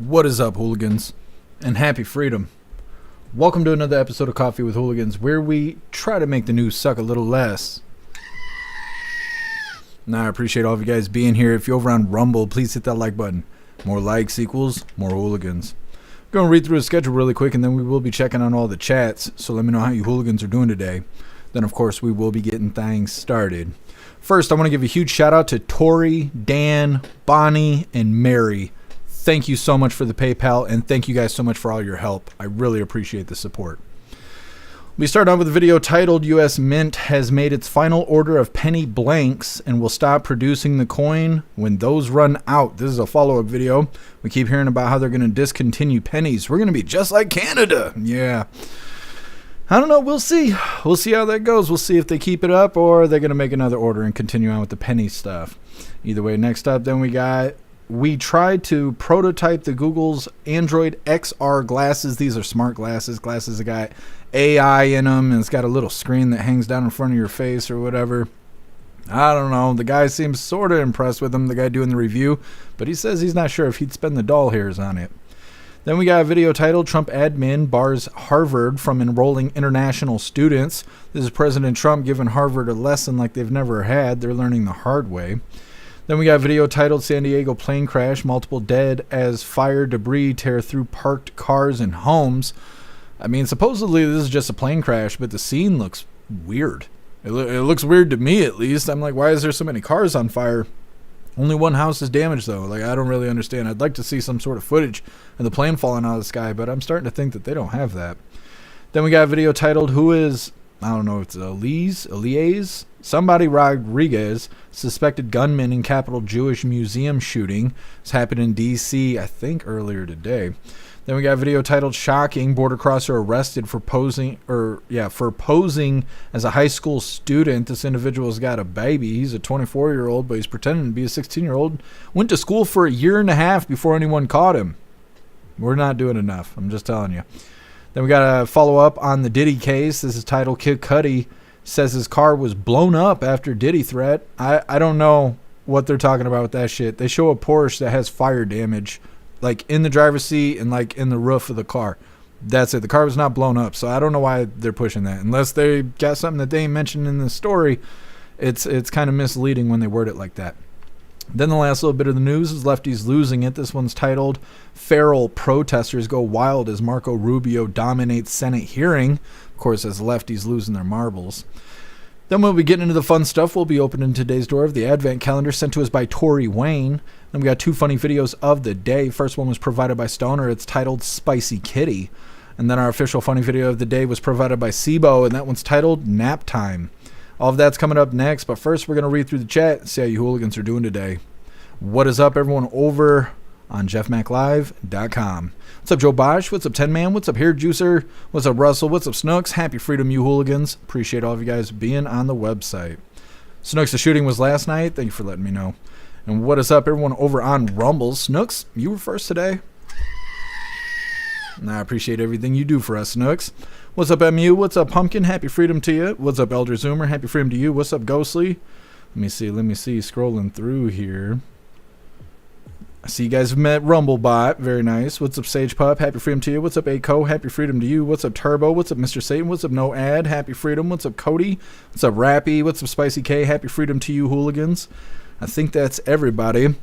What is up, hooligans? And happy freedom. Welcome to another episode of Coffee with Hooligans, where we try to make the news suck a little less. Now, I appreciate all of you guys being here. If you're over on Rumble, please hit that like button. More likes equals more hooligans. I'm going to read through the schedule really quick, and then we will be checking on all the chats. So let me know how you hooligans are doing today. Then, of course, we will be getting things started. First, I want to give a huge shout out to Tori, Dan, Bonnie, and Mary. Thank you so much for the PayPal, and thank you guys so much for all your help. I really appreciate the support. We start out with a video titled, U.S. Mint has made its final order of penny blanks and will stop producing the coin when those run out. This is a follow-up video. We keep hearing about how they're going to discontinue pennies. We're going to be just like Canada. Yeah. I don't know. We'll see. We'll see how that goes. We'll see if they keep it up or they're going to make another order and continue on with the penny stuff. Either way, next up, then we tried to prototype the Google's Android XR glasses. These are smart glasses. Glasses that got AI in them, and it's got a little screen that hangs down in front of your face or whatever. I don't know. The guy seems sort of impressed with them, the guy doing the review, but he says he's not sure if he'd spend the doll hairs on it. Then we got a video titled, Trump admin bars Harvard from enrolling international students. This is President Trump giving Harvard a lesson like they've never had. They're learning the hard way. Then we got a video titled San Diego plane crash, multiple dead as fire debris tear through parked cars and homes. I mean, supposedly this is just a plane crash, but the scene looks weird. It looks weird to me, at least. I'm like, why is there so many cars on fire? Only one house is damaged, though. Like, I don't really understand. I'd like to see some sort of footage of the plane falling out of the sky, but I'm starting to think that they don't have that. Then we got a video titled, Who is... I don't know if it's Elias, somebody Rodriguez, suspected gunman in Capitol Jewish Museum shooting. This happened in D.C., I think, earlier today. Then we got a video titled Shocking, Border Crosser arrested for posing as a high school student. This individual's got a baby. He's a 24-year-old, but he's pretending to be a 16-year-old. Went to school for a year and a half before anyone caught him. We're not doing enough, I'm just telling you. Then we got a follow-up on the Diddy case. This is titled Kid Cudi says his car was blown up after Diddy threat. I don't know what they're talking about with that shit. They show a Porsche that has fire damage, like in the driver's seat and like in the roof of the car. That's it. The car was not blown up, so I don't know why they're pushing that. Unless they got something that they ain't mentioned in the story, it's kind of misleading when they word it like that. Then the last little bit of the news is lefties losing it. This one's titled, Feral Protesters Go Wild as Marco Rubio Dominates Senate Hearing. Of course, as lefties losing their marbles. Then we'll be getting into the fun stuff. We'll be opening today's door of the Advent calendar sent to us by Tori Wayne. Then we got two funny videos of the day. First one was provided by Stoner. It's titled Spicy Kitty. And then our official funny video of the day was provided by Sibo, and that one's titled Nap Time. All of that's coming up next, but first we're going to read through the chat and see how you hooligans are doing today. What is up, everyone, over on jeffmaclive.com. What's up, Joe Bosch? What's up, 10 Man? What's up, Hair Juicer? What's up, Russell? What's up, Snooks? Happy freedom, you hooligans. Appreciate all of you guys being on the website. Snooks, the shooting was last night. Thank you for letting me know. And what is up, everyone, over on Rumble? Snooks, you were first today. I appreciate everything you do for us, Snooks. What's up, MU? What's up, Pumpkin? Happy freedom to you. What's up, Elder Zoomer? Happy freedom to you. What's up, Ghostly? Let me see. Scrolling through here. I see you guys have met Rumblebot. Very nice. What's up, Sage Pup? Happy freedom to you. What's up, Aco? Happy freedom to you. What's up, Turbo? What's up, Mr. Satan? What's up, No Ad? Happy freedom. What's up, Cody? What's up, Rappy? What's up, Spicy K? Happy freedom to you, hooligans. I think that's everybody.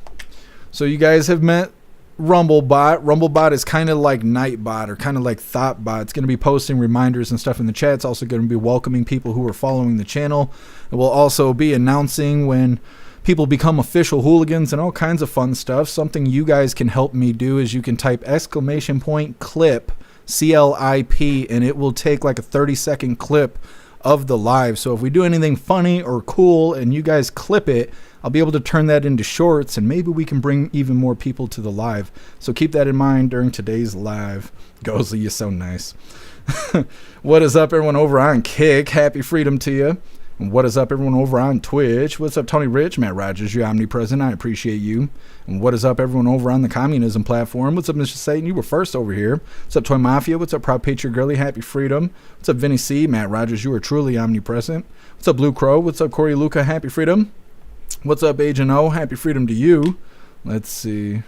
So you guys have met Rumblebot. Rumblebot is kind of like Nightbot or kind of like Thoughtbot. It's going to be posting reminders and stuff in the chat. It's also going to be welcoming people who are following the channel. It will also be announcing when people become official hooligans and all kinds of fun stuff. Something you guys can help me do is you can type !clip, CLIP, and it will take like a 30-second clip of the live. So if we do anything funny or cool and you guys clip it, I'll be able to turn that into shorts, and maybe we can bring even more people to the live. So keep that in mind during today's live. Ghostly, you're so nice. What is up, everyone over on Kick? Happy freedom to you. And what is up, everyone over on Twitch? What's up, Tony Rich? Matt Rogers, you're omnipresent. I appreciate you. And what is up, everyone over on the communism platform? What's up, Mr. Satan? You were first over here. What's up, Toy Mafia? What's up, Proud Patriot Girly? Happy freedom. What's up, Vinny C? Matt Rogers, you are truly omnipresent. What's up, Blue Crow? What's up, Corey Luca? Happy freedom. What's up, Agent O? Happy freedom to you. Let's see.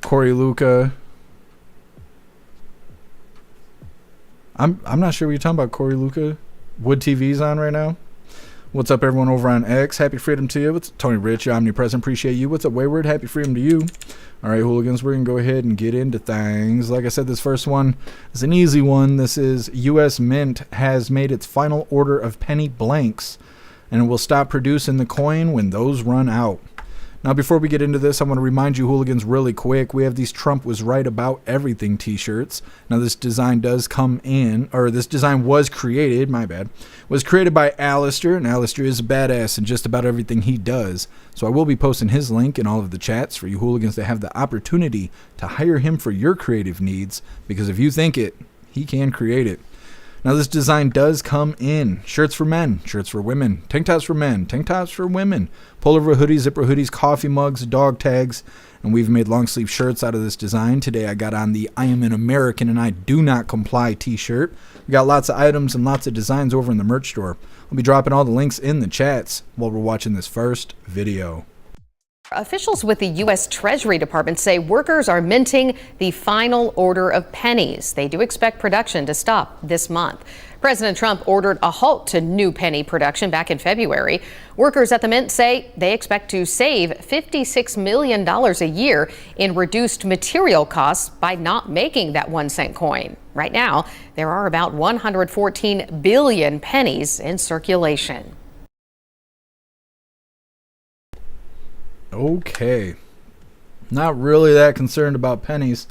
Corey Luca. I'm not sure what you're talking about, Corey Luca. Wood TV's on right now. What's up, everyone over on X? Happy freedom to you. What's up, Tony Rich? You're omnipresent. Appreciate you. What's up, Wayward? Happy freedom to you. All right, hooligans, we're going to go ahead and get into things. Like I said, this first one is an easy one. This is U.S. Mint has made its final order of penny blanks, and it will stop producing the coin when those run out. Now, before we get into this, I want to remind you, hooligans, really quick, we have these Trump was right about everything t-shirts. Now, this design does come in, or this design was created, my bad, was created by Alistair, and Alistair is a badass in just about everything he does. So I will be posting his link in all of the chats for you hooligans to have the opportunity to hire him for your creative needs, because if you think it, he can create it. Now, this design does come in shirts for men, shirts for women, tank tops for men, tank tops for women, pullover hoodies, zipper hoodies, coffee mugs, dog tags, and we've made long sleeve shirts out of this design. Today I got on the I am an American and I do not comply t-shirt. We got lots of items and lots of designs over in the merch store. I'll be dropping all the links in the chats while we're watching this first video. Officials with the U.S. Treasury Department say workers are minting the final order of pennies. They do expect production to stop this month. President Trump ordered a halt to new penny production back in February. Workers at the mint say they expect to save $56 million a year in reduced material costs by not making that 1-cent coin. Right now, there are about 114 billion pennies in circulation. Okay, not really that concerned about pennies.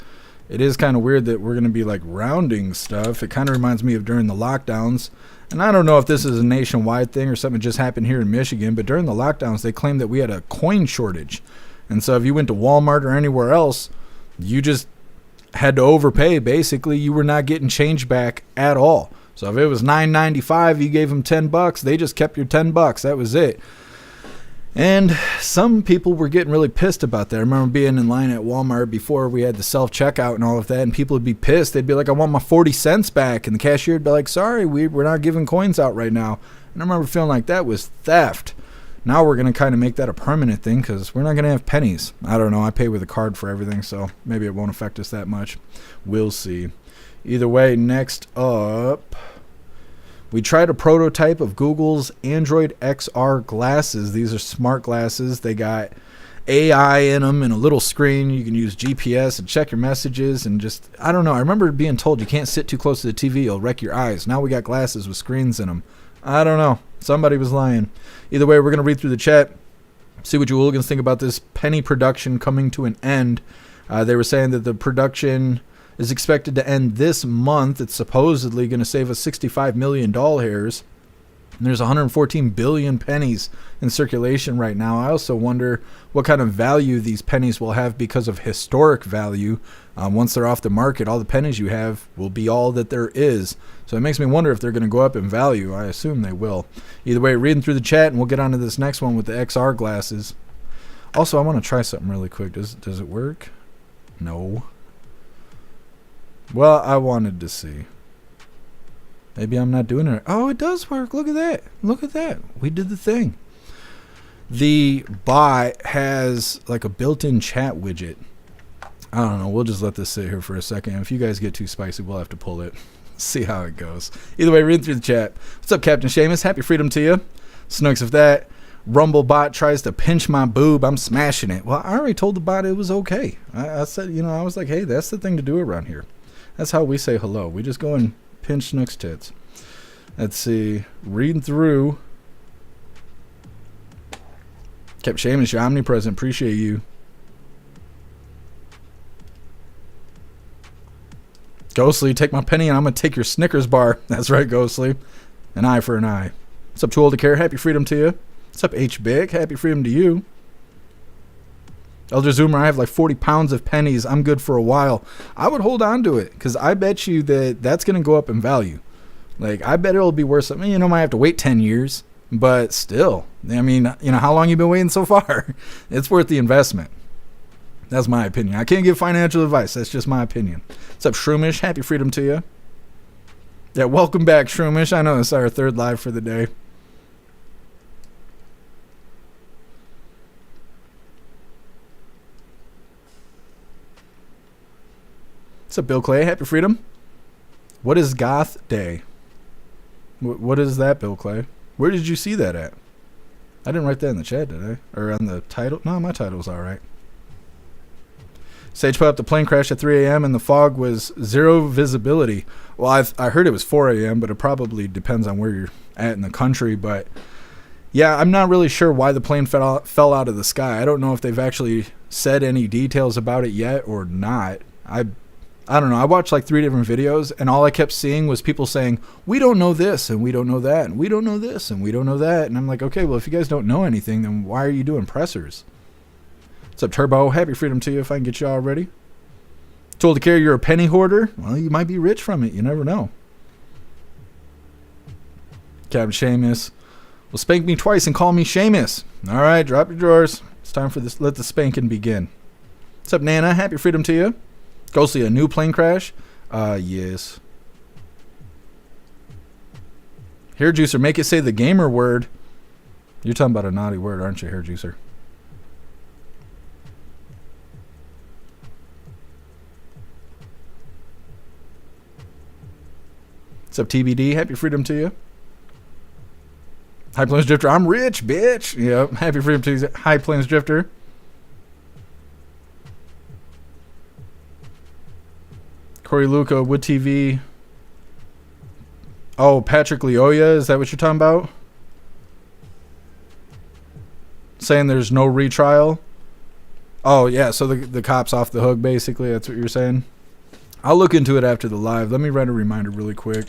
It is kind of weird that we're going to be like rounding stuff. It kind of reminds me of during the lockdowns, and I don't know if this is a nationwide thing or something that just happened here in Michigan, but during the lockdowns they claimed that we had a coin shortage, and so if you went to Walmart or anywhere else, you just had to overpay. Basically, you were not getting change back at all. So if it was $9.95, you gave them $10, they just kept your $10. That was it. And some people were getting really pissed about that. I remember being in line at Walmart before we had the self-checkout and all of that, and people would be pissed. They'd be like, I want my 40 cents back. And the cashier would be like, sorry, we're not giving coins out right now. And I remember feeling like that was theft. Now we're going to kind of make that a permanent thing because we're not going to have pennies. I don't know. I pay with a card for everything, so maybe it won't affect us that much. We'll see. Either way, next up, we tried a prototype of Google's Android XR glasses. These are smart glasses. They got AI in them and a little screen. You can use GPS and check your messages and just, I don't know. I remember being told you can't sit too close to the TV. It'll wreck your eyes. Now we got glasses with screens in them. I don't know. Somebody was lying. Either way, we're going to read through the chat, see what you hooligans think about this penny production coming to an end. They were saying that the production is expected to end this month. It's supposedly going to save us $65 million hairs. And there's 114 billion pennies in circulation right now. I also wonder what kind of value these pennies will have because of historic value. Once they're off the market, all the pennies you have will be all that there is. So it makes me wonder if they're going to go up in value. I assume they will. Either way, reading through the chat, and we'll get on to this next one with the XR glasses. Also, I want to try something really quick. Does it work? No. Well, I wanted to see. Maybe I'm not doing it. Oh, it does work. Look at that. Look at that. We did the thing. The bot has like a built-in chat widget. I don't know. We'll just let this sit here for a second. If you guys get too spicy, we'll have to pull it. See how it goes. Either way, read through the chat. What's up, Captain Seamus? Happy freedom to you. Snooks of that. Rumble bot tries to pinch my boob. I'm smashing it. Well, I already told the bot it was okay. I said, I was like, hey, that's the thing to do around here. That's how we say hello. We just go and pinch Snook's tits. Let's see. Reading through. Kept Seamus, you're omnipresent. Appreciate you. Ghostly, take my penny and I'm going to take your Snickers bar. That's right, Ghostly. An eye for an eye. What's up, Too Old to Care? Happy freedom to you. What's up, H-Big? Happy freedom to you. Elder Zoomer, I have like 40 pounds of pennies. I'm good for a while. I would hold on to it because I bet you that that's going to go up in value. Like, I bet it'll be worth something. Might have to wait 10 years, but still, I mean, how long you been waiting so far? It's worth the investment. That's my opinion. I can't give financial advice. That's just my opinion. What's up, Shroomish? Happy freedom to you. Yeah, welcome back, Shroomish. I know this is our third live for the day. What's up, Bill Clay? Happy Freedom. What is Goth Day? What is that, Bill Clay? Where did you see that at? I didn't write that in the chat, did I? Or on the title? No, my title was all right. Sage put up the plane crash at 3 a.m. and the fog was zero visibility. Well, I heard it was 4 a.m., but it probably depends on where you're at in the country. But yeah, I'm not really sure why the plane fell out of the sky. I don't know if they've actually said any details about it yet or not. I don't know. I watched like 3 different videos, and all I kept seeing was people saying, we don't know this, and we don't know that, and we don't know this, and we don't know that. And I'm like, okay, well, if you guys don't know anything, then why are you doing pressers? What's up, Turbo? Happy Freedom to you if I can get you all ready. Told to carry you're a penny hoarder? Well, you might be rich from it. You never know. Captain Seamus. Well, spank me twice and call me Seamus. All right, drop your drawers. It's time for this. Let the spanking begin. What's up, Nana? Happy Freedom to you. Go see a new plane crash? Yes. Hair Juicer, make it say the gamer word. You're talking about a naughty word, aren't you, Hair Juicer? What's up, TBD? Happy Freedom to you. High Plains Drifter, I'm rich, bitch. Yep, happy Freedom to you, High Plains Drifter. Corey Luca, Wood TV. Oh, Patrick Leoya, is that what you're talking about? Saying there's no retrial? Oh, yeah, so the cop's off the hook, basically. That's what you're saying? I'll look into it after the live. Let me write a reminder really quick.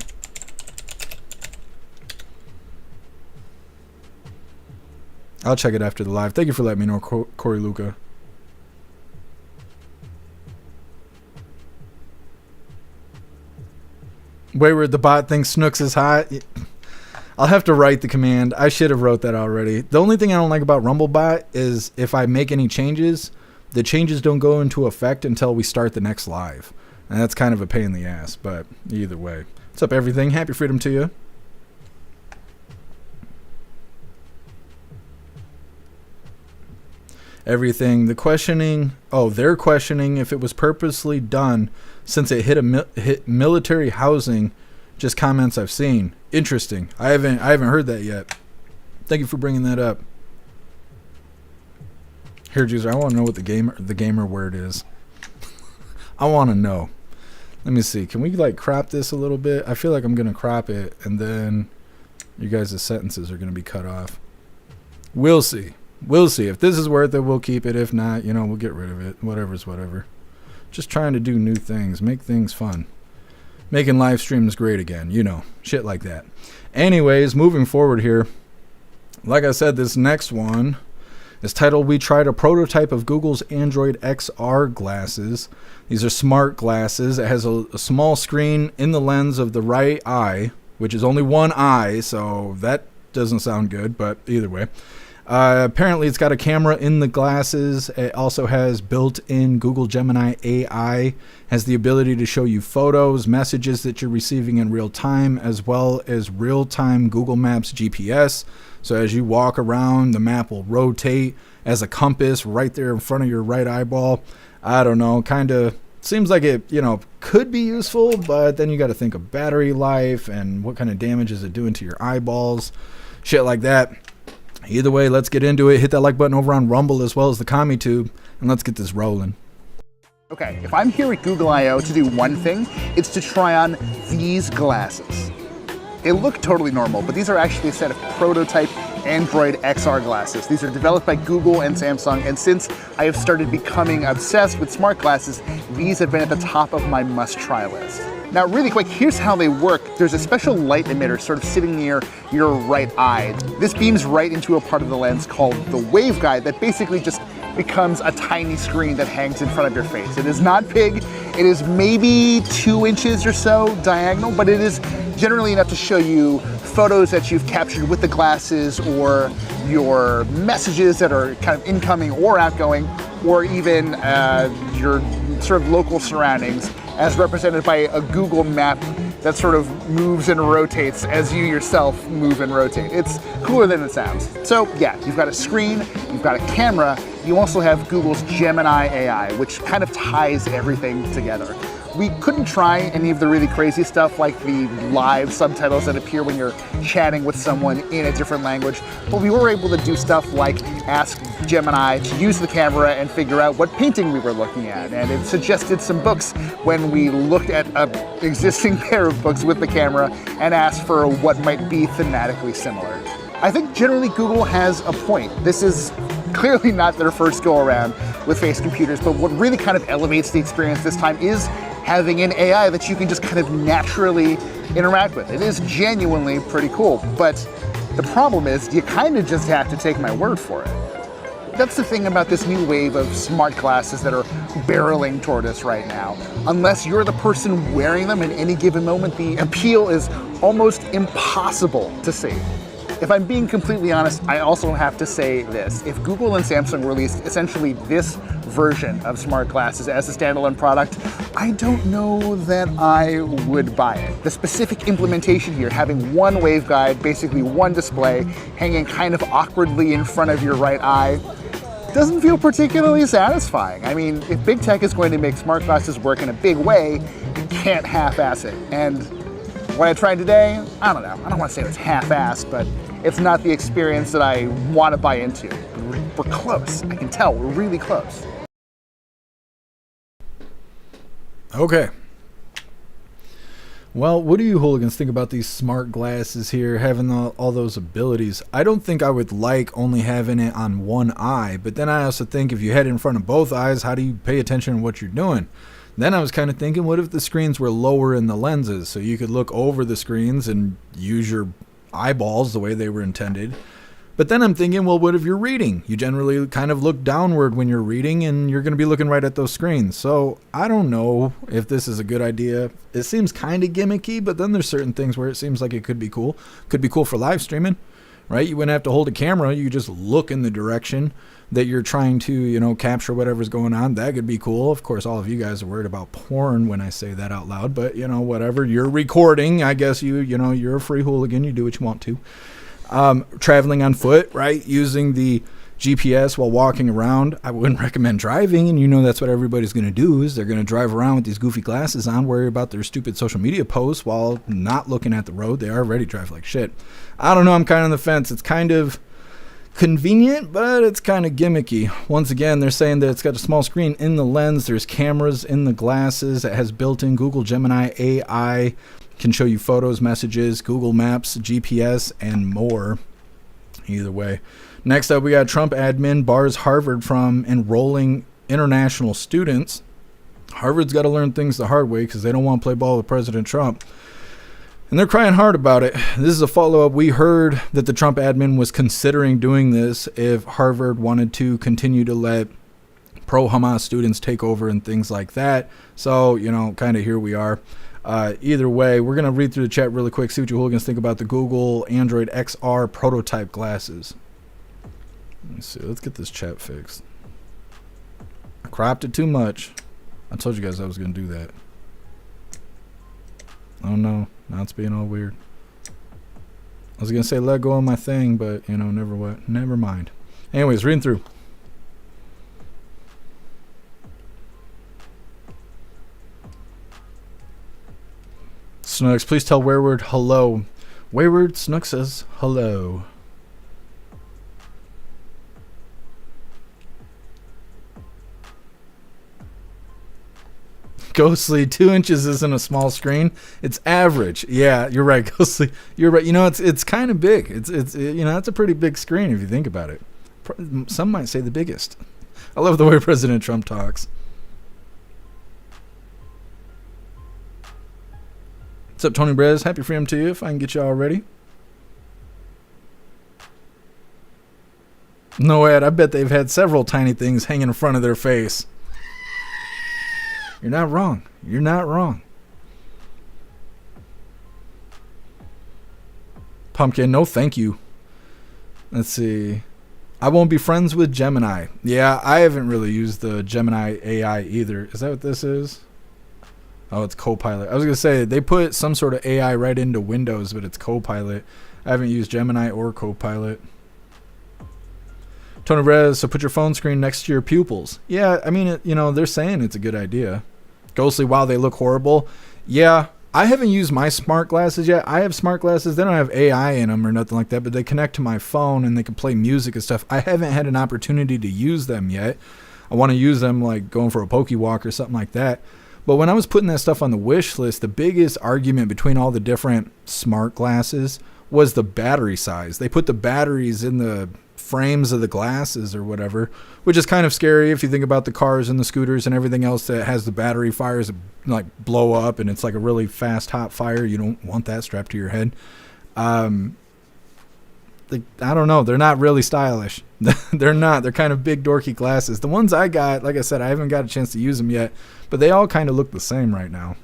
I'll check it after the live. Thank you for letting me know, Corey Luca. Wayward, the bot thinks Snooks is hot. I'll have to write the command. I should have wrote that already. The only thing I don't like about Rumblebot is if I make any changes, the changes don't go into effect until we start the next live. And that's kind of a pain in the ass, but either way. What's up, everything? Happy Freedom to you. Everything. The questioning. Oh, they're questioning if it was purposely done since it hit military housing. Just comments I've seen. Interesting. I haven't heard that yet. Thank you for bringing that up. Here, Juicer, I want to know what the gamer word is. I want to know. Let me see. Can we like crop this a little bit? I feel like I'm gonna crop it, and then you guys' sentences are gonna be cut off. We'll see. We'll see. If this is worth it, we'll keep it. If not, you know, we'll get rid of it. Whatever's whatever. Just trying to do new things, make things fun. Making live streams great again, you know, shit like that. Anyways, moving forward here. Like I said, this next one is titled, We Tried a Prototype of Google's Android XR Glasses. These are smart glasses. It has a small screen in the lens of the right eye, which is only one eye, so that doesn't sound good, but either way. Apparently, it's got a camera in the glasses. It also has built-in Google Gemini AI, has the ability to show you photos, messages that you're receiving in real time, as well as real-time Google Maps GPS. So as you walk around, the map will rotate as a compass right there in front of your right eyeball. I don't know, kind of seems like it, you know, could be useful, but then you got to think of battery life and what kind of damage is it doing to your eyeballs, shit like that. Either way, let's get into it. Hit that like button over on Rumble as well as the CommuTube, and let's get this rolling. Okay, if I'm here at Google I/O to do one thing, it's to try on these glasses. They look totally normal, but these are actually a set of prototype Android XR glasses. These are developed by Google and Samsung, and since I have started becoming obsessed with smart glasses, these have been at the top of my must-try list. Now, really quick, here's how they work. There's a special light emitter sort of sitting near your right eye. This beams right into a part of the lens called the waveguide that basically just becomes a tiny screen that hangs in front of your face. It is not big. It is maybe 2 inches or so diagonal, but it is generally enough to show you photos that you've captured with the glasses, or your messages that are kind of incoming or outgoing, or even your sort of local surroundings, as represented by a Google map that sort of moves and rotates as you yourself move and rotate. It's cooler than it sounds. So yeah, you've got a screen, you've got a camera, you also have Google's Gemini AI, which kind of ties everything together. We couldn't try any of the really crazy stuff like the live subtitles that appear when you're chatting with someone in a different language, but we were able to do stuff like ask Gemini to use the camera and figure out what painting we were looking at, and it suggested some books when we looked at an existing pair of books with the camera and asked for what might be thematically similar. I think generally Google has a point. This is clearly not their first go around with face computers, but what really kind of elevates the experience this time is having an AI that you can just kind of naturally interact with. It is genuinely pretty cool, but the problem is you kind of just have to take my word for it. That's the thing about this new wave of smart glasses that are barreling toward us right now. Unless you're the person wearing them in any given moment, the appeal is almost impossible to see. If I'm being completely honest, I also have to say this. If Google and Samsung released essentially this version of smart glasses as a standalone product, I don't know that I would buy it. The specific implementation here, having one waveguide, basically one display, hanging kind of awkwardly in front of your right eye, doesn't feel particularly satisfying. I mean, if big tech is going to make smart glasses work in a big way, you can't half-ass it. And what I tried today, I don't know. I don't want to say it was half-assed, but it's not the experience that I want to buy into. We're close. I can tell we're really close. Okay. Well, what do you hooligans think about these smart glasses here, having all those abilities? I don't think I would like only having it on one eye, but then I also think if you had it in front of both eyes, how do you pay attention to what you're doing? Then I was kind of thinking, what if the screens were lower in the lenses so you could look over the screens and use your eyeballs the way they were intended? But then I'm thinking, well, what if you're reading? You generally kind of look downward when you're reading, and you're going to be looking right at those screens. So I don't know if this is a good idea. It seems kind of gimmicky, but then there's certain things where it seems like it could be cool. Could be cool for live streaming, right? You wouldn't have to hold a camera. You could just look in the direction that you're trying to, capture whatever's going on. That could be cool. Of course, all of you guys are worried about porn when I say that out loud, but whatever. You're recording. I guess you're a free hooligan. You do what you want to. Traveling on foot, right? Using the GPS while walking around. I wouldn't recommend driving, and that's what everybody's going to do is they're going to drive around with these goofy glasses on, worry about their stupid social media posts while not looking at the road. They already drive like shit. I don't know. I'm kind of on the fence. It's kind of convenient, but it's kind of gimmicky. Once again, they're saying that it's got a small screen in the lens. There's cameras in the glasses. It has built-in Google Gemini AI. Can show you photos, messages, Google Maps, GPS, and more. Either way. Next up, we got Trump admin bars Harvard from enrolling international students. Harvard's got to learn things the hard way because they don't want to play ball with President Trump. And they're crying hard about it. This is a follow-up. We heard that the Trump admin was considering doing this if Harvard wanted to continue to let pro-Hamas students take over and things like that. So, kind of here we are. Either way, we're going to read through the chat really quick, see what you hooligans think about the Google Android XR prototype glasses. Let's see. Let's get this chat fixed. I cropped it too much. I told you guys I was going to do that. Oh no, now it's being all weird. I was going to say let go of my thing, but, never mind. Anyways, reading through. Snooks, please tell Wayward hello. Wayward, Snook says hello. Ghostly, 2 inches isn't a small screen. It's average. Yeah, you're right, Ghostly. You're right. It's kind of big. It's it's a pretty big screen if you think about it. Some might say the biggest. I love the way President Trump talks. What's up, Tony Brez? Happy freedom to you, if I can get you all ready. No, Ed, I bet they've had several tiny things hanging in front of their face. You're not wrong. You're not wrong. Pumpkin, no thank you. Let's see. I won't be friends with Gemini. Yeah, I haven't really used the Gemini AI either. Is that what this is? Oh, it's Copilot. I was going to say, they put some sort of AI right into Windows, but it's Copilot. I haven't used Gemini or Copilot. Tony Rez, so put your phone screen next to your pupils. Yeah, I mean, they're saying it's a good idea. ghostly, wow, they look horrible. Yeah, I haven't used my smart glasses yet. I have smart glasses. They don't have AI in them or nothing like that, but they connect to my phone and they can play music and stuff. I haven't had an opportunity to use them yet. I want to use them like going for a pokey walk or something like that. But when I was putting that stuff on the wish list, the biggest argument between all the different smart glasses was the battery size. They put the batteries in the frames of the glasses or whatever, which is kind of scary if you think about the cars and the scooters and everything else that has the battery fires that like blow up and it's like a really fast hot fire. You don't want that strapped to your head. I don't know. They're not really stylish. They're not. They're kind of big dorky glasses. The ones I got, like I said, I haven't got a chance to use them yet, but they all kind of look the same right now.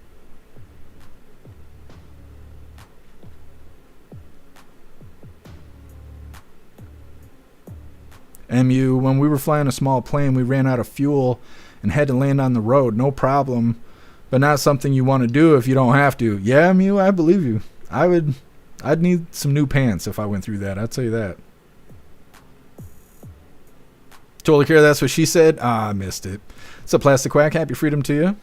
MU, when we were flying a small plane, we ran out of fuel and had to land on the road. No problem, but not something you want to do if you don't have to. Yeah, MU, I believe you. I'd need some new pants if I went through that. I'll tell you that. Totally care. That's what she said. Ah, I missed it. What's up, Plastic Quack? Happy freedom to you.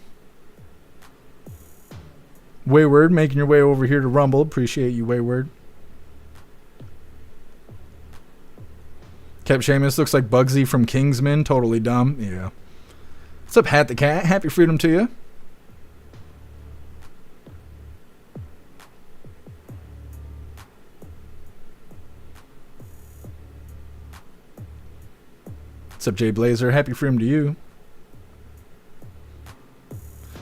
Wayward, making your way over here to Rumble. Appreciate you, Wayward. Kept Seamus looks like Bugsy from Kingsman. Totally dumb. Yeah. What's up, Hat the Cat? Happy freedom to you. What's up, Jay Blazer? Happy freedom to you.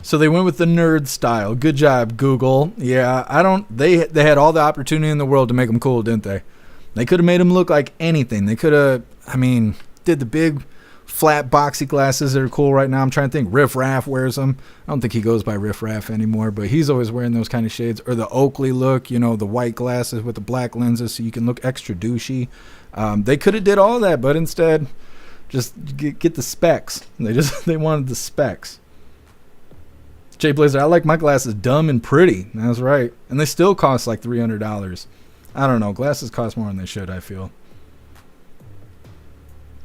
So they went with the nerd style. Good job, Google. Yeah, they had all the opportunity in the world to make them cool, didn't they? They could have made them look like anything. They could have, did the big flat boxy glasses that are cool right now. I'm trying to think. Riff Raff wears them. I don't think he goes by Riff Raff anymore, but he's always wearing those kind of shades. Or the Oakley look, the white glasses with the black lenses so you can look extra douchey. They could have did all that, but instead, just get the specs. They wanted the specs. Jay Blazer, I like my glasses dumb and pretty. That's right. And they still cost like $300. I don't know. Glasses cost more than they should, I feel.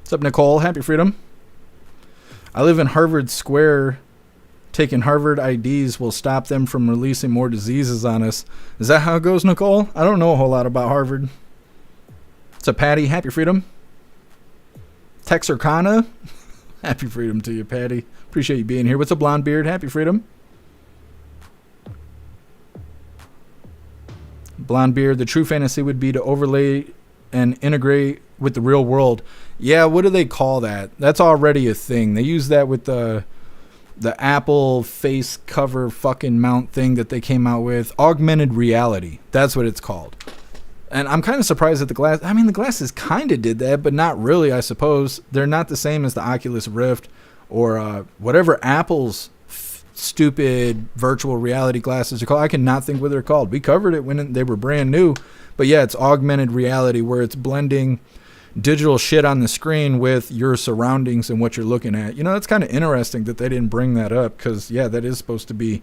What's up, Nicole? Happy freedom. I live in Harvard Square. Taking Harvard IDs will stop them from releasing more diseases on us. Is that how it goes, Nicole? I don't know a whole lot about Harvard. What's up, Patty? Happy freedom. Texarkana. Happy freedom to you, Patty. Appreciate you being here. What's up, Blonde Beard? Happy freedom. Blonde Beard, the true fantasy would be to overlay and integrate with the real world. Yeah, what do they call that? That's already a thing. They use that with the Apple face cover fucking mount thing that they came out with. Augmented reality. That's what it's called. And I'm kind of surprised that the glasses kind of did that, but not really, I suppose. They're not the same as the Oculus Rift or whatever Apple's stupid virtual reality glasses are called. I cannot think what they're called. We covered it when they were brand new. But yeah, it's augmented reality where it's blending digital shit on the screen with your surroundings and what you're looking at. That's kind of interesting that they didn't bring that up because, yeah, that is supposed to be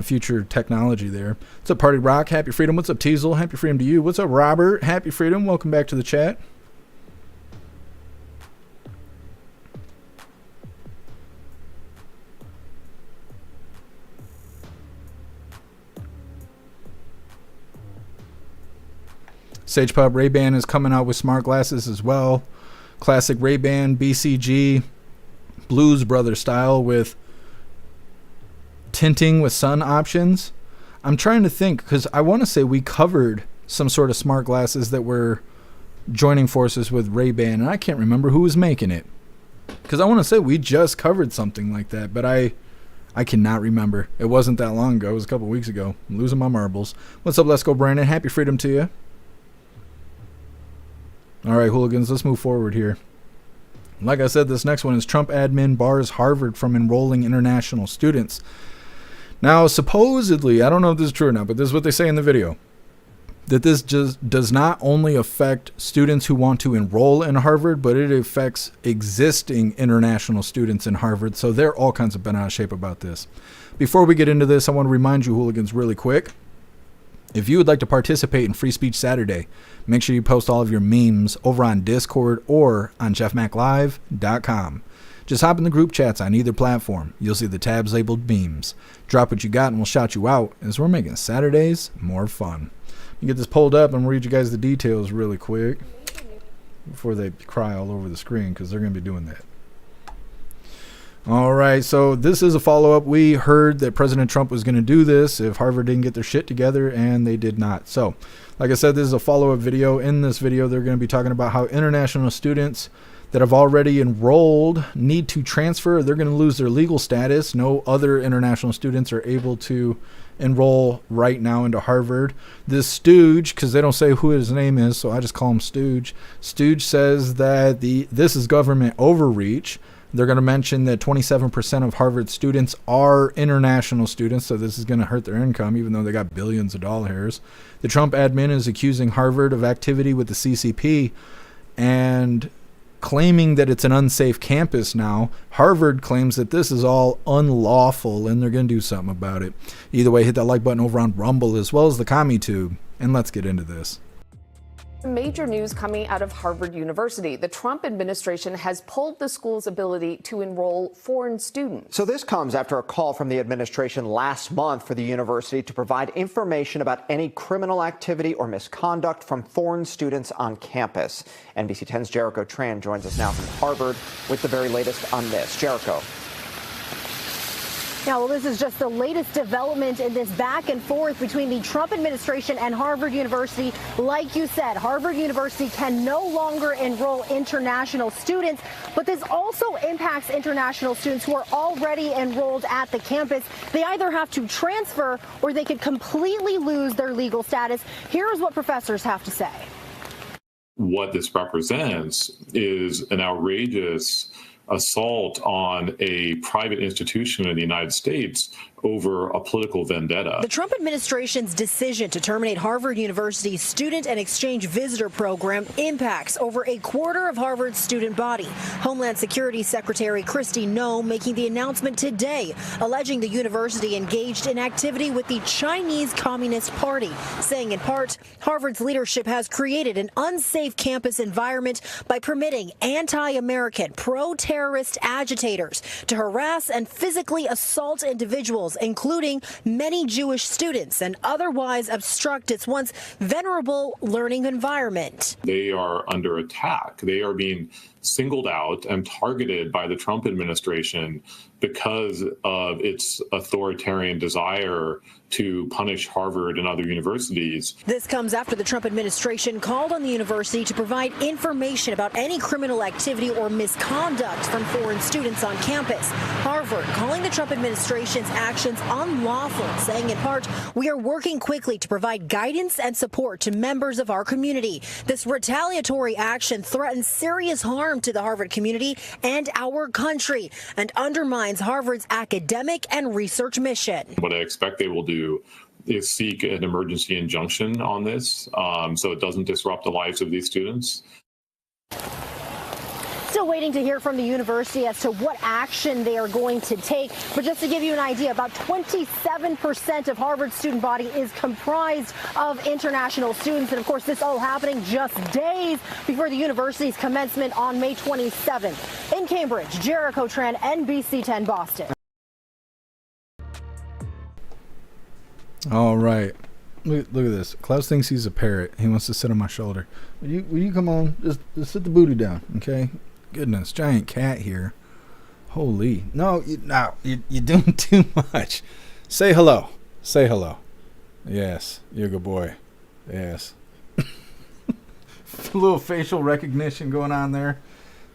future technology there. What's up, Party Rock? Happy freedom. What's up, Teasel? Happy freedom to you. What's up, Robert? Happy freedom. Welcome back to the chat. Sage Pub Ray-Ban is coming out with smart glasses as well. Classic Ray-Ban BCG Blues Brothers style with tinting with sun options. I'm trying to think because I want to say we covered some sort of smart glasses that were joining forces with Ray-Ban, and I can't remember who was making it. Because I want to say we just covered something like that, but I cannot remember. It wasn't that long ago. It was a couple weeks ago. I'm losing my marbles. What's up, Let's Go Brandon? Happy freedom to you. All right, hooligans, let's move forward here. Like I said, this next one is Trump admin bars Harvard from enrolling international students. Now, supposedly, I don't know if this is true or not, but this is what they say in the video, that this just does not only affect students who want to enroll in Harvard, but it affects existing international students in Harvard. So they're all kinds of bent out of shape about this. Before we get into this, I want to remind you, hooligans, really quick. If you would like to participate in Free Speech Saturday, make sure you post all of your memes over on Discord or on jeffmaclive.com. Just hop in the group chats on either platform. You'll see the tabs labeled memes. Drop what you got and we'll shout you out, as we're making Saturdays more fun. You get this pulled up and we'll read you guys the details really quick before they cry all over the screen, because they're going to be doing that. All right, so this is a follow-up. We heard that President Trump was going to do this if Harvard didn't get their shit together, and they did not. So, like I said, this is a follow-up video. In this video, they're going to be talking about how international students that have already enrolled need to transfer. They're going to lose their legal status. No other international students are able to enroll right now into Harvard. This stooge, because they don't say who his name is, so I just call him Stooge. Stooge says that this is government overreach. They're going to mention that 27% of Harvard students are international students, so this is going to hurt their income, even though they got billions of dollars. The Trump admin is accusing Harvard of activity with the CCP and claiming that it's an unsafe campus now. Harvard claims that this is all unlawful, and they're going to do something about it. Either way, hit that like button over on Rumble, as well as the CommuTube, and let's get into this. Major news coming out of Harvard University. The Trump administration has pulled the school's ability to enroll foreign students. So this comes after a call from the administration last month for the university to provide information about any criminal activity or misconduct from foreign students on campus. NBC 10's Jericho Tran joins us now from Harvard with the very latest on this. Jericho. Yeah, well, this is just the latest development in this back and forth between the Trump administration and Harvard University. Like you said, Harvard University can no longer enroll international students, but this also impacts international students who are already enrolled at the campus. They either have to transfer or they could completely lose their legal status. Here's what professors have to say. What this represents is an outrageous assault on a private institution in the United States over a political vendetta. The Trump administration's decision to terminate Harvard University's student and exchange visitor program impacts over a quarter of Harvard's student body. Homeland Security Secretary Kristi Noem making the announcement today, alleging the university engaged in activity with the Chinese Communist Party, saying in part, Harvard's leadership has created an unsafe campus environment by permitting anti-American, pro-terrorist agitators to harass and physically assault individuals, including many Jewish students, and otherwise obstruct its once venerable learning environment. They are under attack. They are being singled out and targeted by the Trump administration because of its authoritarian desire to punish Harvard and other universities. This comes after the Trump administration called on the university to provide information about any criminal activity or misconduct from foreign students on campus. Harvard calling the Trump administration's actions unlawful, saying in part, we are working quickly to provide guidance and support to members of our community. This retaliatory action threatens serious harm to the Harvard community and our country and undermines Harvard's academic and research mission. What I expect they will do is seek an emergency injunction on this so it doesn't disrupt the lives of these students. Still waiting to hear from the university as to what action they are going to take. But just to give you an idea, about 27% of Harvard's student body is comprised of international students. And of course, this all happening just days before the university's commencement on May 27th. In Cambridge, Jericho Tran, NBC 10 Boston. All right. Look at this. Klaus thinks he's a parrot. He wants to sit on my shoulder. Will you come on? Just sit the booty down, okay? Goodness, giant cat here. Holy. No, you're doing too much. Say hello. Say hello. Yes, you're a good boy. Yes. A little facial recognition going on there.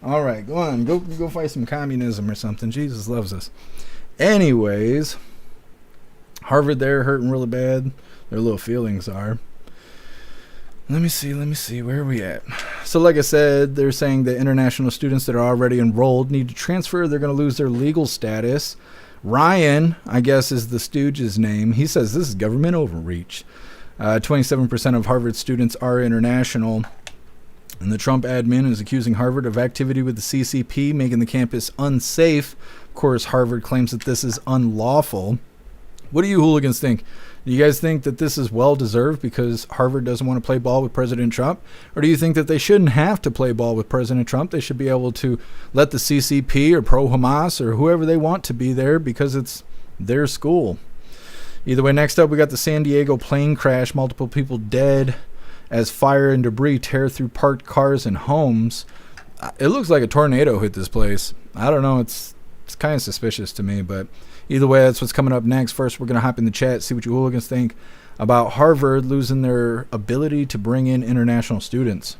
All right, go on. Go fight some communism or something. Jesus loves us. Anyways, Harvard there hurting really bad. Their little feelings are. Let me see. Where are we at? So like I said, they're saying that international students that are already enrolled need to transfer. They're going to lose their legal status. Ryan, I guess, is the stooge's name. He says this is government overreach. 27% of Harvard students are international. And the Trump admin is accusing Harvard of activity with the CCP, making the campus unsafe. Of course, Harvard claims that this is unlawful. What do you hooligans think? Do you guys think that this is well-deserved because Harvard doesn't want to play ball with President Trump? Or do you think that they shouldn't have to play ball with President Trump? They should be able to let the CCP or pro-Hamas or whoever they want to be there because it's their school. Either way, next up, we got the San Diego plane crash. Multiple people dead as fire and debris tear through parked cars and homes. It looks like a tornado hit this place. I don't know. It's kind of suspicious to me, but either way, that's what's coming up next. First, we're going to hop in the chat, see what you hooligans think about Harvard losing their ability to bring in international students.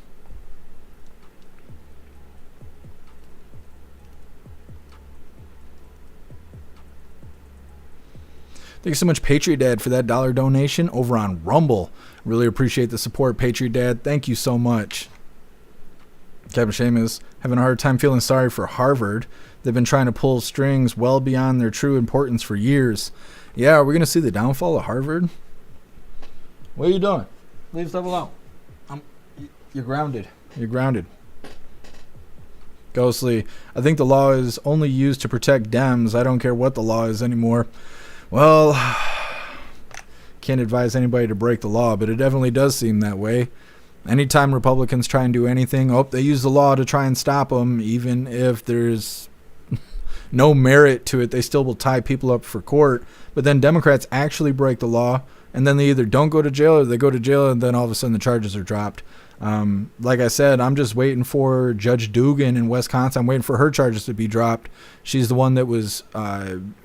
Thank you so much, Patriot Dad, for that $1 donation over on Rumble. Really appreciate the support, Patriot Dad. Thank you so much. Captain Seamus having a hard time feeling sorry for Harvard. They've been trying to pull strings well beyond their true importance for years. Yeah, are we going to see the downfall of Harvard? What are you doing? Leave stuff alone. You're grounded. You're grounded. Ghostly, I think the law is only used to protect Dems. I don't care what the law is anymore. Well, can't advise anybody to break the law, but it definitely does seem that way. Anytime Republicans try and do anything, they use the law to try and stop them, even if there's no merit to it. They still will tie people up for court. But then Democrats actually break the law, and then they either don't go to jail or they go to jail, and then all of a sudden the charges are dropped. Like I said, I'm just waiting for Judge Dugan in Wisconsin. I'm waiting for her charges to be dropped. She's the one that was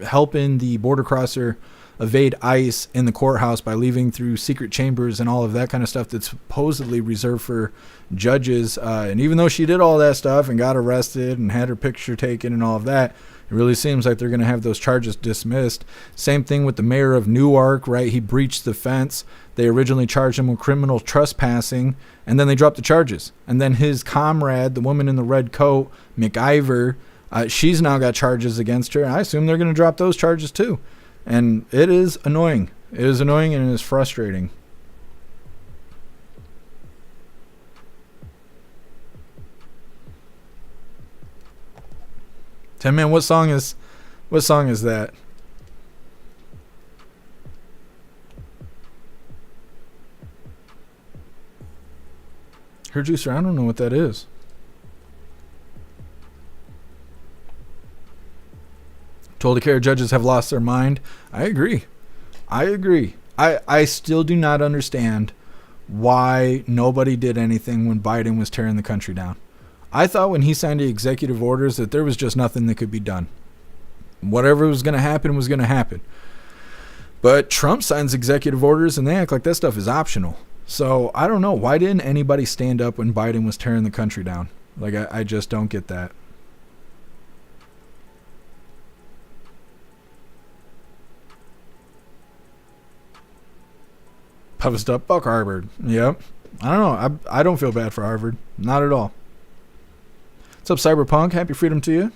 helping the border crosser evade ICE in the courthouse by leaving through secret chambers and all of that kind of stuff that's supposedly reserved for judges. And even though she did all that stuff and got arrested and had her picture taken and all of that, it really seems like they're going to have those charges dismissed. Same thing with the mayor of Newark, right? He breached the fence. They originally charged him with criminal trespassing, and then they dropped the charges. And then his comrade, the woman in the red coat, McIver, she's now got charges against her. I assume they're going to drop those charges too. And it is annoying. It is annoying and it is frustrating. Ten Man, what song is that? Her Juicer, I don't know what that is. Told to care judges have lost their mind. I agree. I still do not understand why nobody did anything when Biden was tearing the country down. I thought when he signed the executive orders that there was just nothing that could be done. Whatever was going to happen was going to happen. But Trump signs executive orders and they act like that stuff is optional. So I don't know. Why didn't anybody stand up when Biden was tearing the country down? Like, I just don't get that. Puffed up, fuck Harvard. Yep. I don't know. I don't feel bad for Harvard. Not at all. What's up, Cyberpunk? Happy freedom to you.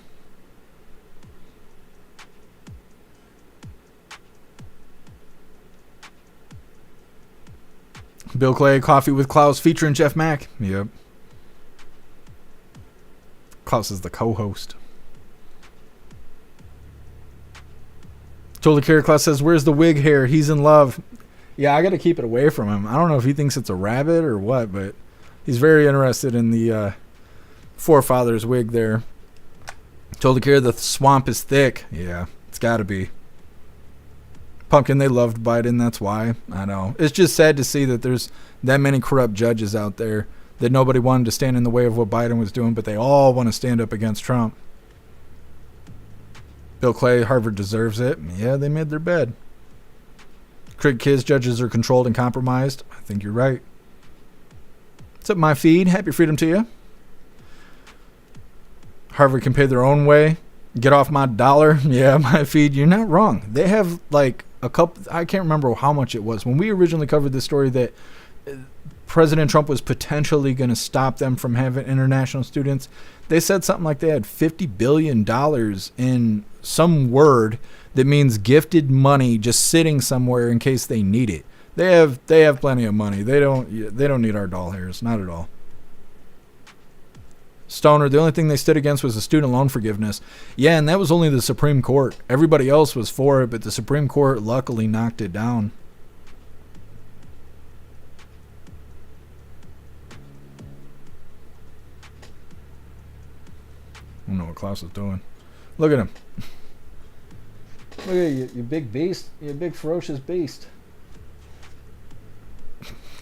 Bill Clay, Coffee with Klaus featuring Jeff Mack. Yep. Klaus is the co-host. Totally Care Klaus says, where's the wig hair? He's in love. Yeah, I got to keep it away from him. I don't know if he thinks it's a rabbit or what, but he's very interested in the forefathers wig there. Told to care the swamp is thick. Yeah, it's got to be. Pumpkin, they loved Biden. That's why. I know. It's just sad to see that there's that many corrupt judges out there that nobody wanted to stand in the way of what Biden was doing, but they all want to stand up against Trump. Bill Clay, Harvard deserves it. Yeah, they made their bed. Craig Kids, judges are controlled and compromised. I think you're right. What's up, my feed? Happy freedom to you. Harvard can pay their own way. Get off my dollar. Yeah, my feed. You're not wrong. They have like a couple. I can't remember how much it was. When we originally covered this story that President Trump was potentially going to stop them from having international students, they said something like they had $50 billion in some word that means gifted money just sitting somewhere in case they need it. They have plenty of money. They don't need our doll hairs, not at all. Stoner, the only thing they stood against was the student loan forgiveness. Yeah, and that was only the Supreme Court. Everybody else was for it, but the Supreme Court luckily knocked it down. I don't know what Klaus is doing. Look at him. Look at you, you big beast. You big ferocious beast.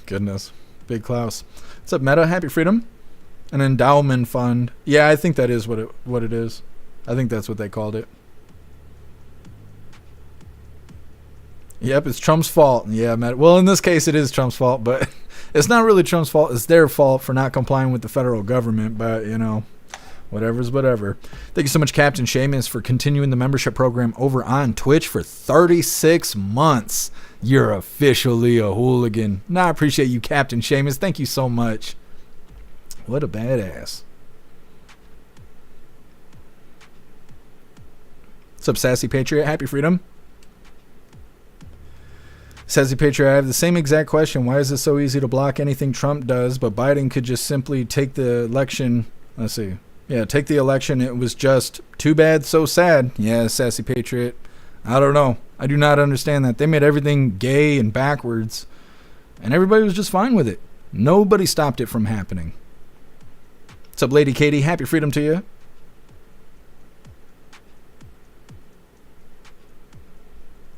Goodness. Big Klaus. What's up, Meta? Happy Freedom. An endowment fund. Yeah, I think that is what it is. I think that's what they called it. Yep, it's Trump's fault. Yeah, Meta. Well, in this case, it is Trump's fault, but it's not really Trump's fault. It's their fault for not complying with the federal government, but, you know, whatever's whatever. Thank you so much, Captain Seamus, for continuing the membership program over on Twitch for 36 months. You're officially a hooligan. I appreciate you, Captain Seamus. Thank you so much. What a badass. What's up, Sassy Patriot? Happy Freedom. Sassy Patriot, I have the same exact question. Why is it so easy to block anything Trump does, but Biden could just simply take the election? Let's see. Yeah, take the election. It was just too bad, so sad. Yeah, Sassy Patriot. I don't know. I do not understand that. They made everything gay and backwards, and everybody was just fine with it. Nobody stopped it from happening. What's up, Lady Katie? Happy Freedom to you.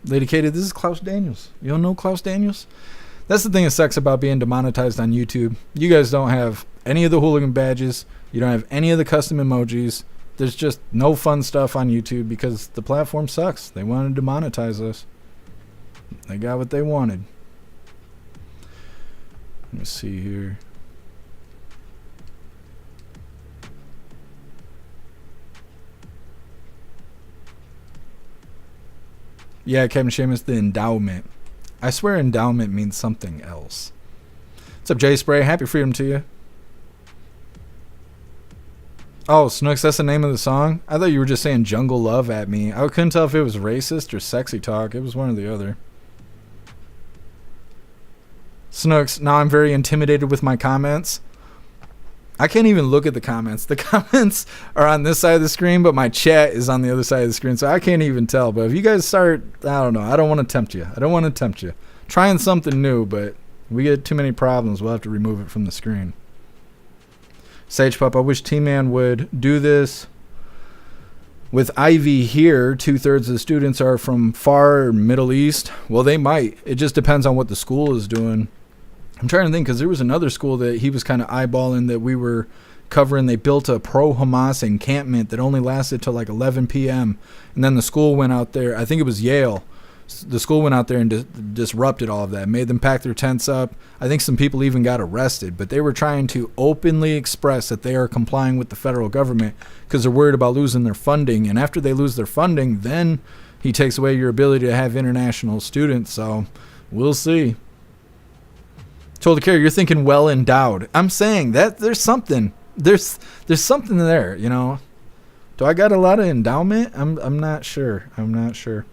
Lady Katie, this is Klaus Daniels. You don't know Klaus Daniels? That's the thing that sucks about being demonetized on YouTube. You guys don't have any of the hooligan badges. You don't have any of the custom emojis. There's just no fun stuff on YouTube because the platform sucks. They wanted to demonetize us. They got what they wanted. Let me see here. Yeah, Kevin Seamus, the endowment. I swear endowment means something else. What's up, Jay Spray? Happy Freedom to you. Oh, Snooks, that's the name of the song? I thought you were just saying Jungle Love at me. I couldn't tell if it was racist or sexy talk. It was one or the other. Snooks, now I'm very intimidated with my comments. I can't even look at the comments. The comments are on this side of the screen, but my chat is on the other side of the screen, so I can't even tell. But if you guys start, I don't know. I don't want to tempt you. I don't want to tempt you. Trying something new, but we get too many problems. We'll have to remove it from the screen. Sage Pup, I wish T-Man would do this. With Ivy here, 2/3 of the students are from far Middle East. Well, they might. It just depends on what the school is doing. I'm trying to think because there was another school that he was kind of eyeballing that we were covering. They built a pro-Hamas encampment that only lasted till like 11 p.m. And then the school went out there. I think it was Yale. The school went out there and disrupted all of that, made them pack their tents up. I think some people even got arrested, but they were trying to openly express that they are complying with the federal government because they're worried about losing their funding. And after they lose their funding, then he takes away your ability to have international students. So we'll see. Told the carrier, you're thinking well endowed. I'm saying that there's something. There's something there, you know. Do I got a lot of endowment? I'm not sure. I'm not sure.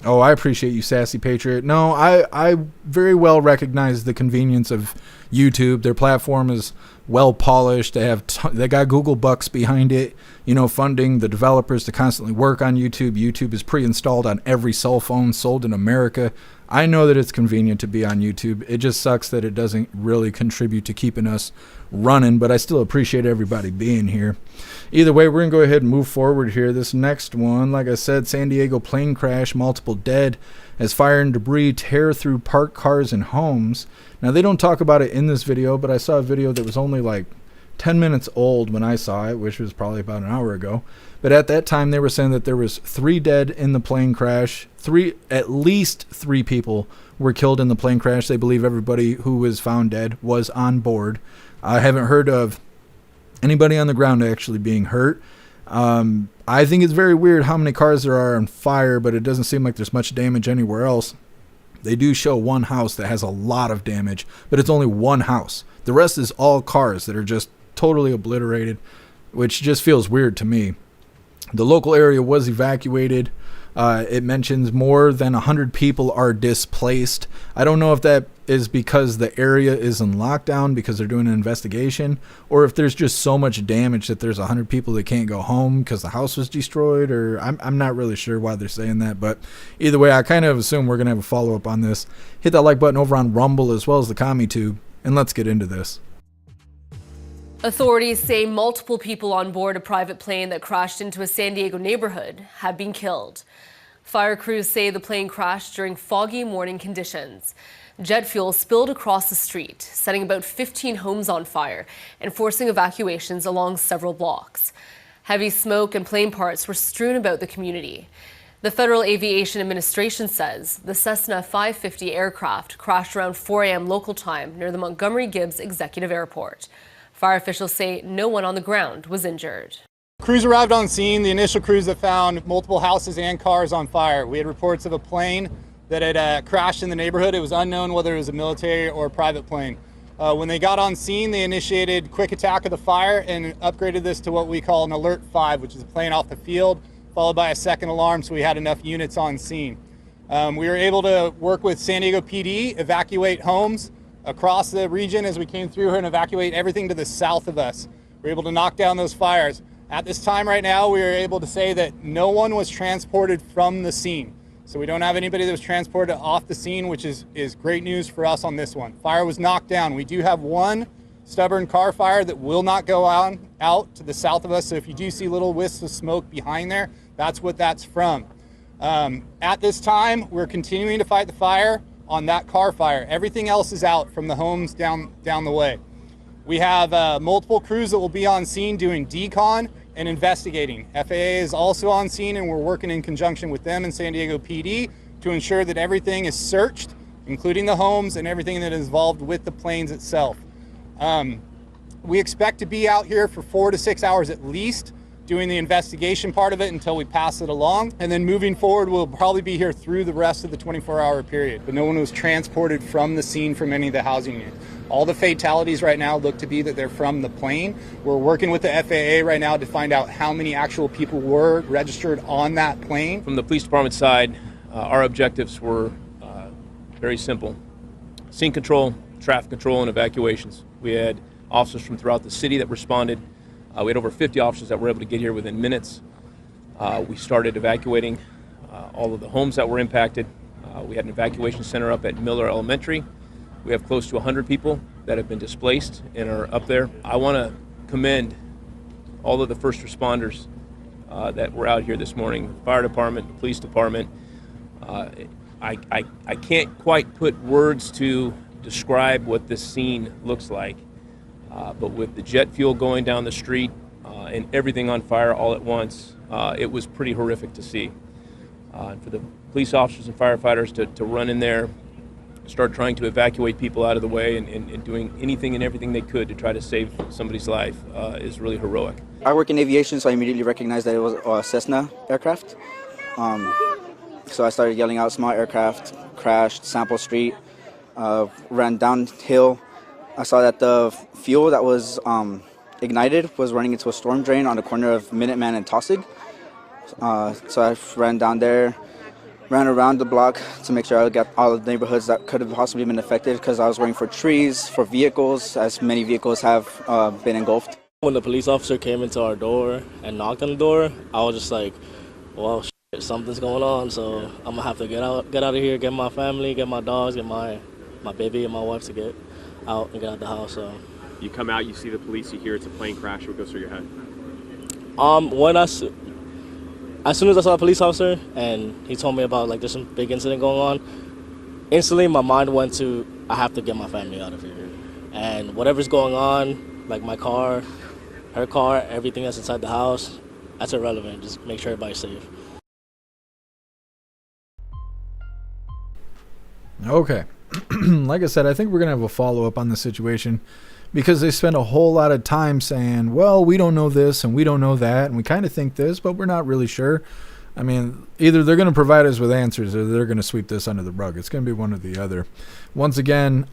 Oh, I appreciate you, Sassy Patriot. No, I very well recognize the convenience of YouTube. Their platform is well polished. They got Google Bucks behind it, you know, funding the developers to constantly work on YouTube. YouTube is pre-installed on every cell phone sold in America. I know that it's convenient to be on YouTube. It just sucks that it doesn't really contribute to keeping us running, but I still appreciate everybody being here. Either way, we're going to go ahead and move forward here. This next one, like I said, San Diego plane crash, multiple dead as fire and debris tear through parked cars and homes. Now, they don't talk about it in this video, but I saw a video that was only like 10 minutes old when I saw it, which was probably about an hour ago. But at that time, they were saying that there was 3 dead in the plane crash. At least 3 people were killed in the plane crash. They believe everybody who was found dead was on board. I haven't heard of anybody on the ground actually being hurt. I think it's very weird how many cars there are on fire, but it doesn't seem like there's much damage anywhere else. They do show one house that has a lot of damage, but it's only one house. The rest is all cars that are just totally obliterated, which just feels weird to me. The local area was evacuated. It mentions more than 100 people are displaced. I don't know if that is because the area is in lockdown because they're doing an investigation, or if there's just so much damage that there's 100 people that can't go home because the house was destroyed, or I'm not really sure why they're saying that. But either way, I kind of assume we're going to have a follow-up on this. Hit that like button over on Rumble as well as the CommiTube, and let's get into this. Authorities say multiple people on board a private plane that crashed into a San Diego neighborhood have been killed. Fire crews say the plane crashed during foggy morning conditions. Jet fuel spilled across the street, setting about 15 homes on fire and forcing evacuations along several blocks. Heavy smoke and plane parts were strewn about the community. The Federal Aviation Administration says the Cessna 550 aircraft crashed around 4 a.m. local time near the Montgomery Gibbs Executive Airport. Fire officials say no one on the ground was injured. Crews arrived on scene, the initial crews that found multiple houses and cars on fire. We had reports of a plane that had crashed in the neighborhood. It was unknown whether it was a military or a private plane. When they got on scene, they initiated quick attack of the fire and upgraded this to what we call an Alert 5, which is a plane off the field, followed by a second alarm, so we had enough units on scene. We were able to work with San Diego PD, evacuate homes across the region as we came through here and evacuate everything to the south of us. We were able to knock down those fires. At this time right now, we are able to say that no one was transported from the scene. So we don't have anybody that was transported off the scene, which is great news for us on this one. Fire was knocked down. We do have one stubborn car fire that will not go out to the south of us. So if you do see little wisps of smoke behind there, that's what that's from. At this time, we're continuing to fight the fire on that car fire. Everything else is out from the homes down the way. We have multiple crews that will be on scene doing decon and investigating. FAA is also on scene, and we're working in conjunction with them and San Diego PD to ensure that everything is searched, including the homes and everything that is involved with the planes itself. We expect to be out here for 4 to 6 hours at least, doing the investigation part of it until we pass it along. And then moving forward, we'll probably be here through the rest of the 24-hour period. But no one was transported from the scene from any of the housing units. All the fatalities right now look to be that they're from the plane. We're working with the FAA right now to find out how many actual people were registered on that plane. From the police department side, our objectives were very simple. Scene control, traffic control, and evacuations. We had officers from throughout the city that responded. We had over 50 officers that were able to get here within minutes. We started evacuating all of the homes that were impacted. We had an evacuation center up at Miller Elementary. We have close to 100 people that have been displaced and are up there. I want to commend all of the first responders that were out here this morning, fire department, police department. I can't quite put words to describe what this scene looks like. But with the jet fuel going down the street and everything on fire all at once, it was pretty horrific to see. For the police officers and firefighters to run in there, start trying to evacuate people out of the way and doing anything and everything they could to try to save somebody's life is really heroic. I work in aviation, so I immediately recognized that it was a Cessna aircraft. So I started yelling out, "Small aircraft," crashed, Sample Street, ran downhill. I saw that the fuel that was ignited was running into a storm drain on the corner of Minuteman and Taussig. So I ran down there, ran around the block to make sure I got all the neighborhoods that could have possibly been affected, because I was waiting for trees, for vehicles, as many vehicles have been engulfed. When the police officer came into our door and knocked on the door, I was just like, well, shit, something's going on, so I'm gonna have to get out of here, get my family, get my dogs, get my baby and my wife to get out and get out the house. So you come out, you see the police, you hear it's a plane crash. What goes through your head? As soon as I saw a police officer and he told me about, like, there's some big incident going on, instantly my mind went to, I have to get my family out of here. And whatever's going on, like my car, her car, everything that's inside the house, that's irrelevant. Just make sure everybody's safe. Okay. Like I said, I think we're going to have a follow-up on the situation, because they spend a whole lot of time saying, well, we don't know this and we don't know that, and we kind of think this, but we're not really sure. I mean, either they're going to provide us with answers or they're going to sweep this under the rug. It's going to be one or the other. Once again,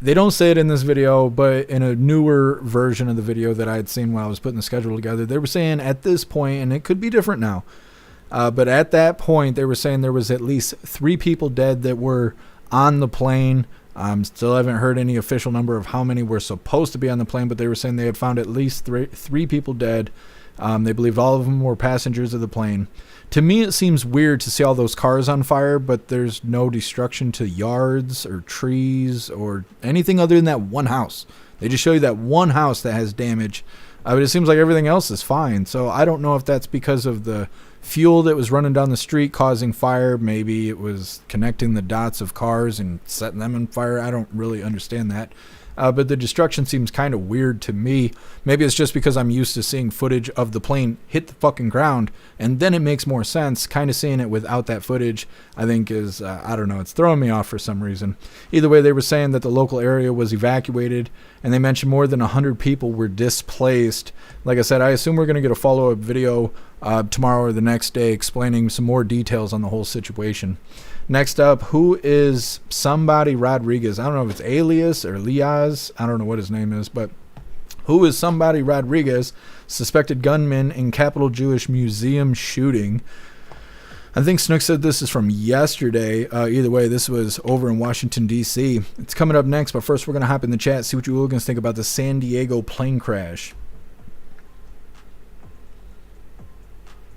they don't say it in this video, but in a newer version of the video that I had seen while I was putting the schedule together, they were saying at this point, and it could be different now, but at that point, they were saying there was at least 3 people dead that were on the plane. Still haven't heard any official number of how many were supposed to be on the plane, but they were saying they had found at least three people dead. They believed all of them were passengers of the plane. To me, it seems weird to see all those cars on fire, but there's no destruction to yards or trees or anything other than that one house. They just show you that one house that has damage. But it seems like everything else is fine. So I don't know if that's because of the fuel that was running down the street causing fire. Maybe it was connecting the dots of cars and setting them on fire. I don't really understand that. But the destruction seems kind of weird to me. Maybe it's just because I'm used to seeing footage of the plane hit the fucking ground, and then it makes more sense. Kind of seeing it without that footage, I think is, I don't know, it's throwing me off for some reason. Either way, they were saying that the local area was evacuated, and they mentioned more than 100 people were displaced. Like I said, I assume we're going to get a follow-up video tomorrow or the next day explaining some more details on the whole situation. Next up, who is somebody Rodriguez? I don't know if it's Alias or Liaz. I don't know what his name is, but who is somebody Rodriguez, suspected gunman in Capitol Jewish Museum shooting? I think Snook said this is from yesterday. Either way, this was over in Washington, D.C. It's coming up next, but first we're going to hop in the chat, see what you hooligans think about the San Diego plane crash.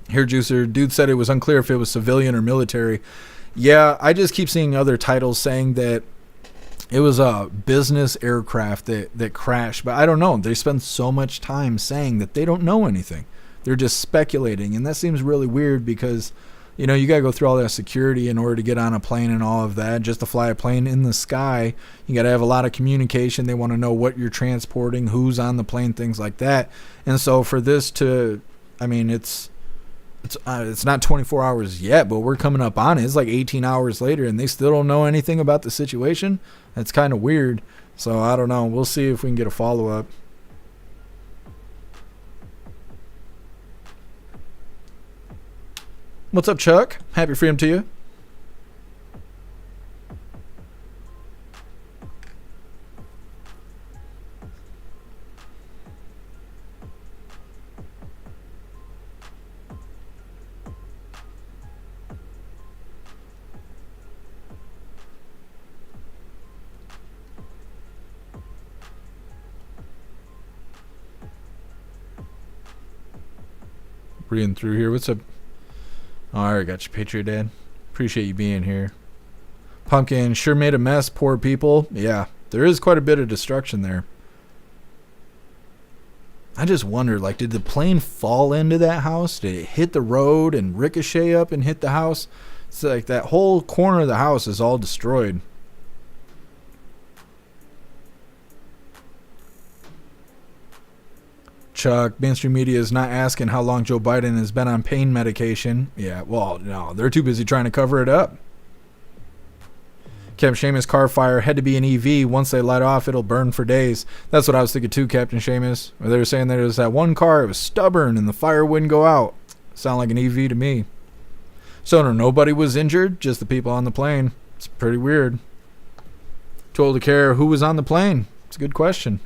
Here, Juicer, dude said it was unclear if it was civilian or military. Yeah, I just keep seeing other titles saying that it was a business aircraft that crashed. But I don't know. They spend so much time saying that they don't know anything. They're just speculating. And that seems really weird because, you know, you got to go through all that security in order to get on a plane and all of that. Just to fly a plane in the sky, you got to have a lot of communication. They want to know what you're transporting, who's on the plane, things like that. And so for this to, I mean, it's not 24 hours yet, but we're coming up on it. It's like 18 hours later, and they still don't know anything about the situation. That's kind of weird. So I don't know. We'll see if we can get a follow-up. What's up, Chuck? Happy freedom to you. Reading through here. What's up? Oh, I already got you, Patriot Dad. Appreciate you being here. Pumpkin sure made a mess, poor people. Yeah, there is quite a bit of destruction there. I just wonder, like, did the plane fall into that house? Did it hit the road and ricochet up and hit the house? It's like that whole corner of the house is all destroyed. Chuck, mainstream media is not asking how long Joe Biden has been on pain medication. Yeah, well, no, they're too busy trying to cover it up. Captain Seamus, car fire had to be an EV. Once they light off, it'll burn for days. That's what I was thinking too, Captain Seamus. They were saying there was that one car, it was stubborn and the fire wouldn't go out. Sound like an EV to me. So no, nobody was injured, just the people on the plane. It's pretty weird. Too old to care who was on the plane. It's a good question.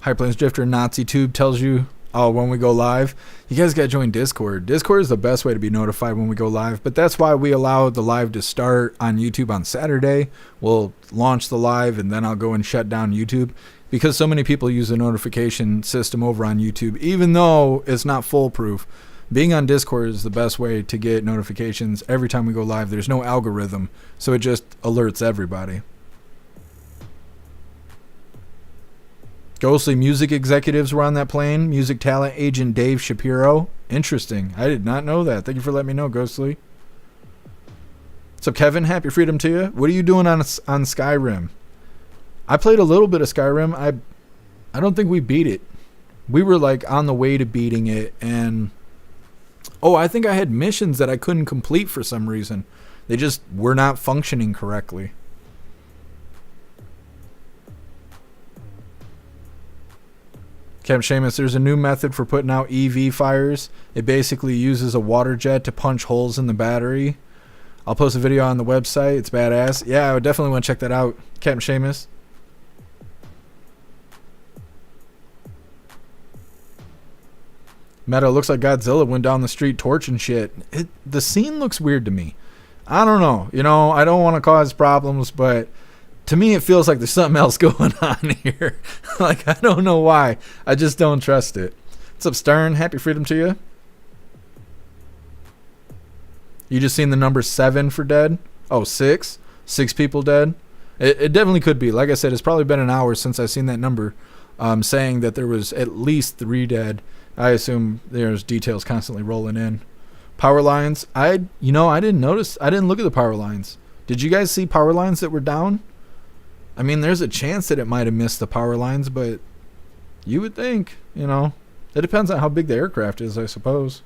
High Plains Drifter Nazi Tube tells you, oh, when we go live, you guys got to join Discord. Discord is the best way to be notified when we go live, but that's why we allow the live to start on YouTube on Saturday. We'll launch the live, and then I'll go and shut down YouTube because so many people use the notification system over on YouTube, even though it's not foolproof. Being on Discord is the best way to get notifications every time we go live. There's no algorithm, so it just alerts everybody. Ghostly music executives were on that plane. Music talent agent Dave Shapiro. Interesting. I did not know that. Thank you for letting me know, Ghostly. What's up, Kevin? Happy freedom to you. What are you doing on Skyrim? I played a little bit of Skyrim. I don't think we beat it. We were like on the way to beating it, and Oh, I think I had missions that I couldn't complete for some reason. They just were not functioning correctly. Captain Seamus, there's a new method for putting out EV fires. It basically uses a water jet to punch holes in the battery. I'll post a video on the website. It's badass. Yeah, I would definitely want to check that out, Captain Seamus. Meta, looks like Godzilla went down the street torching shit. The scene looks weird to me. I don't know. You know, I don't want to cause problems, but to me it feels like there's something else going on here. Like, I don't know why. I just don't trust it. What's up, Stern? Happy freedom to you. You just seen the number 7 for dead? Oh, 6? 6 people dead? It definitely could be. Like I said, it's probably been an hour since I've seen that number, saying that there was at least 3 dead. I assume there's details constantly rolling in. Power lines. I didn't notice. I didn't look at the power lines. Did you guys see power lines that were down? I mean, there's a chance that it might have missed the power lines, but you would think, you know. It depends on how big the aircraft is, I suppose.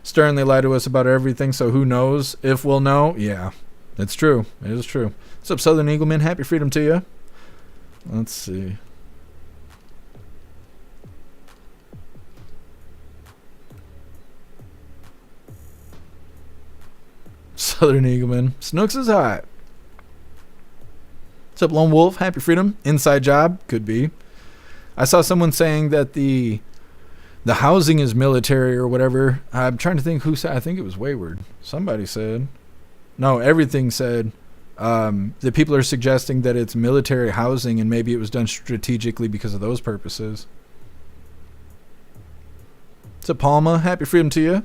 Stern, they lie to us about everything, so who knows if we'll know? Yeah, it's true. It is true. What's up, Southern Eagleman? Happy freedom to you. Let's see. Southern Eagleman. Snooks is hot. What's up, Lone Wolf? Happy freedom. Inside job? Could be. I saw someone saying that the housing is military or whatever. I'm trying to think who said. I think it was Wayward. Somebody said. No, everything said that people are suggesting that it's military housing and maybe it was done strategically because of those purposes. What's up, Palma? Happy freedom to you.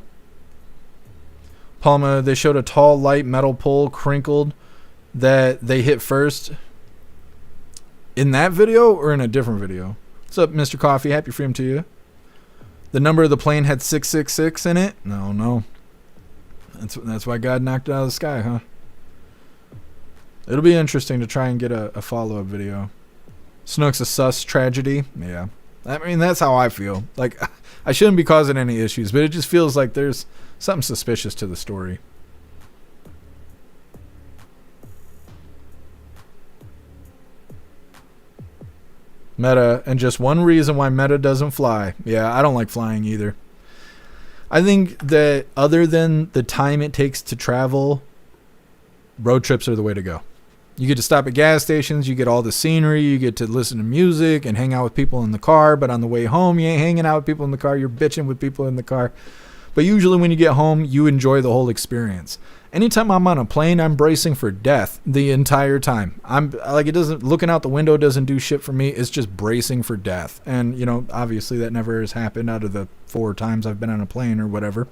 Palma, they showed a tall, light metal pole crinkled that they hit first. In that video or in a different video? What's up, Mr. Coffee? Happy freedom to you. The number of the plane had 666 in it? No. That's why God knocked it out of the sky, huh? It'll be interesting to try and get a follow-up video. Snook's a sus tragedy? Yeah. I mean, that's how I feel. Like, I shouldn't be causing any issues, but it just feels like there's something suspicious to the story. Meta, and just one reason why Meta doesn't fly. Yeah, I don't like flying either. I think that other than the time it takes to travel, road trips are the way to go. You get to stop at gas stations, you get all the scenery, you get to listen to music and hang out with people in the car, but on the way home, you ain't hanging out with people in the car, you're bitching with people in the car. But usually when you get home, you enjoy the whole experience. Anytime I'm on a plane, I'm bracing for death the entire time. I'm like, it doesn't, looking out the window doesn't do shit for me. It's just bracing for death. And, you know, obviously that never has happened out of the 4 times I've been on a plane or whatever.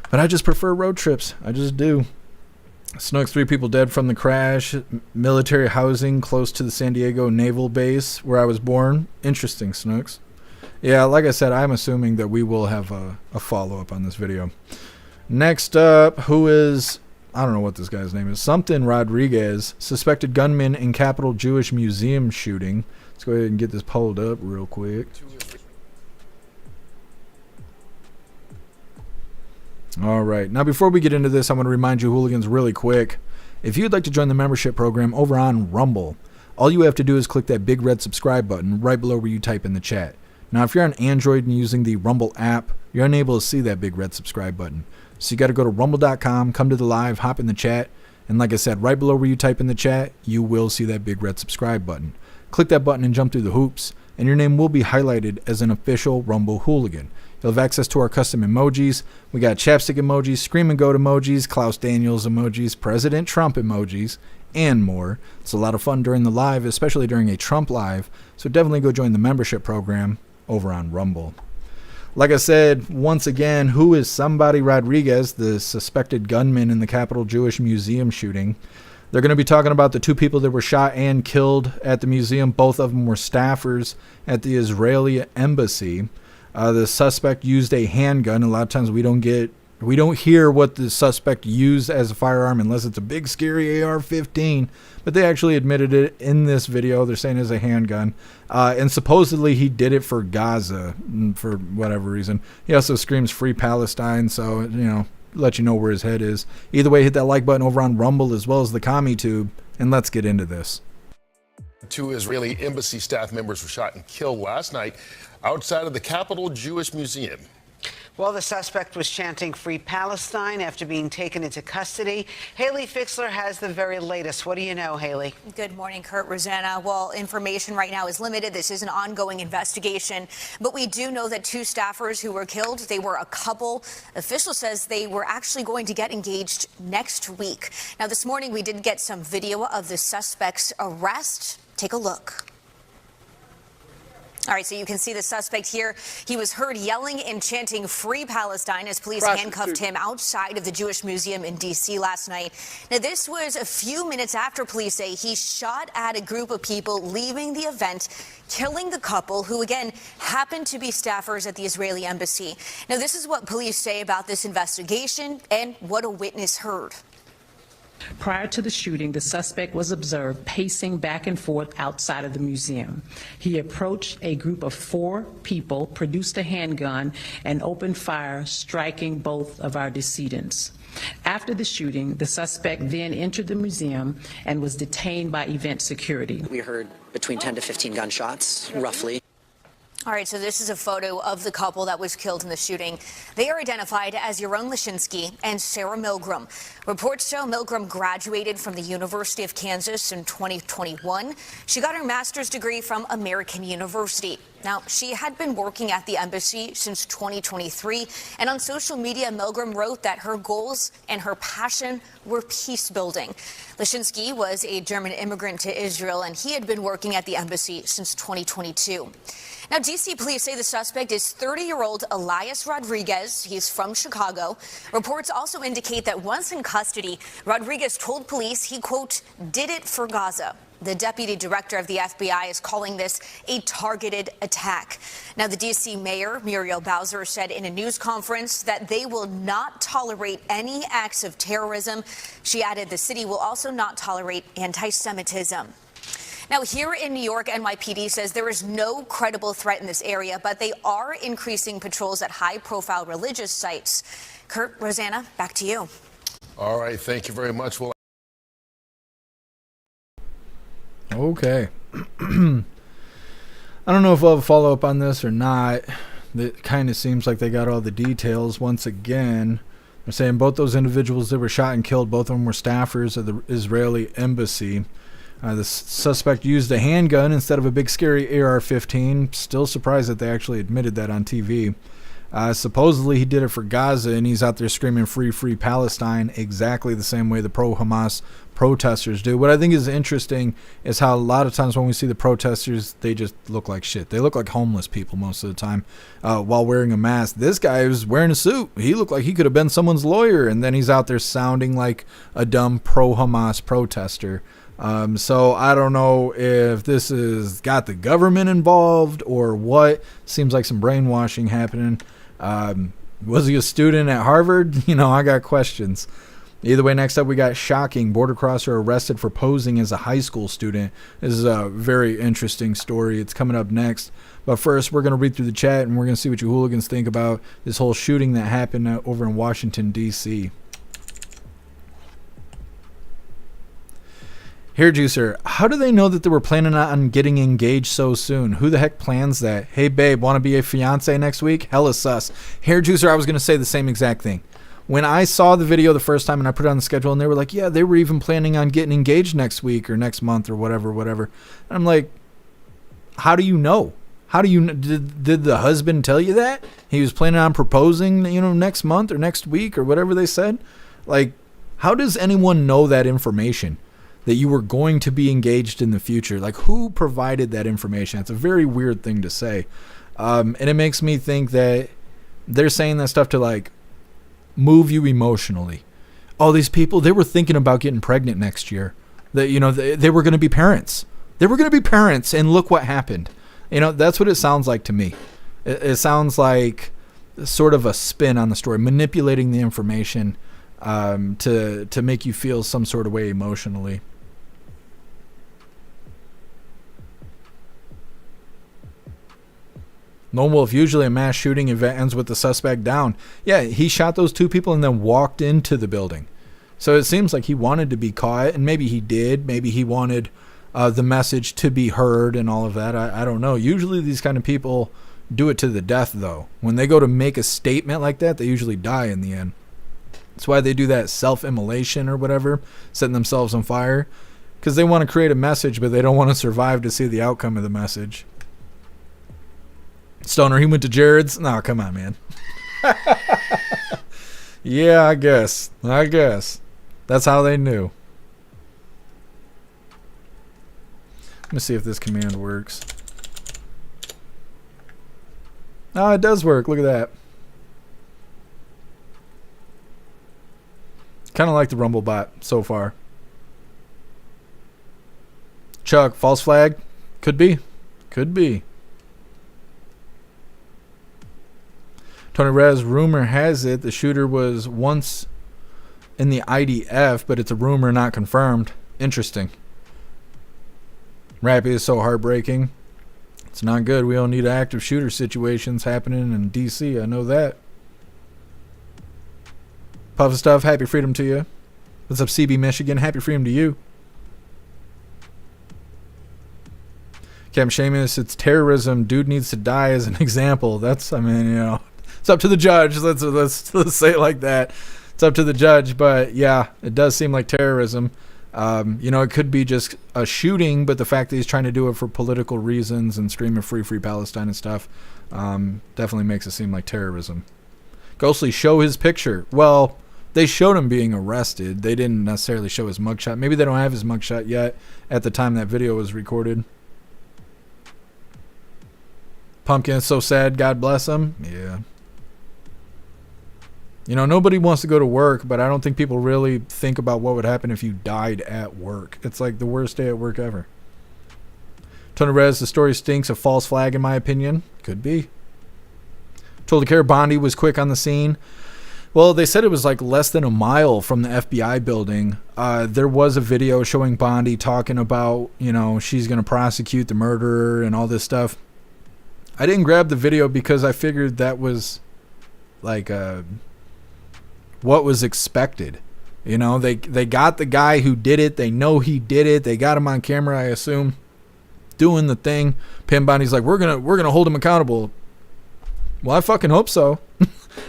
But I just prefer road trips. I just do. Snooks, 3 people dead from the crash. Military housing close to the San Diego Naval Base where I was born. Interesting, Snooks. Yeah, like I said, I'm assuming that we will have a follow-up on this video. Next up, who is, I don't know what this guy's name is, something Rodriguez, suspected gunman in Capitol Jewish Museum shooting. Let's go ahead and get this pulled up real quick. All right, now before we get into this, I want to remind you, hooligans, really quick. If you'd like to join the membership program over on Rumble, all you have to do is click that big red subscribe button right below where you type in the chat. Now, if you're on Android and using the Rumble app, you're unable to see that big red subscribe button. So you got to go to rumble.com, come to the live, hop in the chat, and like I said, right below where you type in the chat, you will see that big red subscribe button. Click that button and jump through the hoops, and your name will be highlighted as an official Rumble hooligan. You'll have access to our custom emojis. We got chapstick emojis, scream and goat emojis, Klaus Daniels emojis, President Trump emojis, and more. It's a lot of fun during the live, especially during a Trump live, so definitely go join the membership program over on Rumble. Like I said, once again, who is somebody Rodriguez, the suspected gunman in the Capitol Jewish Museum shooting? They're going to be talking about the 2 people that were shot and killed at the museum. Both of them were staffers at the Israeli embassy. The suspect used a handgun. A lot of times we don't get We don't hear what the suspect used as a firearm unless it's a big, scary AR-15. But they actually admitted it in this video. They're saying it's a handgun. And supposedly he did it for Gaza for whatever reason. He also screams Free Palestine. So, let you know where his head is. Either way, hit that like button over on Rumble as well as the Commie Tube. And let's get into this. 2 Israeli embassy staff members were shot and killed last night outside of the Capital Jewish Museum. Well, the suspect was chanting Free Palestine after being taken into custody. Haley Fixler has the very latest. What do you know, Haley? Good morning, Kurt, Rosanna. Well, information right now is limited. This is an ongoing investigation. But we do know that 2 staffers who were killed, they were a couple. Official says they were actually going to get engaged next week. Now, this morning we did get some video of the suspect's arrest. Take a look. All right, so you can see the suspect here. He was heard yelling and chanting Free Palestine as police handcuffed him outside of the Jewish Museum in D.C. last night. Now, this was a few minutes after police say he shot at a group of people leaving the event, killing the couple who, again, happened to be staffers at the Israeli embassy. Now, this is what police say about this investigation and what a witness heard. Prior to the shooting, the suspect was observed pacing back and forth outside of the museum. He approached a group of 4 people, produced a handgun, and opened fire, striking both of our decedents. After the shooting, the suspect then entered the museum and was detained by event security. We heard between 10 to 15 gunshots, roughly. All right, so this is a photo of the couple that was killed in the shooting. They are identified as Yaron Lashinsky and Sarah Milgram. Reports show Milgram graduated from the University of Kansas in 2021. She got her master's degree from American University. Now, she had been working at the embassy since 2023, and on social media, Milgram wrote that her goals and her passion were peace building. Lashinsky was a German immigrant to Israel, and he had been working at the embassy since 2022. Now, D.C. police say the suspect is 30-year-old Elias Rodriguez. He's from Chicago. Reports also indicate that once in custody, Rodriguez told police he, quote, did it for Gaza. The deputy director of the FBI is calling this a targeted attack. Now, the D.C. mayor, Muriel Bowser, said in a news conference that they will not tolerate any acts of terrorism. She added the city will also not tolerate anti-Semitism. Now, here in New York, NYPD says there is no credible threat in this area, but they are increasing patrols at high-profile religious sites. Kurt, Rosanna, back to you. All right, thank you very much. Well, Okay. I don't know if we'll have a follow-up on this or not. It kind of seems like they got all the details. Once again, they're saying both those individuals that were shot and killed, both of them were staffers of the Israeli embassy. The suspect used a handgun instead of a big scary AR-15. Still surprised that they actually admitted that on TV. Supposedly he did it for Gaza, and he's out there screaming free, free Palestine exactly the same way the pro-Hamas protesters do. What I think is interesting is how a lot of times when we see the protesters, they just look like shit. They look like homeless people most of the time while wearing a mask. This guy was wearing a suit. He looked like he could have been someone's lawyer, and then he's out there sounding like a dumb pro-Hamas protester. So I don't know if this has got the government involved or what. Seems like some brainwashing happening. Was he a student at Harvard? I got questions. Either way, next up we got shocking. Border crosser arrested for posing as a high school student. This is a very interesting story. It's coming up next. But first, we're going to read through the chat, and we're going to see what you hooligans think about this whole shooting that happened over in Washington, D.C. Hair Juicer, how do they know that they were planning on getting engaged so soon? Who the heck plans that? Hey, babe, want to be a fiance next week? Hella sus. Hair Juicer, I was going to say the same exact thing. When I saw the video the first time and I put it on the schedule, and they were like, yeah, they were even planning on getting engaged next week or next month or whatever. And I'm like, how do you know? How do you did the husband tell you that? He was planning on proposing, next month or next week or whatever they said? Like, how does anyone know that information? That you were going to be engaged in the future? Like, who provided that information? It's a very weird thing to say. And it makes me think that they're saying that stuff to, like, move you emotionally. Oh, these people, they were thinking about getting pregnant next year. That, they were going to be parents. They were going to be parents, and look what happened. That's what it sounds like to me. It sounds like sort of a spin on the story, manipulating the information to make you feel some sort of way emotionally. Lone Wolf, usually a mass shooting event ends with the suspect down. Yeah, he shot those 2 people and then walked into the building. So it seems like he wanted to be caught, and maybe he did. Maybe he wanted the message to be heard and all of that. I don't know. Usually these kind of people do it to the death, though. When they go to make a statement like that, they usually die in the end. That's why they do that self-immolation or whatever, setting themselves on fire, because they want to create a message, but they don't want to survive to see the outcome of the message. Stoner, he went to Jared's. No, come on, man. Yeah, I guess. That's how they knew. Let me see if this command works. Oh, it does work. Look at that. Kind of like the Rumble bot so far. Chuck, false flag? Could be. Could be. Tony Rez, rumor has it the shooter was once in the IDF, but it's a rumor, not confirmed. Interesting. Rappy is so heartbreaking. It's not good. We don't need active shooter situations happening in DC. I know that. Puff Stuff, happy freedom to you. What's up, CB Michigan? Happy freedom to you. Cam Seamus, it's terrorism. Dude needs to die as an example. That's, I mean, you know, it's up to the judge. Let's say it like that. It's up to the judge, but yeah, it does seem like terrorism. You know, it could be just a shooting, but the fact that he's trying to do it for political reasons and screaming free Palestine and stuff definitely makes it seem like terrorism. Ghostly, show his picture. Well, they showed him being arrested. They didn't necessarily show his mugshot. Maybe they don't have his mugshot yet at the time that video was recorded. Pumpkin is so sad. God bless him. Yeah. You know, nobody wants to go to work, but I don't think people really think about what would happen if you died at work. It's like the worst day at work ever. Tony Rez, the story stinks. A false flag, in my opinion. Could be. Told to care Bondi was quick on the scene. Well, they said it was like less than a mile from the FBI building. There was a video showing Bondi talking about, you know, she's going to prosecute the murderer and all this stuff. I didn't grab the video because I figured that was like what was expected. You know, they got the guy who did it. They know he did it. They got him on camera, I assume, doing the thing. Pim Bondi's like, we're gonna hold him accountable. Well, I fucking hope so.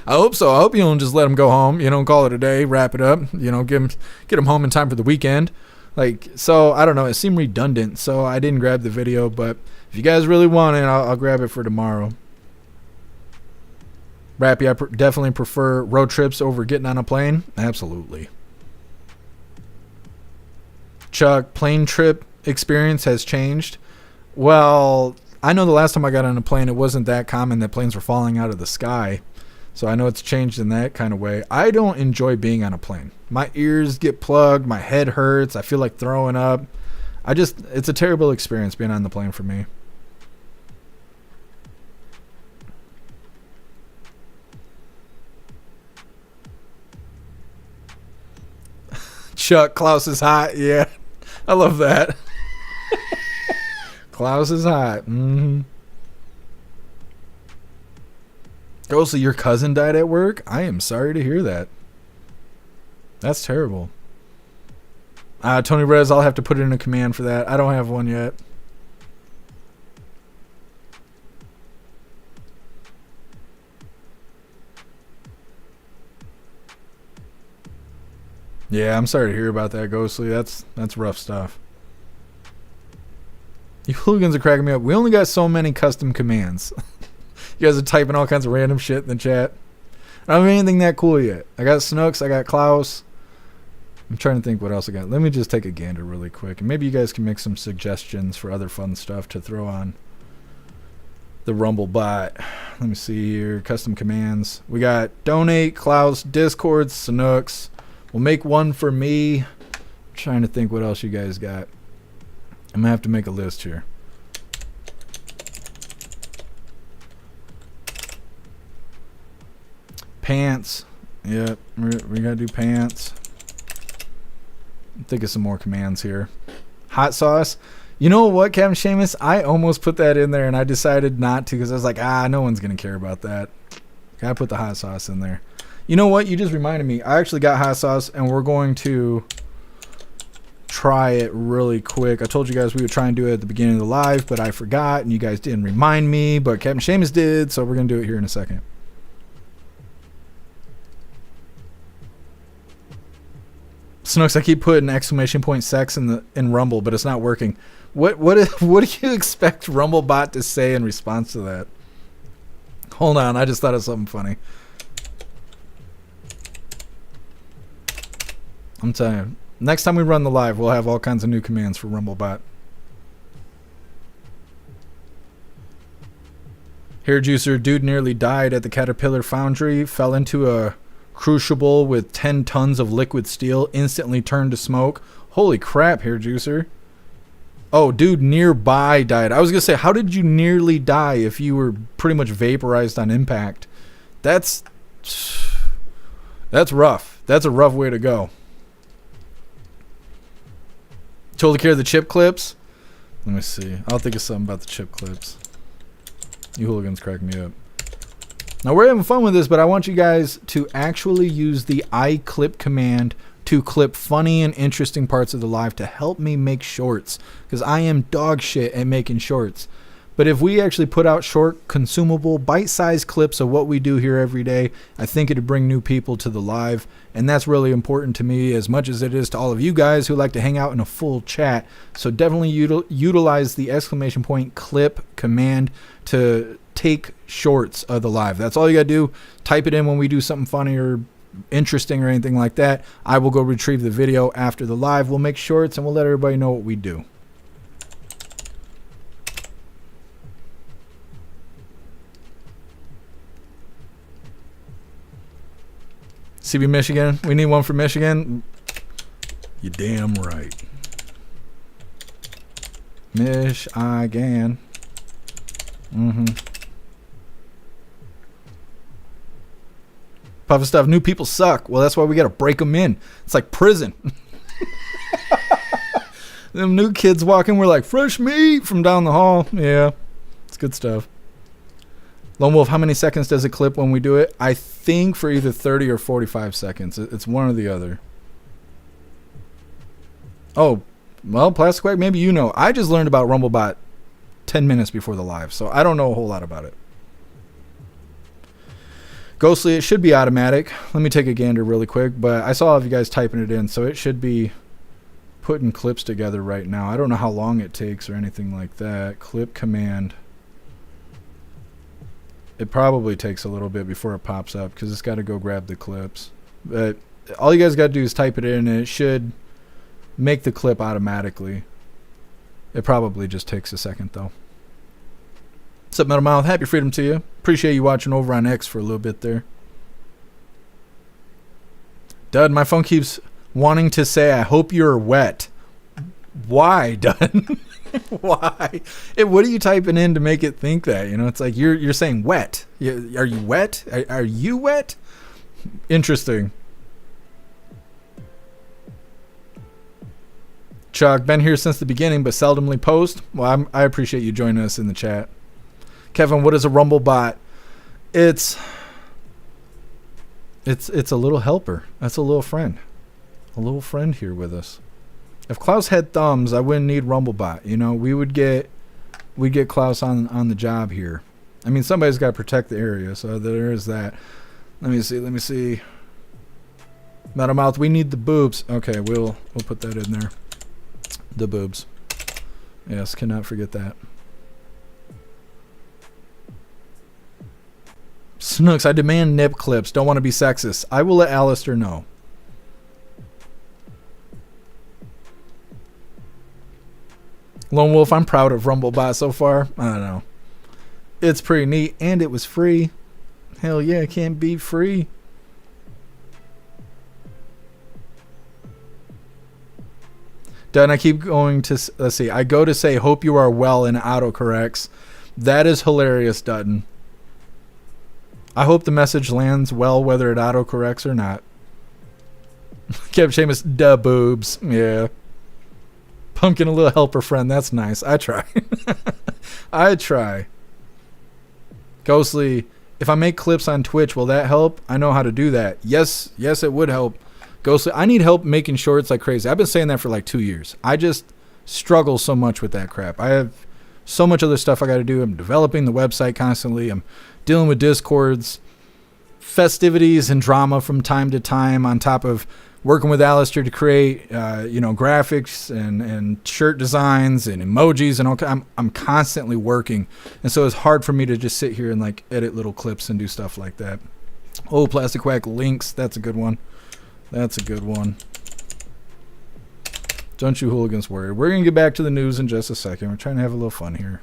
I hope so. I hope you don't just let him go home. You know, call it a day, wrap it up. You know, get him home in time for the weekend. Like, so I don't know. It seemed redundant, so I didn't grab the video. But if you guys really want it, I'll grab it for tomorrow. Rappy, I definitely prefer road trips over getting on a plane. Absolutely. Chuck, plane trip experience has changed. Well, I know the last time I got on a plane, it wasn't that common that planes were falling out of the sky. So I know it's changed in that kind of way. I don't enjoy being on a plane. My ears get plugged. My head hurts. I feel like throwing up. It's a terrible experience being on the plane for me. Chuck, Klaus is hot. Yeah, I love that. Klaus is hot. Mm-hmm. Ghostly, your cousin died at work? I am sorry to hear that. That's terrible. Tony Rez, I'll have to put in a command for that. I don't have one yet. Yeah, I'm sorry to hear about that, Ghostly. That's rough stuff. You hooligans are cracking me up. We only got so many custom commands. You guys are typing all kinds of random shit in the chat. I don't have anything that cool yet. I got Snooks. I got Klaus. I'm trying to think what else I got. Let me just take a gander really quick. And maybe you guys can make some suggestions for other fun stuff to throw on the Rumble bot. Let me see here. Custom commands. We got Donate, Klaus, Discord, Snooks. We'll make one for me. I'm trying to think what else you guys got. I'm going to have to make a list here. Pants. Yep, we gotta do pants. Think of some more commands here. Hot sauce. You know what, Captain Seamus? I almost put that in there, and I decided not to because I was like, no one's gonna care about that. Gotta put the hot sauce in there. You know what? You just reminded me. I actually got hot sauce, and we're going to try it really quick. I told you guys we would try and do it at the beginning of the live, but I forgot, and you guys didn't remind me, but Captain Seamus did, so we're gonna do it here in a second. Snooks, I keep putting exclamation point sex in Rumble, but it's not working. What do you expect Rumblebot to say in response to that? Hold on, I just thought of something funny. I'm telling you, next time we run the live, we'll have all kinds of new commands for Rumblebot. Hair juicer, dude nearly died at the Caterpillar Foundry, fell into a crucible with 10 tons of liquid steel, instantly turned to smoke. Holy crap, hair juicer. Oh, dude nearby died. I was going to say, how did you nearly die if you were pretty much vaporized on impact? That's rough. That's a rough way to go. Totally care of the chip clips. Let me see. I'll think of something about the chip clips. You hooligans crack me up. Now we're having fun with this, but I want you guys to actually use the iClip command to clip funny and interesting parts of the live to help me make shorts, because I am dog shit at making shorts. But if we actually put out short, consumable, bite-sized clips of what we do here every day, I think it'd bring new people to the live, and that's really important to me as much as it is to all of you guys who like to hang out in a full chat. So definitely utilize the exclamation point clip command to take shorts of the live. That's all you gotta do. Type it in when we do something funny or interesting or anything like that. I will go retrieve the video after the live. We'll make shorts and we'll let everybody know what we do. CB Michigan. We need one for Michigan. You damn right. Michigan. Puff stuff. New people suck. Well, that's why we got to break them in. It's like prison. Them new kids walking, we're like, fresh meat from down the hall. Yeah, it's good stuff. Lone Wolf, how many seconds does it clip when we do it? I think for either 30 or 45 seconds. It's one or the other. Oh, well, Plastic Quack, maybe you know. I just learned about Rumblebot 10 minutes before the live, so I don't know a whole lot about it. Ghostly, it should be automatic. Let me take a gander really quick, but I saw all of you guys typing it in, so it should be putting clips together right now. I don't know how long it takes or anything like that. Clip command. It probably takes a little bit before it pops up because it's got to go grab the clips. But all you guys got to do is type it in, and it should make the clip automatically. It probably just takes a second, though. What's up, Metal Mouth? Happy freedom to you. Appreciate you watching over on X for a little bit there. Dud, my phone keeps wanting to say, I hope you're wet. Why, Dud? Why? What are you typing in to make it think that? You know, it's like you're saying wet. Are you wet? Are you wet? Interesting. Chuck, been here since the beginning, but seldomly post. Well, I appreciate you joining us in the chat. Kevin, what is a Rumblebot? It's a little helper. That's a little friend. A little friend here with us. If Klaus had thumbs, I wouldn't need Rumblebot. You know, we'd get Klaus on the job here. I mean, somebody's got to protect the area, so there is that. Let me see. Metal Mouth, we need the boobs. Okay, we'll put that in there. The boobs. Yes, cannot forget that. Snooks, I demand nip clips. Don't want to be sexist. I will let Alistair know. Lone Wolf, I'm proud of Rumblebot so far. I don't know. It's pretty neat, and it was free. Hell yeah, it can't be free. Done. I keep going to, let's see. I go to say, hope you are well, and autocorrects. That is hilarious, Dutton. I hope the message lands well, whether it autocorrects or not. Kev Seamus, duh boobs. Yeah. Pumpkin, a little helper friend. That's nice. I try. I try. Ghostly, if I make clips on Twitch, will that help? I know how to do that. Yes, it would help. Ghostly, I need help making shorts like crazy. I've been saying that for like 2 years. I just struggle so much with that crap. I have so much other stuff I got to do. I'm developing the website constantly. I'm dealing with Discords, festivities, and drama from time to time, on top of working with Alistair to create, graphics and shirt designs and emojis and all. I'm constantly working, and so it's hard for me to just sit here and like edit little clips and do stuff like that. Oh, Plastic Whack links. That's a good one. That's a good one. Don't you hooligans worry. We're gonna get back to the news in just a second. We're trying to have a little fun here.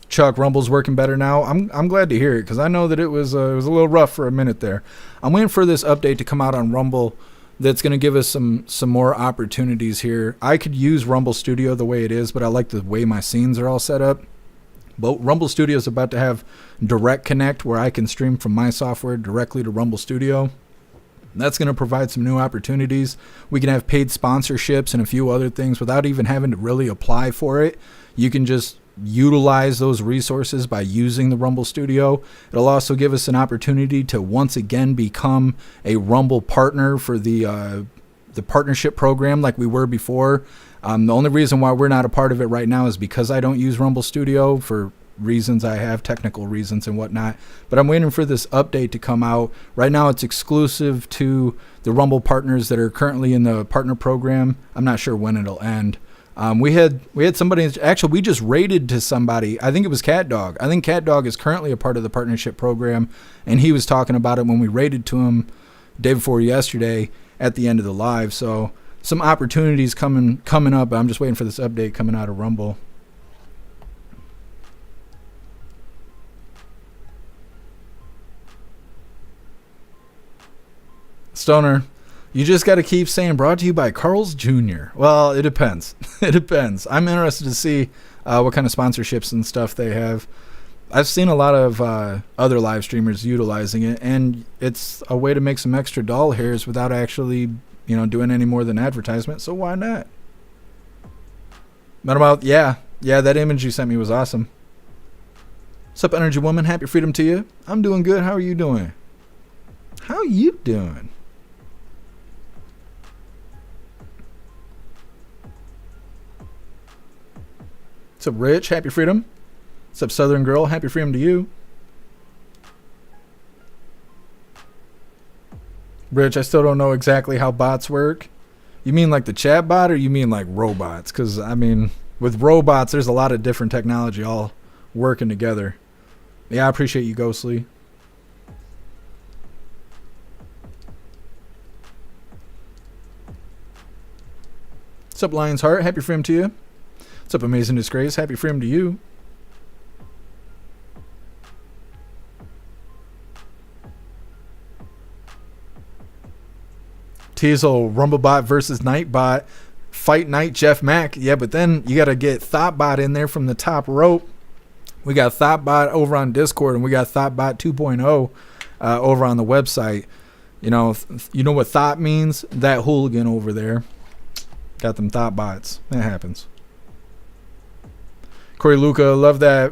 Chuck, Rumble's working better now. I'm glad to hear it, because I know that it was a little rough for a minute there. I'm waiting for this update to come out on Rumble that's going to give us some more opportunities here. I could use Rumble Studio the way it is, but I like the way my scenes are all set up. But Rumble Studio is about to have direct connect, where I can stream from my software directly to Rumble Studio. That's going to provide some new opportunities. We can have paid sponsorships and a few other things without even having to really apply for it. You can just utilize those resources by using the Rumble Studio. It'll also give us an opportunity to once again become a Rumble partner for the partnership program like we were before. The only reason why we're not a part of it right now is because I don't use Rumble Studio for reasons I have, technical reasons and whatnot. But I'm waiting for this update to come out. Right now it's exclusive to the Rumble partners that are currently in the partner program. I'm not sure when it'll end. We had somebody, actually we just rated to somebody. I think it was Cat Dog. I think Cat Dog is currently a part of the partnership program, and he was talking about it when we rated to him day before yesterday at the end of the live. So some opportunities coming up. I'm just waiting for this update coming out of Rumble. Stoner, you just got to keep saying brought to you by Carl's Jr. Well, it depends. It depends. I'm interested to see what kind of sponsorships and stuff they have. I've seen a lot of other live streamers utilizing it, and it's a way to make some extra doll hairs without actually, doing any more than advertisement. So why not? Metamouth, yeah, that image you sent me was awesome. What's up, Energy Woman? Happy freedom to you. I'm doing good. How are you doing? How you doing? What's up, Rich? Happy freedom. What's up, Southern Girl? Happy freedom to you. Rich, I still don't know exactly how bots work. You mean like the chat bot, or you mean like robots? Because, I mean, with robots, there's a lot of different technology all working together. Yeah, I appreciate you, Ghostly. What's up, Lion's Heart? Happy freedom to you. What's up, Amazing Disgrace? Happy freedom to you. Teasel, Rumblebot versus Nightbot. Fight Night Jeff Mac. Yeah, but then you got to get Thoughtbot in there from the top rope. We got Thoughtbot over on Discord, and we got Thoughtbot 2.0 over on the website. You know what Thought means? That hooligan over there. Got them Thoughtbots. That happens. Corey Luca, love that.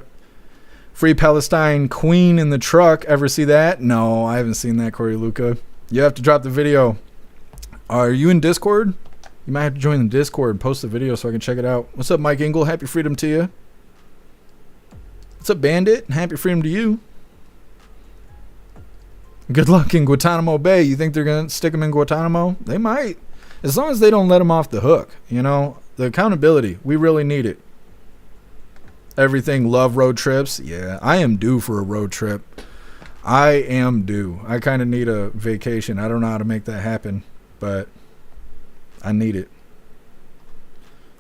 Free Palestine Queen in the truck. Ever see that? No, I haven't seen that, Corey Luca. You have to drop the video. Are you in Discord? You might have to join the Discord and post the video so I can check it out. What's up, Mike Engel? Happy freedom to you. What's up, Bandit? Happy freedom to you. Good luck in Guantanamo Bay. You think they're going to stick them in Guantanamo? They might. As long as they don't let them off the hook. The accountability. We really need it. Everything, love road trips. Yeah, I am due for a road trip. I am due. I kind of need a vacation. I don't know how to make that happen, but I need it.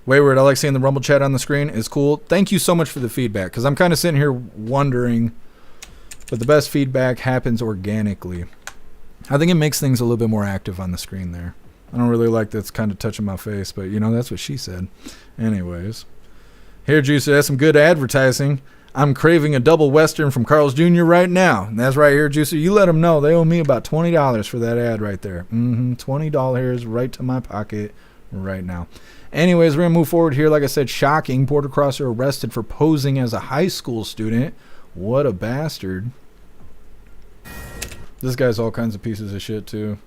Wayward, I like seeing the Rumble chat on the screen. It's cool. Thank you so much for the feedback, because I'm kind of sitting here wondering, but the best feedback happens organically. I think it makes things a little bit more active on the screen there. I don't really like that's kind of touching my face, but that's what she said. Anyways. Here, Juicy, that's some good advertising. I'm craving a double Western from Carl's Jr. right now. And that's right here, Juicer. You let them know. They owe me about $20 for that ad right there. $20 right to my pocket right now. Anyways, we're going to move forward here. Like I said, shocking. Border crosser arrested for posing as a high school student. What a bastard. This guy's all kinds of pieces of shit, too.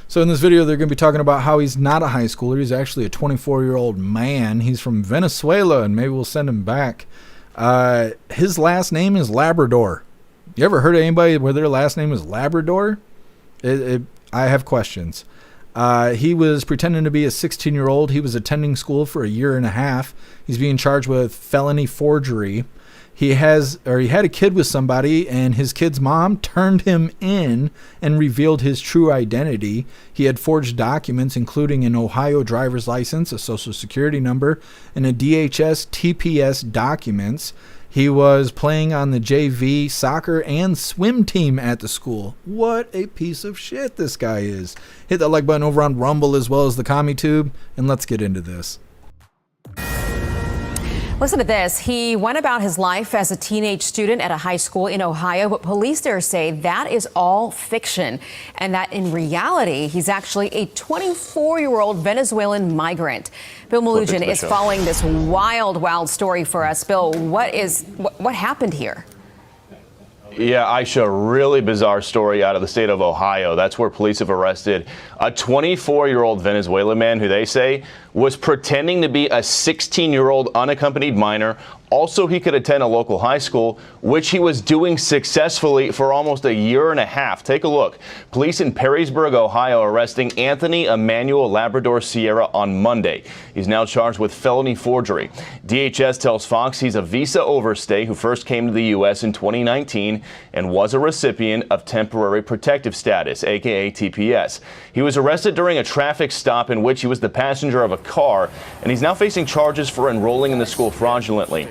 So in this video, they're going to be talking about how he's not a high schooler. He's actually a 24-year-old man. He's from Venezuela, and maybe we'll send him back. His last name is Labrador. You ever heard of anybody where their last name is Labrador? I have questions. He was pretending to be a 16-year-old. He was attending school for a year and a half. He's being charged with felony forgery. He had a kid with somebody, and his kid's mom turned him in and revealed his true identity. He had forged documents, including an Ohio driver's license, a social security number, and a DHS TPS documents. He was playing on the JV soccer and swim team at the school. What a piece of shit this guy is. Hit that like button over on Rumble as well as the CommuTube, and let's get into this. Listen to this. He went about his life as a teenage student at a high school in Ohio, but police there say that is all fiction and that in reality, he's actually a 24-year-old Venezuelan migrant. Bill Malugin is following this wild story for us. Bill, what happened here? Yeah, Aisha, really bizarre story out of the state of Ohio. That's where police have arrested a 24-year-old Venezuelan man who they say was pretending to be a 16-year-old unaccompanied minor. Also, he could attend a local high school, which he was doing successfully for almost a year and a half. Take a look. Police in Perrysburg, Ohio, arresting Anthony Emmanuel Labrador Sierra on Monday. He's now charged with felony forgery. DHS tells Fox he's a visa overstay who first came to the U.S. in 2019 and was a recipient of temporary protective status, aka TPS. He was arrested during a traffic stop in which he was the passenger of a car, and he's now facing charges for enrolling in the school fraudulently.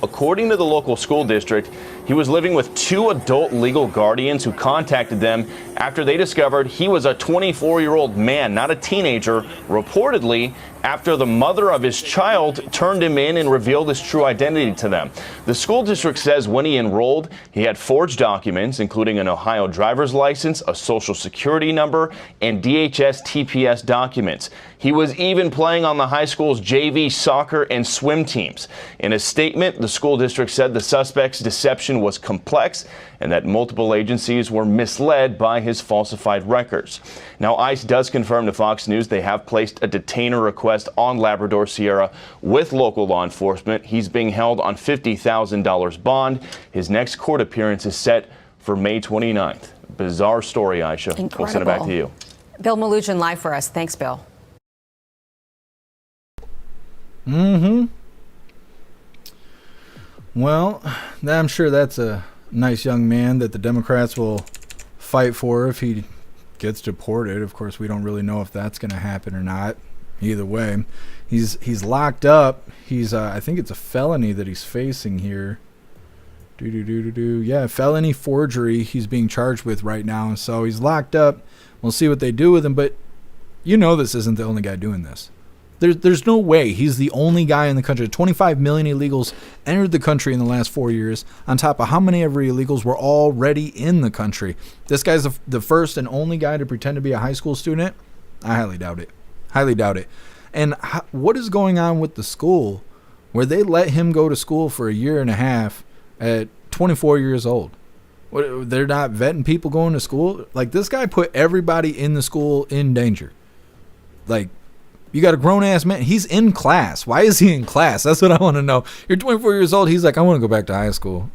According to the local school district, he was living with two adult legal guardians who contacted them after they discovered he was a 24-year-old man, not a teenager, reportedly after the mother of his child turned him in and revealed his true identity to them. The school district says when he enrolled, he had forged documents, including an Ohio driver's license, a social security number, and DHS TPS documents. He was even playing on the high school's JV soccer and swim teams. In a statement, the school district said the suspect's deception was complex and that multiple agencies were misled by his falsified records. Now, ICE does confirm to Fox News they have placed a detainer request on Labrador Sierra with local law enforcement. He's being held on $50,000 bond. His next court appearance is set for May 29th. Bizarre story, Aisha. Incredible. We'll send it back to you. Bill Malugin live for us. Thanks, Bill. Well, I'm sure that's a nice young man that the Democrats will fight for if he gets deported. Of course, we don't really know if that's going to happen or not. Either way, he's locked up. He's I think it's a felony that he's facing here. Yeah, felony forgery he's being charged with right now. So he's locked up. We'll see what they do with him, but you know this isn't the only guy doing this. There's no way he's the only guy in the country. 25 million illegals entered the country in the last 4 years, on top of how many ever illegals were already in the country. This guy's the first and only guy to pretend to be a high school student? I highly doubt it. Highly doubt it. And what is going on with the school where they let him go to school for a year and a half at 24 years old? They're not vetting people going to school? Like, this guy put everybody in the school in danger. Like, you got a grown-ass man. He's in class. Why is he in class? That's what I want to know. You're 24 years old. He's like, I want to go back to high school.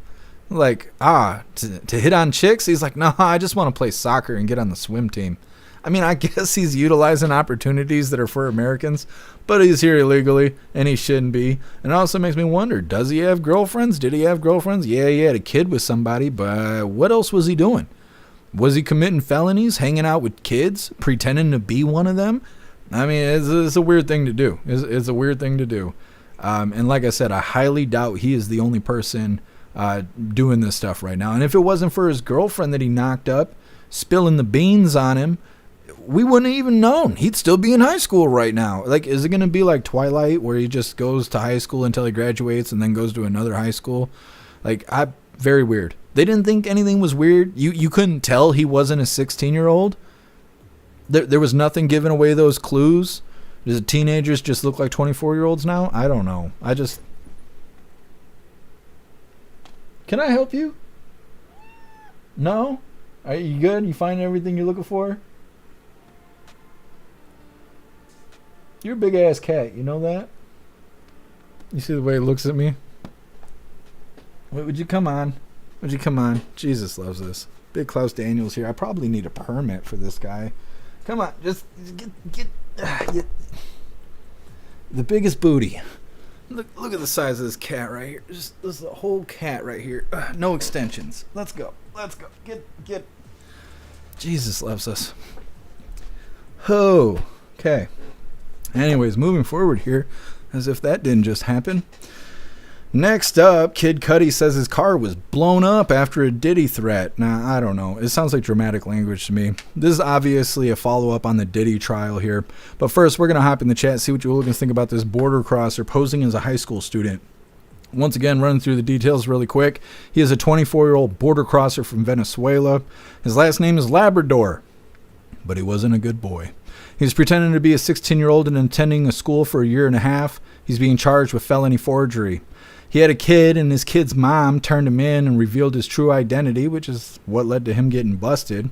Like, to hit on chicks? He's like, no, I just want to play soccer and get on the swim team. I mean, I guess he's utilizing opportunities that are for Americans, but he's here illegally, and he shouldn't be. And it also makes me wonder, does he have girlfriends? Did he have girlfriends? Yeah, he had a kid with somebody, but what else was he doing? Was he committing felonies, hanging out with kids, pretending to be one of them? I mean, it's a weird thing to do. It's a weird thing to do. And like I said, I highly doubt he is the only person doing this stuff right now. And if it wasn't for his girlfriend that he knocked up, spilling the beans on him, we wouldn't have even known. He'd still be in high school right now. Like, is it going to be like Twilight where he just goes to high school until he graduates and then goes to another high school? Like, very weird. They didn't think anything was weird. You couldn't tell he wasn't a 16-year-old. There was nothing giving away those clues. Does teenagers just look like 24-year-olds now? I don't know. Can I help you? No? Are you good? You find everything you're looking for? You're a big ass cat, you know that? You see the way it looks at me? Wait, would you come on? Would you come on? Jesus loves this. Big Klaus Daniels here. I probably need a permit for this guy. Come on, just get the biggest booty. Look at the size of this cat right here. Just this is a whole cat right here. No extensions. Let's go. Get. Jesus loves us. Oh, okay. Anyways, moving forward here, as if that didn't just happen. Next up, Kid Cudi says his car was blown up after a Diddy threat. Now, I don't know. It sounds like dramatic language to me. This is obviously a follow-up on the Diddy trial here. But first, we're going to hop in the chat, see what you hooligans think about this border crosser posing as a high school student. Once again, running through the details really quick. He is a 24-year-old border crosser from Venezuela. His last name is Labrador, but he wasn't a good boy. He's pretending to be a 16-year-old and attending a school for a year and a half. He's being charged with felony forgery. He had a kid, and his kid's mom turned him in and revealed his true identity, which is what led to him getting busted.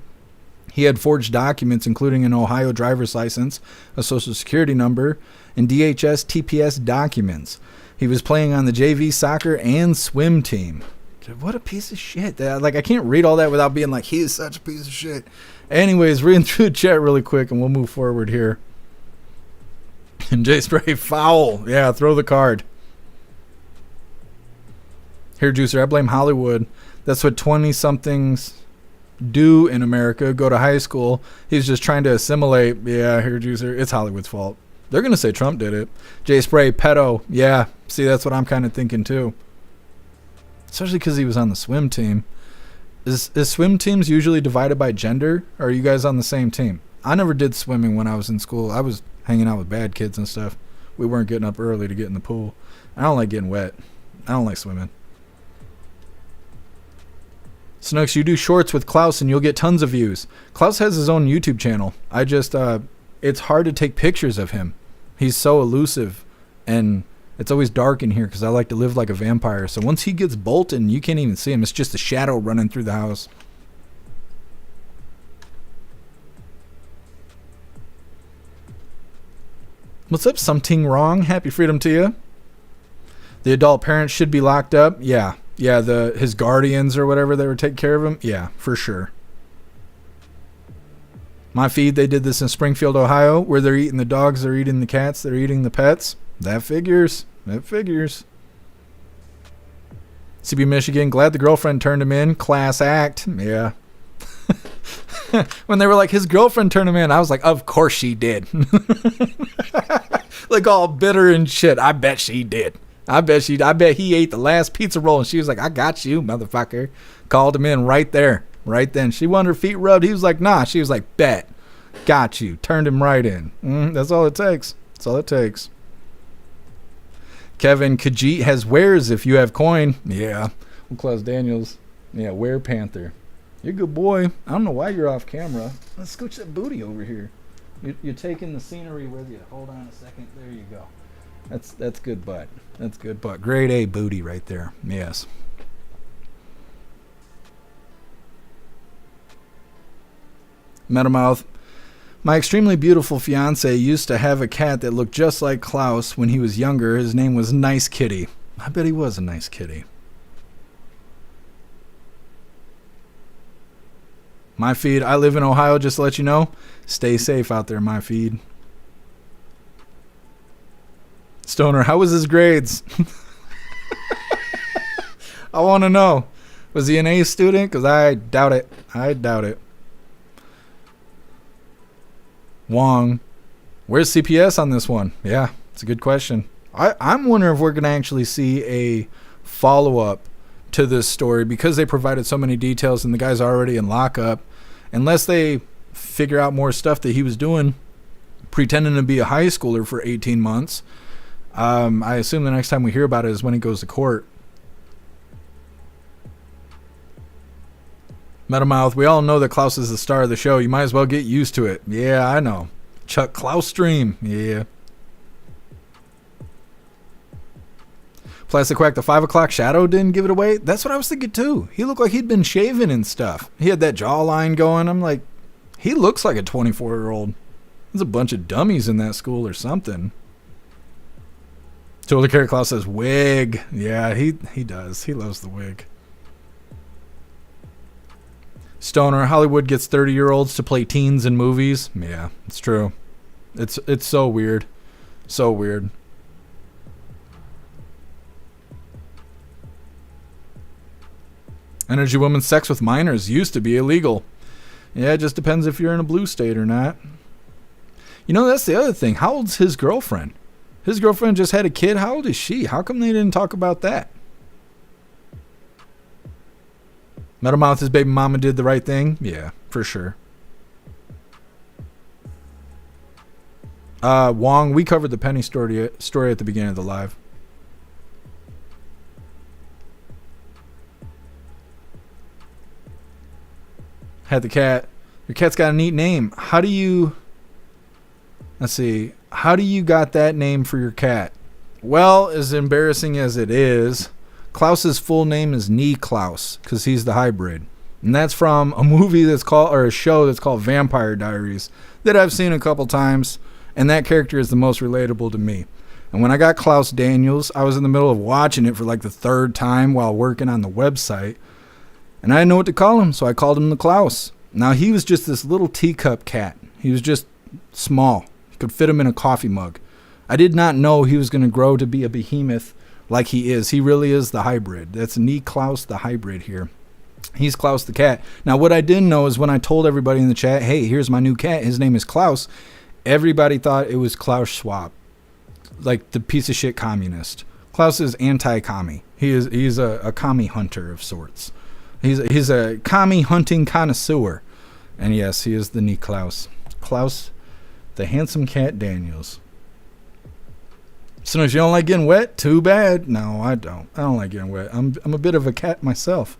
He had forged documents, including an Ohio driver's license, a social security number, and DHS TPS documents. He was playing on the JV soccer and swim team. What a piece of shit. Like, I can't read all that without being like, he is such a piece of shit. Anyways, reading through the chat really quick, and we'll move forward here. And J Spray, foul. Yeah, throw the card. Here, Juicer, I blame Hollywood. That's what 20-somethings do in America. Go to high school. He's just trying to assimilate. Yeah, here, Juicer, it's Hollywood's fault. They're going to say Trump did it. J Spray, pedo. Yeah, see, that's what I'm kind of thinking, too. Especially because he was on the swim team. Is swim teams usually divided by gender? Or are you guys on the same team? I never did swimming when I was in school. I was hanging out with bad kids and stuff. We weren't getting up early to get in the pool. I don't like getting wet. I don't like swimming. Snooks, you do shorts with Klaus and you'll get tons of views. Klaus has his own YouTube channel. It's hard to take pictures of him. He's so elusive, and it's always dark in here because I like to live like a vampire. So once he gets bolted, you can't even see him. It's just a shadow running through the house. What's up, something wrong? Happy freedom to you. The adult parents should be locked up. Yeah, his guardians or whatever that were taking care of him. Yeah, for sure. My feed, they did this in Springfield, Ohio, where they're eating the dogs, they're eating the cats, they're eating the pets. That figures. CB Michigan, glad the girlfriend turned him in. Class act. Yeah. When they were like, his girlfriend turned him in, I was like, of course she did. Like all bitter and shit. I bet she did. I bet he ate the last pizza roll and she was like, I got you, motherfucker. Called him in right there. Right then. She wanted her feet rubbed. He was like, nah. She was like, bet. Got you. Turned him right in. That's all it takes. That's all it takes. Kevin, Khajiit has wares if you have coin. Yeah. Well, Klaus Daniels. Yeah, Were Panther. You're a good boy. I don't know why you're off camera. Let's scooch that booty over here. You're taking the scenery with you. Hold on a second. There you go. That's good butt. That's good butt. Grade A booty right there. Yes. Metamouth. My extremely beautiful fiance used to have a cat that looked just like Klaus when he was younger. His name was Nice Kitty. I bet he was a nice kitty. My feed. I live in Ohio, just to let you know. Stay safe out there, my feed. Stoner, how was his grades? I want to know. Was he an A student? Because I doubt it. Wong, where's CPS on this one? Yeah, it's a good question. I'm wondering if we're going to actually see a follow-up to this story because they provided so many details and the guy's already in lockup. Unless they figure out more stuff that he was doing, pretending to be a high schooler for 18 months. I assume the next time we hear about it is when he goes to court. Metamouth, we all know that Klaus is the star of the show. You might as well get used to it. Yeah, I know. Chuck Klaus stream. Yeah. Plastic Quack, the 5 o'clock shadow didn't give it away. That's what I was thinking too. He looked like he'd been shaving and stuff. He had that jawline going. I'm like, he looks like a 24-year-old. There's a bunch of dummies in that school or something. Totally Carrot Klaus says wig. Yeah, he does. He loves the wig. Stoner, Hollywood gets 30-year-olds to play teens in movies. Yeah, it's true. It's so weird. So weird. Energy Woman, sex with minors used to be illegal. Yeah, it just depends if you're in a blue state or not. You know, that's the other thing. How old's his girlfriend? His girlfriend just had a kid. How old is she? How come they didn't talk about that? Metalmouth, his baby mama did the right thing? Yeah, for sure. Wong, we covered the Penny story at the beginning of the live. Had the cat. Your cat's got a neat name. How do you... Let's see. How do you got that name for your cat? Well, as embarrassing as it is, Klaus's full name is Nee Klaus because he's the hybrid. And that's from a movie that's called, or a show that's called Vampire Diaries that I've seen a couple times. And that character is the most relatable to me. And when I got Klaus Daniels, I was in the middle of watching it for like the third time while working on the website. And I didn't know what to call him, so I called him the Klaus. Now, he was just this little teacup cat. He was just small. You could fit him in a coffee mug. I did not know he was going to grow to be a behemoth like he is. He really is the hybrid. That's Nee Klaus, the hybrid here. He's Klaus the cat. Now, what I didn't know is when I told everybody in the chat, hey, here's my new cat. His name is Klaus. Everybody thought it was Klaus Schwab, like the piece of shit communist. Klaus is anti-commie. He's a commie hunter of sorts. He's a commie hunting connoisseur. And yes, he is the Nee Klaus. Klaus, the handsome cat Daniels. So if you don't like getting wet, too bad. No, I don't. I don't like getting wet. I'm a bit of a cat myself.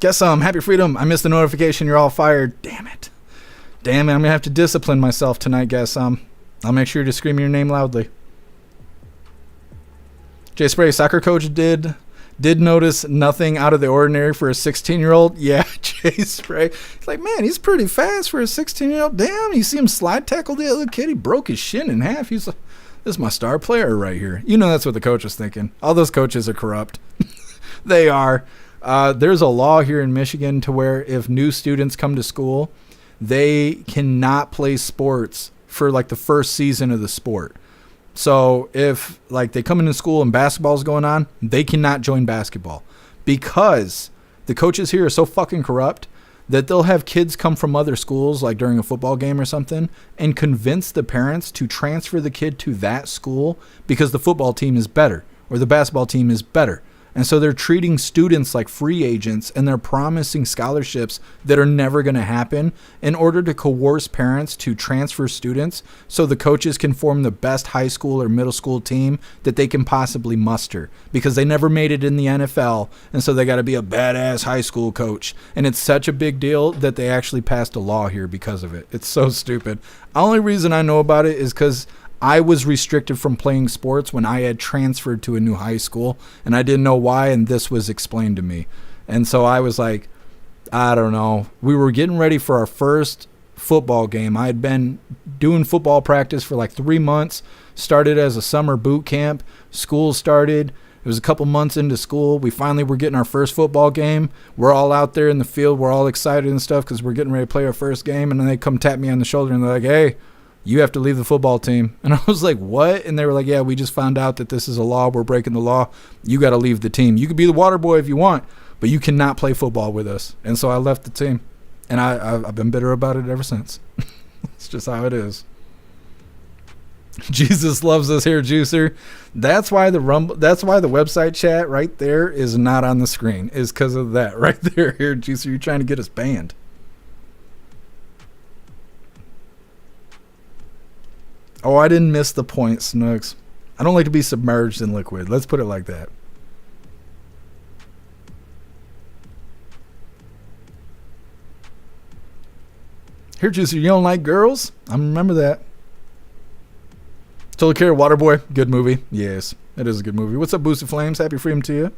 Guess Happy Freedom. I missed the notification. You're all fired. Damn it. I'm going to have to discipline myself tonight, guess I'll make sure to scream your name loudly. Jay Spray, soccer coach did notice nothing out of the ordinary for a 16-year-old. Yeah, Jay Spray. He's like, man, he's pretty fast for a 16-year-old. Damn, you see him slide tackle the other kid. He broke his shin in half. He's like, this is my star player right here. You know that's what the coach was thinking. All those coaches are corrupt. They are. There's a law here in Michigan to where if new students come to school, they cannot play sports for like the first season of the sport. So if like they come into school and basketball's going on, they cannot join basketball because the coaches here are so fucking corrupt that they'll have kids come from other schools like during a football game or something and convince the parents to transfer the kid to that school because the football team is better or the basketball team is better. And so they're treating students like free agents and they're promising scholarships that are never going to happen in order to coerce parents to transfer students so the coaches can form the best high school or middle school team that they can possibly muster because they never made it in the NFL. And so they got to be a badass high school coach. And it's such a big deal that they actually passed a law here because of it. It's so stupid. The only reason I know about it is because I was restricted from playing sports when I had transferred to a new high school, and I didn't know why, and this was explained to me. And so I was like, I don't know. We were getting ready for our first football game. I had been doing football practice for like 3 months, started as a summer boot camp. School started. It was a couple months into school. We finally were getting our first football game. We're all out there in the field. We're all excited and stuff because we're getting ready to play our first game, and then they come tap me on the shoulder, and they're like, hey, you have to leave the football team. And I was like, what? And they were like, yeah, we just found out that this is a law. We're breaking the law. You got to leave the team. You could be the water boy if you want, but you cannot play football with us. And so I left the team. And I've been bitter about it ever since. It's just how it is. Jesus loves us here, Juicer. That's why the website chat right there is not on the screen. Is because of that right there. Here, Juicer, you're trying to get us banned. Oh, I didn't miss the point, Snooks. I don't like to be submerged in liquid. Let's put it like that. Here, Juicer, you don't like girls? I remember that. Total Care, Waterboy, good movie. Yes, it is a good movie. What's up, Boosted Flames? Happy freedom to you.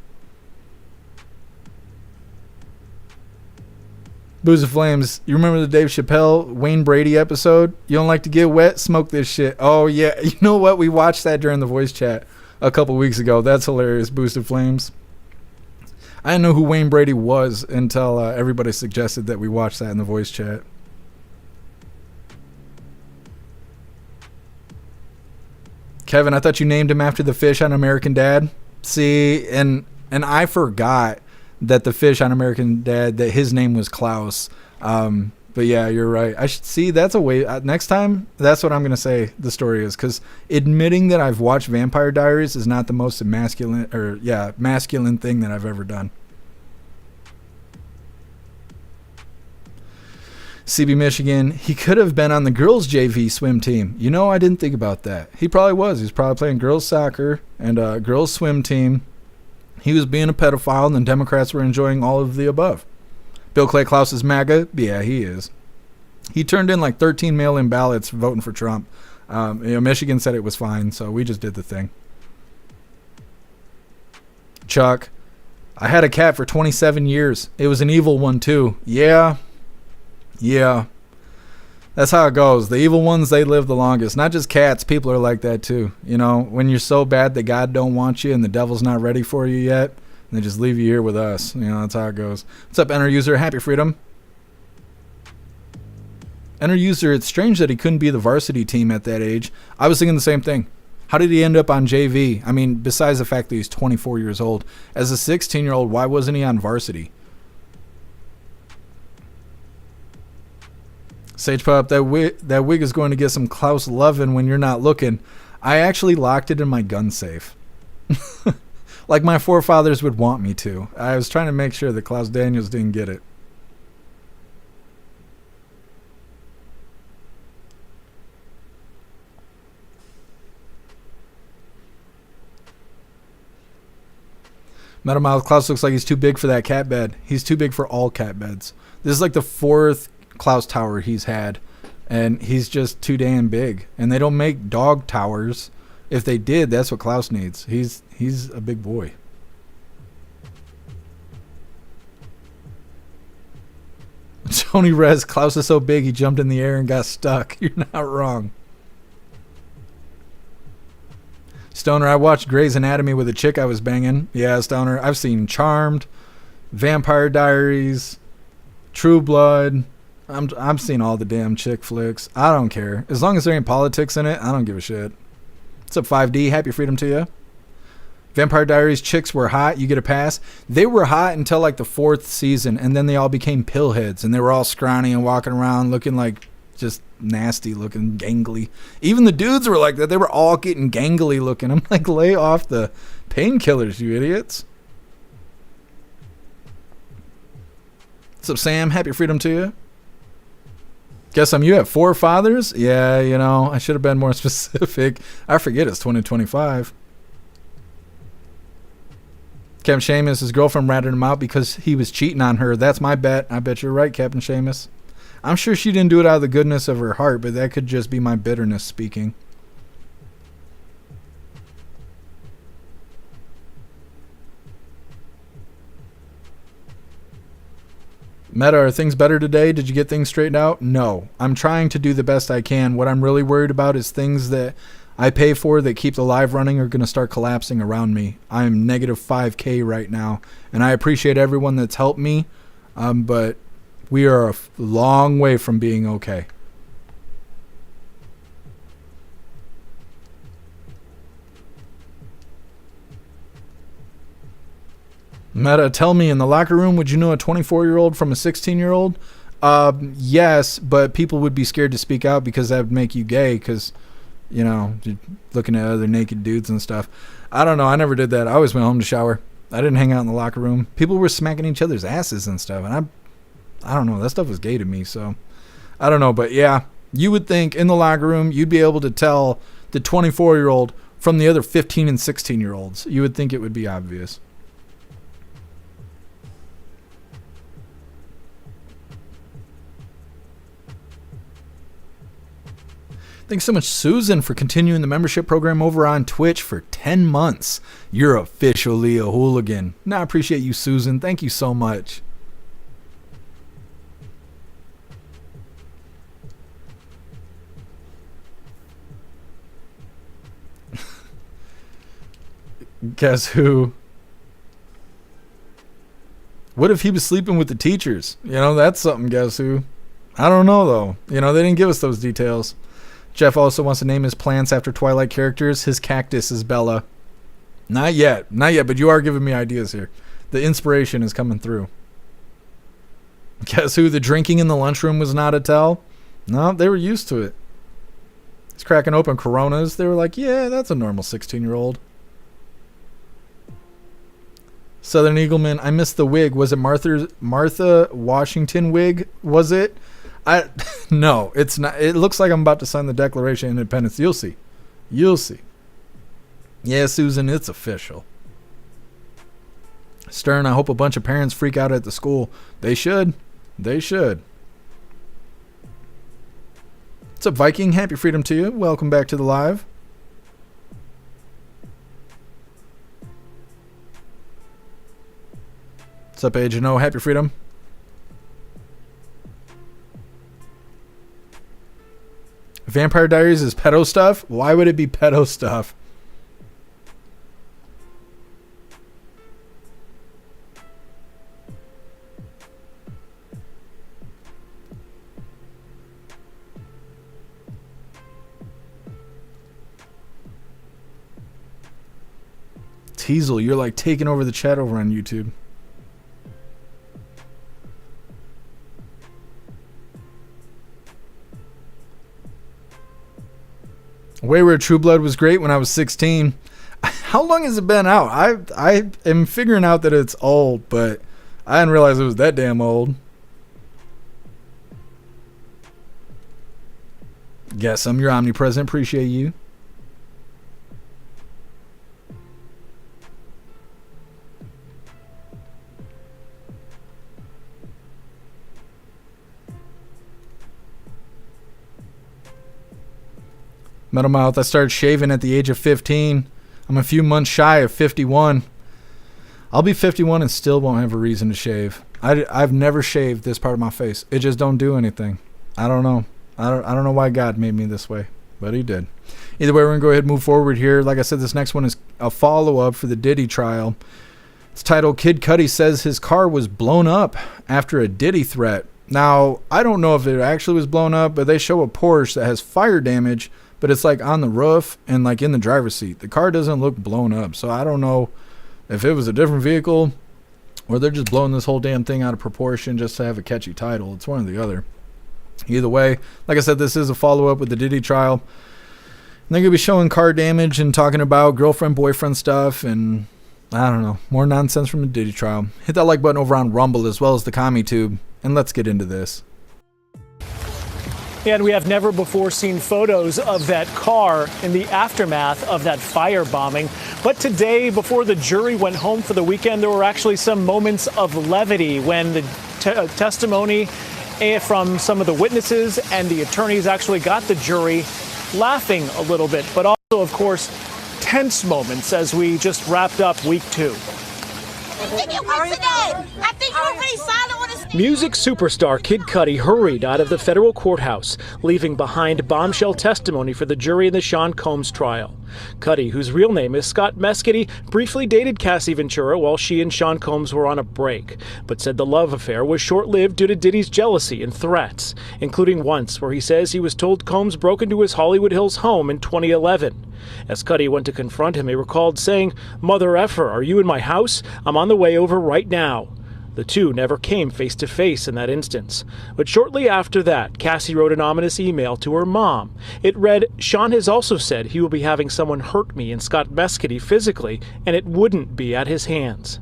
Boosted Flames, you remember the Dave Chappelle, Wayne Brady episode? You don't like to get wet? Smoke this shit. Oh, yeah. You know what? We watched that during the voice chat a couple weeks ago. That's hilarious, Boosted Flames. I didn't know who Wayne Brady was until everybody suggested that we watch that in the voice chat. Kevin, I thought you named him after the fish on American Dad. See, and I forgot that the fish on American Dad, that his name was Klaus. But yeah, you're right. I should see. That's a way. Next time, that's what I'm gonna say. The story is, because admitting that I've watched Vampire Diaries is not the most masculine thing that I've ever done. CB Michigan, he could have been on the girls JV swim team. You know, I didn't think about that. He probably was. He was probably playing girls soccer and girls swim team. He was being a pedophile, and the Democrats were enjoying all of the above. Bill Clay Klaus is MAGA? Yeah, he is. He turned in like 13 mail-in ballots voting for Trump. Michigan said it was fine, so we just did the thing. Chuck, I had a cat for 27 years. It was an evil one, too. Yeah. That's how it goes. The evil ones, they live the longest. Not just cats, people are like that too. You know, when you're so bad that God don't want you and the devil's not ready for you yet, and they just leave you here with us. You know, that's how it goes. What's up, Enter User? Happy freedom. Enter User, it's strange that he couldn't be the varsity team at that age. I was thinking the same thing. How did he end up on JV? I mean, besides the fact that he's 24 years old. As a 16-year-old, why wasn't he on varsity? Sage Pup, that wig is going to get some Klaus lovin' when you're not looking. I actually locked it in my gun safe. Like my forefathers would want me to. I was trying to make sure that Klaus Daniels didn't get it. Metamouth, Klaus looks like he's too big for that cat bed. He's too big for all cat beds. This is like the 4th Klaus tower he's had, and he's just too damn big. And they don't make dog towers. If they did, that's what Klaus needs. He's a big boy. Tony Rez, Klaus is so big he jumped in the air and got stuck. You're not wrong. Stoner, I watched Grey's Anatomy with a chick I was banging. Yeah, Stoner, I've seen Charmed, Vampire Diaries, True Blood. I'm seeing all the damn chick flicks. I don't care. As long as there ain't politics in it, I don't give a shit. What's up, 5D? Happy freedom to you. Vampire Diaries chicks were hot. You get a pass. They were hot until like the 4th season, and then they all became pillheads, and they were all scrawny and walking around looking like just nasty looking, gangly. Even the dudes were like that. They were all getting gangly looking. I'm like, lay off the painkillers, you idiots. What's up, Sam? Happy freedom to you. Guess you have 4 fathers? Yeah, you know, I should have been more specific. I forget it's 2025. Captain Seamus, his girlfriend ratted him out because he was cheating on her. That's my bet. I bet you're right, Captain Seamus. I'm sure she didn't do it out of the goodness of her heart, but that could just be my bitterness speaking. Meta, are things better today? Did you get things straightened out? No. I'm trying to do the best I can. What I'm really worried about is things that I pay for that keep the live running are going to start collapsing around me. I'm negative 5K right now, and I appreciate everyone that's helped me, but we are a long way from being okay. Meta, tell me, in the locker room, would you know a 24-year-old from a 16-year-old? Yes, but people would be scared to speak out because that would make you gay because, you know, looking at other naked dudes and stuff. I don't know. I never did that. I always went home to shower. I didn't hang out in the locker room. People were smacking each other's asses and stuff, and I don't know. That stuff was gay to me, so I don't know. But, yeah, You would think in the locker room, you'd be able to tell the 24-year-old from the other 15 and 16-year-olds. You would think it would be obvious. Thanks so much, Susan, for continuing the membership program over on Twitch for 10 months. You're officially a hooligan. Now, I appreciate you, Susan. Thank you so much. Guess who? What if he was sleeping with the teachers? You know, that's something, guess who? I don't know, though. You know, they didn't give us those details. Jeff also wants to name his plants after Twilight characters. His cactus is Bella. Not yet, but you are giving me ideas here. The inspiration is coming through. Guess who? The drinking in the lunchroom was not a tell. No, they were used to it. He's cracking open Coronas. They were like, yeah, that's a normal 16-year-old. Southern Eagleman, I missed the wig. Was it Martha Washington wig? Was it? No, it's not. It looks like I'm about to sign the Declaration of Independence. You'll see. You'll see. Yeah, Susan, it's official. Stern, I hope a bunch of parents freak out at the school. They should. They should. What's up, Viking? Happy freedom to you. Welcome back to the live. What's up, Agent O? Happy freedom. Vampire Diaries is pedo stuff? Why would it be pedo stuff? Teasel, you're like taking over the chat over on YouTube. Wayward True Blood was great when I was 16. How long has it been out? I am figuring out that it's old, but I didn't realize it was that damn old. Guess I'm your omnipresent. Appreciate you. Metal Mouth, I started shaving at the age of 15. I'm a few months shy of 51. I'll be 51 and still won't have a reason to shave. I've never shaved this part of my face. It just don't do anything. I don't know. I don't know why God made me this way, but he did. Either way, we're going to go ahead and move forward here. Like I said, this next one is a follow-up for the Diddy trial. It's titled, Kid Cudi Says His Car Was Blown Up After a Diddy Threat. Now, I don't know if it actually was blown up, but they show a Porsche that has fire damage, but it's like on the roof and like in the driver's seat. The car doesn't look blown up, so I don't know if it was a different vehicle or they're just blowing this whole damn thing out of proportion just to have a catchy title. It's one or the other. Either way, like I said, this is a follow-up with the Diddy trial. And they're going to be showing car damage and talking about girlfriend-boyfriend stuff and, I don't know, more nonsense from the Diddy trial. Hit that like button over on Rumble as well as the CommiTube, and let's get into this. And we have never before seen photos of that car in the aftermath of that firebombing. But today, before the jury went home for the weekend, there were actually some moments of levity when the testimony from some of the witnesses and the attorneys actually got the jury laughing a little bit. But also, of course, tense moments as we just wrapped up week 2. Music superstar Kid Cudi hurried out of the federal courthouse, leaving behind bombshell testimony for the jury in the Sean Combs trial. Cudi, whose real name is Scott Mescudi, briefly dated Cassie Ventura while she and Sean Combs were on a break, but said the love affair was short-lived due to Diddy's jealousy and threats, including once where he says he was told Combs broke into his Hollywood Hills home in 2011. As Cudi went to confront him, he recalled saying, "Mother effer, are you in my house? I'm on the way over right now." The two never came face-to-face in that instance. But shortly after that, Cassie wrote an ominous email to her mom. It read, "Sean has also said he will be having someone hurt me and Scott Mescudi physically, and it wouldn't be at his hands."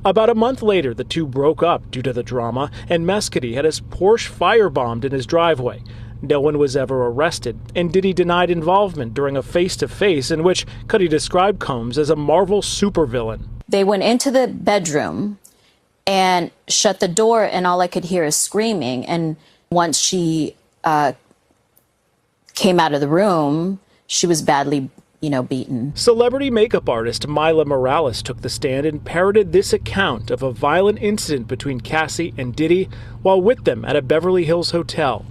About a month later, the two broke up due to the drama, and Mescudi had his Porsche firebombed in his driveway. No one was ever arrested, and Diddy denied involvement during a face-to-face in which Cuddy described Combs as a Marvel supervillain. They went into the bedroom and shut the door, and all I could hear is screaming. And once she came out of the room, she was badly, beaten. Celebrity makeup artist Mila Morales took the stand and parroted this account of a violent incident between Cassie and Diddy while with them at a Beverly Hills hotel.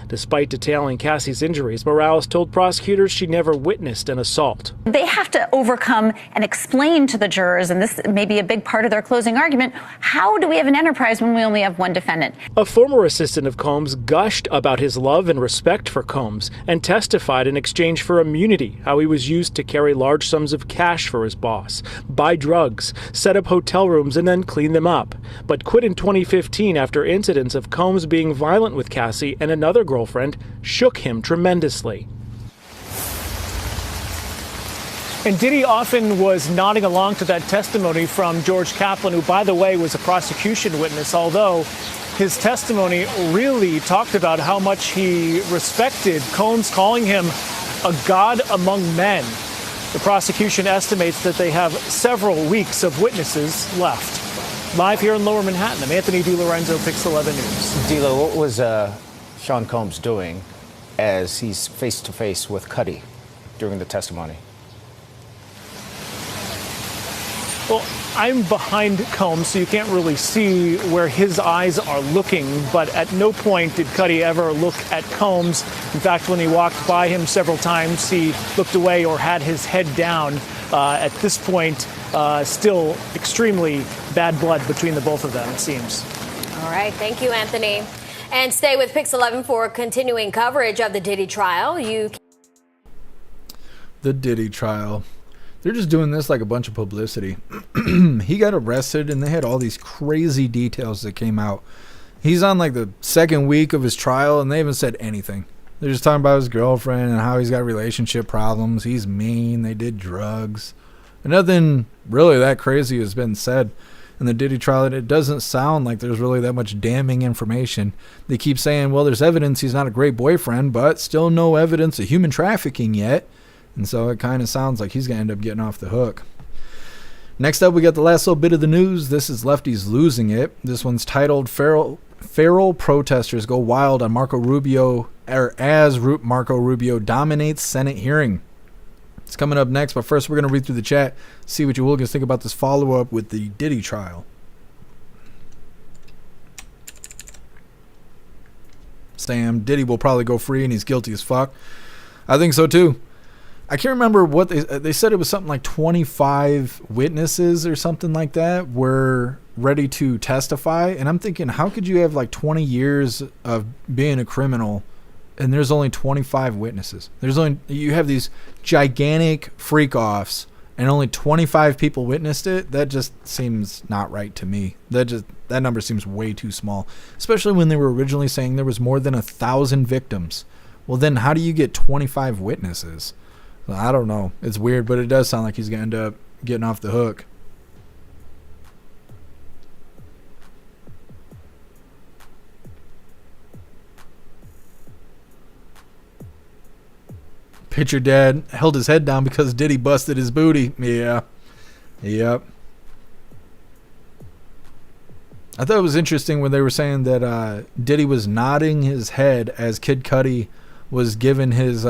Despite detailing Cassie's injuries, Morales told prosecutors she never witnessed an assault. They have to overcome and explain to the jurors, and this may be a big part of their closing argument, how do we have an enterprise when we only have one defendant? A former assistant of Combs gushed about his love and respect for Combs and testified in exchange for immunity how he was used to carry large sums of cash for his boss, buy drugs, set up hotel rooms, and then clean them up, but quit in 2015 after incidents of Combs being violent with Cassie and another girlfriend shook him tremendously. And Diddy often was nodding along to that testimony from George Kaplan, who, by the way, was a prosecution witness, although his testimony really talked about how much he respected Combs, calling him a god among men. The prosecution estimates that they have several weeks of witnesses left. Live here in Lower Manhattan, I'm Anthony DiLorenzo, Pix 11 News. Dilo, what was Sean Combs doing as he's face-to-face with Cuddy during the testimony? Well, I'm behind Combs, so you can't really see where his eyes are looking, but at no point did Cuddy ever look at Combs. In fact, when he walked by him several times, he looked away or had his head down. At this point, still extremely bad blood between the both of them, it seems. All right, thank you, Anthony. And stay with Pix 11 for continuing coverage of the Diddy trial. The Diddy trial. They're just doing this like a bunch of publicity. He got arrested and they had all these crazy details that came out. He's on like the second week of his trial and they haven't said anything. They're just talking about his girlfriend and how he's got relationship problems. He's mean. They did drugs. And nothing really that crazy has been said in the Diddy trial. It doesn't sound like there's really that much damning information. They keep saying, well, there's evidence he's not a great boyfriend, but still no evidence of human trafficking yet. And so it kind of sounds like he's going to end up getting off the hook. Next up, we got the last little bit of the news. This is Lefties Losing It. This one's titled Feral Protesters Go Wild on Marco Rubio, or as Marco Rubio Dominates Senate Hearing. It's coming up next, but first we're going to read through the chat, see what you hooligans think about this follow-up with the Diddy trial. Sam, Diddy will probably go free and he's guilty as fuck. I think so too. I can't remember what they said. It was something like 25 witnesses or something like that were ready to testify. And I'm thinking, how could you have like 20 years of being a criminal and there's only 25 witnesses? You have these gigantic freak-offs and only 25 people witnessed it. That just seems not right to me. That number seems way too small, especially when they were originally saying there was more than 1,000 victims. Well, then how do you get 25 witnesses? I don't know. It's weird, but it does sound like he's going to end up getting off the hook. Picture dad held his head down because Diddy busted his booty. Yeah. Yep. I thought it was interesting when they were saying that Diddy was nodding his head as Kid Cudi was giving his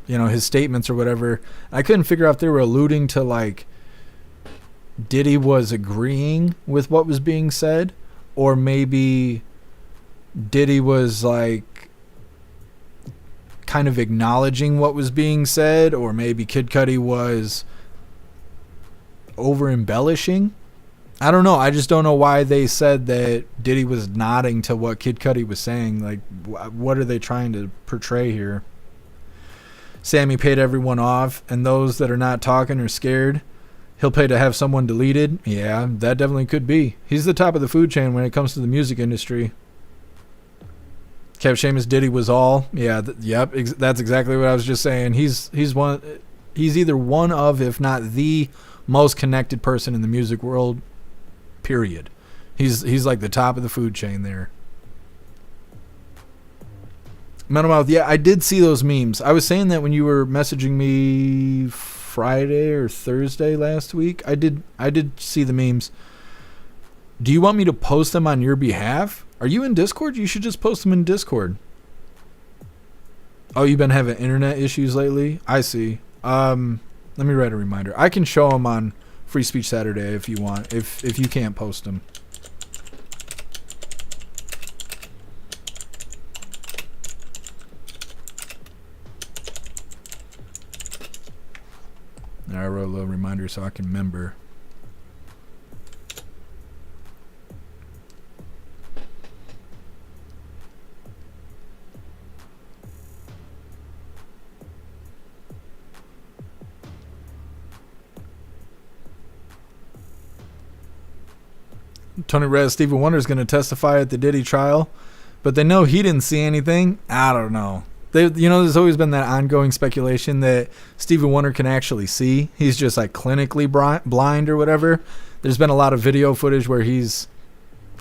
his statements or whatever. I couldn't figure out if they were alluding to like Diddy was agreeing with what was being said, or maybe Diddy was like kind of acknowledging what was being said, or maybe Kid Cudi was over embellishing. I don't know. I just don't know why they said that Diddy was nodding to what Kid Cudi was saying. Like, what are they trying to portray here? Sammy paid everyone off, and those that are not talking or scared, he'll pay to have someone deleted. Yeah, that definitely could be. He's the top of the food chain when it comes to the music industry. Kev Seamus, Diddy was all. Yeah, yep, that's exactly what I was just saying. He's either one of, if not the most connected person in the music world, period. He's like the top of the food chain there. Metalmouth, yeah, I did see those memes. I was saying that when you were messaging me Friday or Thursday last week. I did see the memes. Do you want me to post them on your behalf? Are you in Discord? You should just post them in Discord. Oh, you've been having internet issues lately? I see. Let me write a reminder. I can show them on Free Speech Saturday if you want, if you can't post them. I wrote a little reminder so I can remember. Tony Rez, Stephen Wonder is going to testify at the Diddy trial, but they know he didn't see anything. I don't know. There's always been that ongoing speculation that Stephen Wonder can actually see. He's just like clinically blind or whatever. There's been a lot of video footage where he's,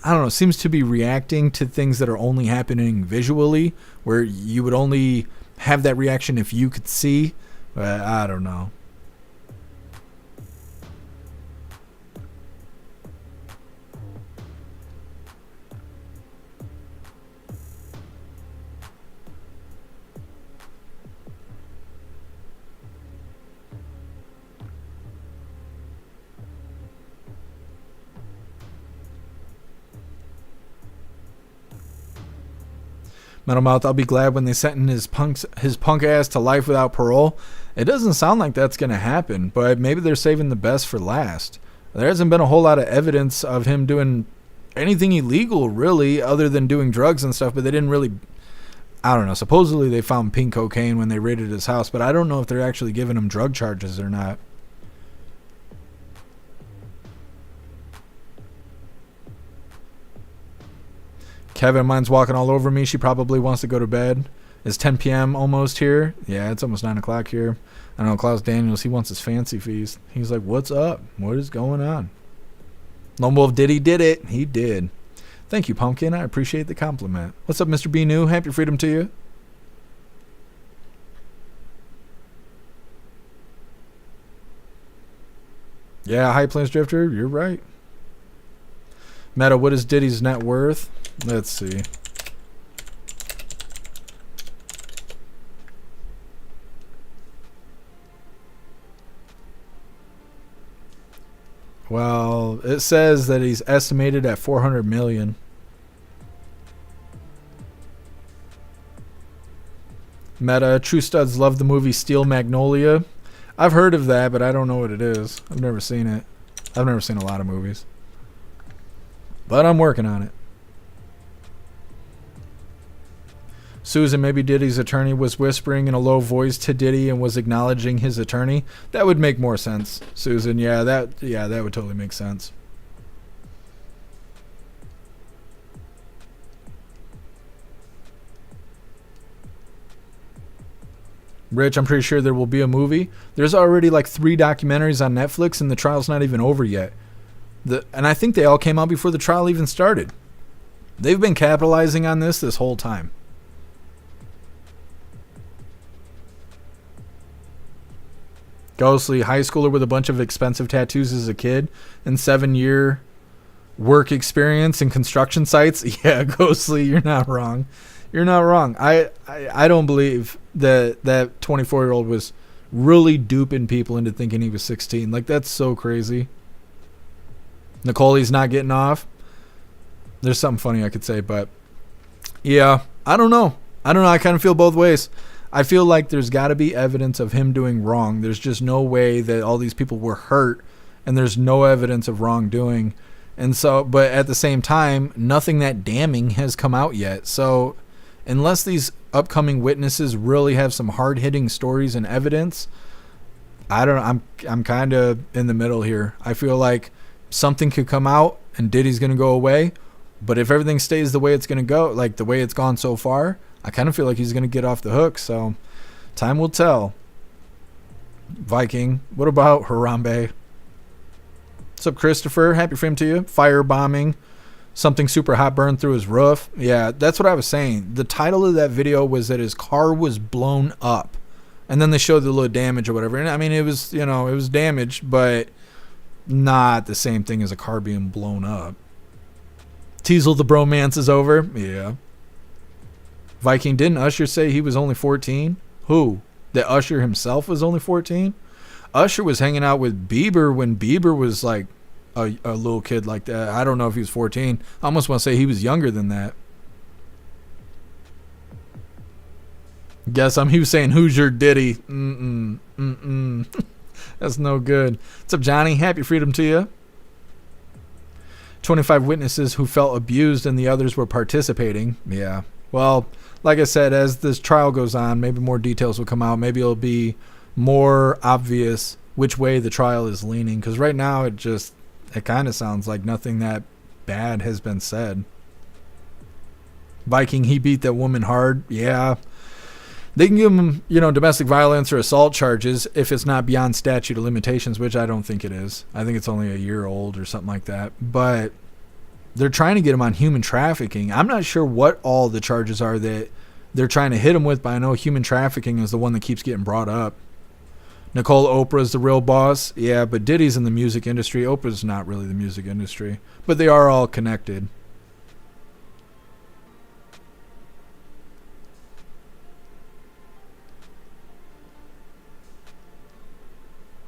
I don't know, seems to be reacting to things that are only happening visually, where you would only have that reaction if you could see. But I don't know. Metal Mouth, I'll be glad when they sentence his punk ass to life without parole. It doesn't sound like that's going to happen, but maybe they're saving the best for last. There hasn't been a whole lot of evidence of him doing anything illegal, really, other than doing drugs and stuff, but they didn't really, I don't know. Supposedly they found pink cocaine when they raided his house, but I don't know if they're actually giving him drug charges or not. Kevin, mine's walking all over me. She probably wants to go to bed. It's 10 p.m. almost here. Yeah, it's almost 9 o'clock here. I know Klaus Daniels, he wants his fancy feast. He's like, what's up? What is going on? Lone Wolf Diddy did it. He did. Thank you, Pumpkin. I appreciate the compliment. What's up, Mr. B New? Happy freedom to you. Yeah, High Plains Drifter, you're right. Meta, what is Diddy's net worth? Let's see. Well, it says that he's estimated at 400 million. Meta, True Studs love the movie Steel Magnolia. I've heard of that, but I don't know what it is. I've never seen it. I've never seen a lot of movies. But I'm working on it. Susan, maybe Diddy's attorney was whispering in a low voice to Diddy and was acknowledging his attorney. That would make more sense, Susan. Yeah, that would totally make sense. Rich, I'm pretty sure there will be a movie. There's already like 3 documentaries on Netflix and the trial's not even over yet. And I think they all came out before the trial even started. They've been capitalizing on this whole time. Ghostly, high schooler with a bunch of expensive tattoos as a kid and 7-year work experience in construction sites. Yeah, Ghostly, you're not wrong. You're not wrong. I don't believe that 24-year-old was really duping people into thinking he was 16. Like, that's so crazy. Nicole, he's not getting off. There's something funny I could say, but yeah, I don't know. I kind of feel both ways. I feel like there's got to be evidence of him doing wrong. There's just no way that all these people were hurt, and there's no evidence of wrongdoing. And so, but at the same time, nothing that damning has come out yet. So, unless these upcoming witnesses really have some hard-hitting stories and evidence, I'm kind of in the middle here. I feel like something could come out and Diddy's going to go away, but if everything stays the way it's going to go, like the way it's gone so far, I kind of feel like he's going to get off the hook. So time will tell. Viking, what about Harambe? What's up, Christopher? Happy freedom to you. Firebombing Something super hot burned through his roof. Yeah, that's what I was saying. The title of that video was that his car was blown up. And then they showed the little damage or whatever. And I mean, it was, it was damaged, but not the same thing as a car being blown up. Teasel, the bromance is over. Yeah. Viking, didn't Usher say he was only 14? Who? That Usher himself was only 14? Usher was hanging out with Bieber when Bieber was like a little kid like that. I don't know if he was 14. I almost want to say he was younger than that. Guess he was saying, who's your Diddy? That's no good. What's up, Johnny? Happy freedom to you. 25 witnesses who felt abused and the others were participating. Yeah. Well, like I said, as this trial goes on, maybe more details will come out. Maybe it'll be more obvious which way the trial is leaning. Because right now it kind of sounds like nothing that bad has been said. Viking, he beat that woman hard. Yeah. They can give him, domestic violence or assault charges if it's not beyond statute of limitations, which I don't think it is. I think it's only a year old or something like that. But they're trying to get him on human trafficking. I'm not sure what all the charges are that they're trying to hit him with, but I know human trafficking is the one that keeps getting brought up. Nicole, Oprah's the real boss. Yeah, but Diddy's in the music industry. Oprah's not really the music industry. But they are all connected.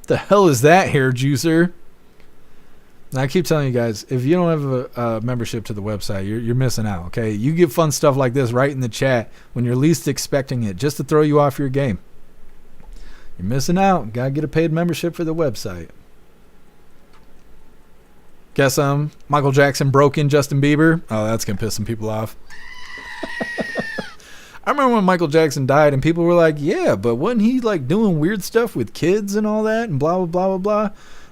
The hell is that, hair juicer? Now, I keep telling you guys, if you don't have a membership to the website, you're missing out, okay? You get fun stuff like this right in the chat when you're least expecting it, just to throw you off your game. You're missing out. Gotta get a paid membership for the website. Guess Michael Jackson broke in Justin Bieber. Oh, that's gonna piss some people off. I remember when Michael Jackson died and people were like, yeah, but wasn't he like doing weird stuff with kids and all that and blah, blah, blah, blah, blah.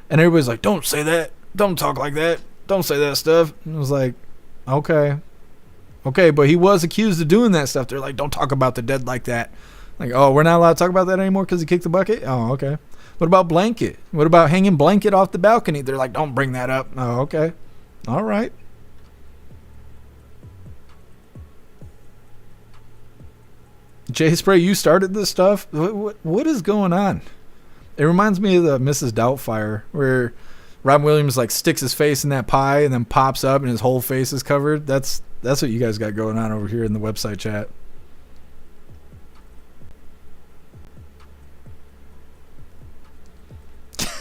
And everybody's like, don't say that. Don't talk like that. Don't say that stuff. And I was like, okay. Okay, but he was accused of doing that stuff. They're like, don't talk about the dead like that. Like, oh, we're not allowed to talk about that anymore because he kicked the bucket? Oh, okay. What about blanket? What about hanging blanket off the balcony? They're like, don't bring that up. Oh, okay. All right. Jay Spray, you started this stuff? What is going on? It reminds me of the Mrs. Doubtfire where Robin Williams like sticks his face in that pie and then pops up and his whole face is covered. That's what you guys got going on over here in the website chat.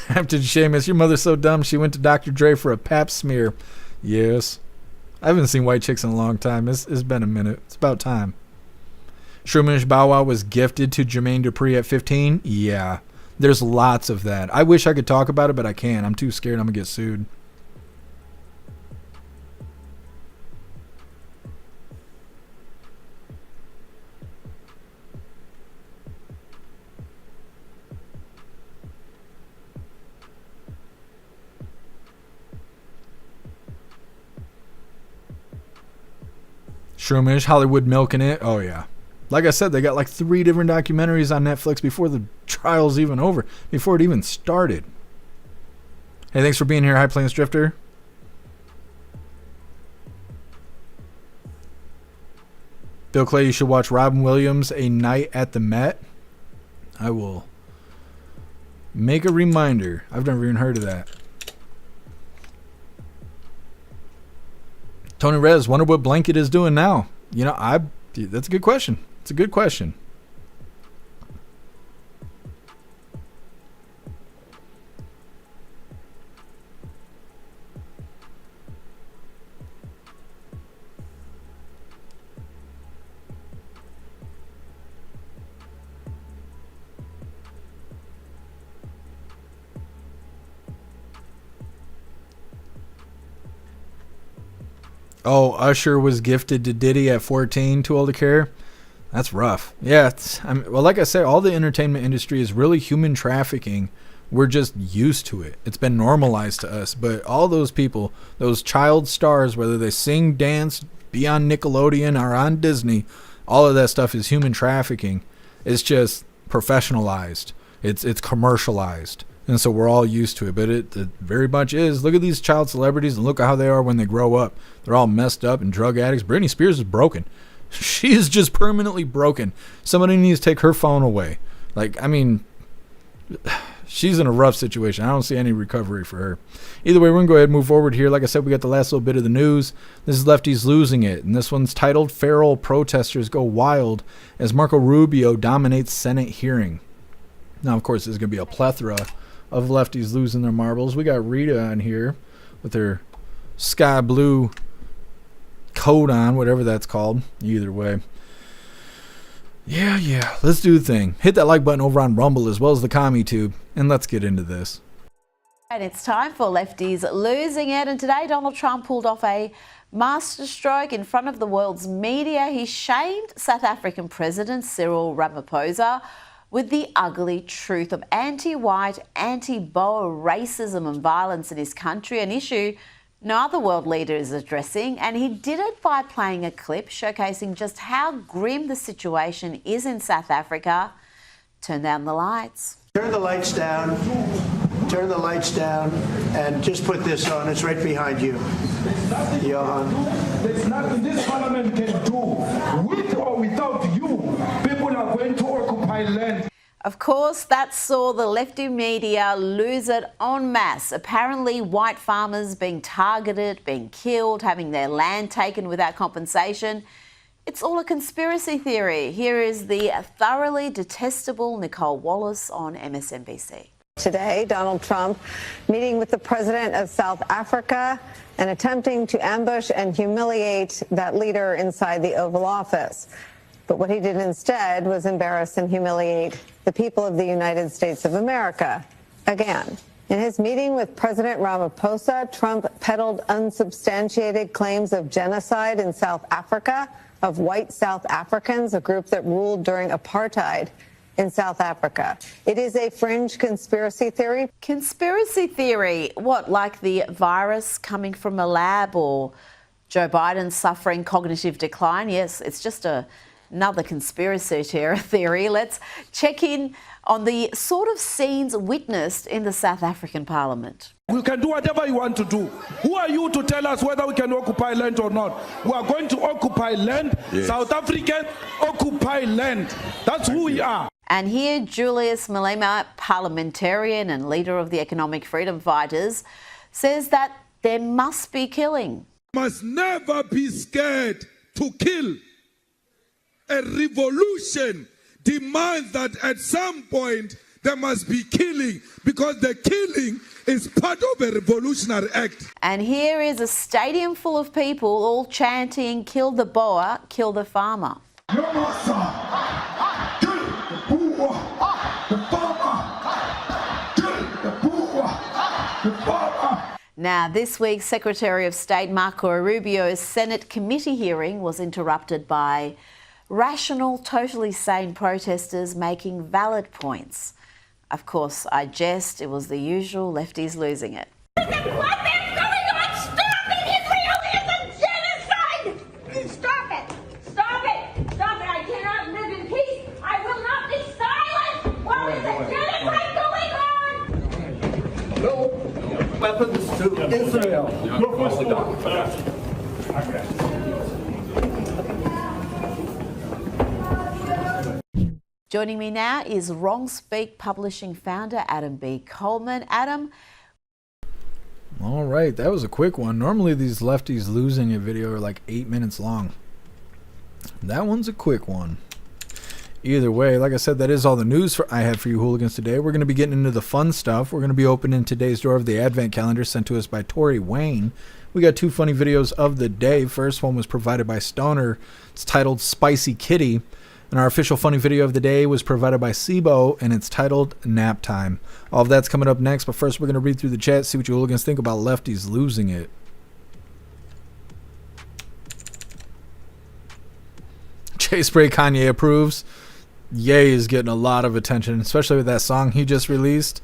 After Seamus, your mother's so dumb she went to Dr. Dre for a pap smear. Yes. I haven't seen White Chicks in a long time. It's been a minute. It's about time. Shroomish Bow Wow was gifted to Jermaine Dupri at 15. Yeah. There's lots of that. I wish I could talk about it, but I can't. I'm too scared I'm going to get sued. Shroomish, Hollywood milking it. Oh, yeah. Like I said, they got like 3 different documentaries on Netflix before the trial's even over, before it even started. Hey, thanks for being here, High Plains Drifter. Bill Clay, you should watch Robin Williams, A Night at the Met. I will make a reminder. I've never even heard of that. Tony Rez, wonder what Blanket is doing now. That's a good question. It's a good question. Oh, Usher was gifted to Diddy at 14, too old to care. That's rough. Yeah, well, like I said, all the entertainment industry is really human trafficking. We're just used to it. It's been normalized to us. But all those people, those child stars, whether they sing, dance, be on Nickelodeon or on Disney, all of that stuff is human trafficking. It's just professionalized. It's commercialized. And so we're all used to it, but it very much is. Look at these child celebrities and look at how they are when they grow up. They're all messed up and drug addicts. Britney Spears is broken. She is just permanently broken. Somebody needs to take her phone away. Like, I mean, she's in a rough situation. I don't see any recovery for her. Either way, we're going to go ahead and move forward here. Like I said, we got the last little bit of the news. This is Lefties Losing It. And this one's titled, Feral Protesters Go Wild as Marco Rubio Dominates Senate Hearing. Now, of course, there's going to be a plethora of lefties losing their marbles. We got Rita on here with her sky blue coat on, whatever that's called. Either way. Yeah. Let's do the thing. Hit that like button over on Rumble as well as the Commie Tube, and let's get into this. And it's time for Lefties Losing It. And today, Donald Trump pulled off a masterstroke in front of the world's media. He shamed South African President Cyril Ramaphosa with the ugly truth of anti-white, anti-Boer racism and violence in his country, an issue no other world leader is addressing. And he did it by playing a clip showcasing just how grim the situation is in South Africa. Turn down the lights. Turn the lights down. Turn the lights down and just put this on. It's right behind you. Johan. There's nothing this parliament can do. With or without you, people are going to occupy land. Of course, that saw the lefty media lose it en masse. Apparently, white farmers being targeted, being killed, having their land taken without compensation. It's all a conspiracy theory. Here is the thoroughly detestable Nicole Wallace on MSNBC. Today, Donald Trump meeting with the president of South Africa and attempting to ambush and humiliate that leader inside the Oval Office. But what he did instead was embarrass and humiliate the people of the United States of America again. In his meeting with President Ramaphosa, Trump peddled unsubstantiated claims of genocide in South Africa, of white South Africans, a group that ruled during apartheid in South Africa. It is a fringe conspiracy theory. Conspiracy theory? What, like the virus coming from a lab or Joe Biden suffering cognitive decline? Yes, it's just another conspiracy theory. Let's check in on the sort of scenes witnessed in the South African Parliament. We can do whatever you want to do. Who are you to tell us whether we can occupy land or not? We are going to occupy land. Yes. South Africa occupy land. That's who we are. And here, Julius Malema, parliamentarian and leader of the Economic Freedom Fighters, says that there must be killing. Must never be scared to kill. A revolution demands that at some point there must be killing, because the killing is part of a revolutionary act. And here is a stadium full of people all chanting, "Kill the Boer, kill the farmer." Now, this week's Secretary of State Marco Rubio's Senate committee hearing was interrupted by rational, totally sane protesters making valid points. Of course, I jest. It was the usual lefties losing it. Weapons to Israel. Joining me now is Wrong Speak Publishing founder Adam B. Coleman. Adam. All right, that was a quick one. Normally these lefties losing a video are like 8 minutes long. That one's a quick one. Either way, like I said, that is all the news I have for you hooligans today. We're going to be getting into the fun stuff. We're going to be opening today's door of the Advent calendar sent to us by Tori Wayne. We got 2 funny videos of the day. First one was provided by Stoner. It's titled Spicy Kitty. And our official funny video of the day was provided by Sibo, and it's titled Nap Time. All of that's coming up next, but first we're going to read through the chat, see what you hooligans think about lefties losing it. Jay Spray Kanye approves. Ye is getting a lot of attention, especially with that song he just released.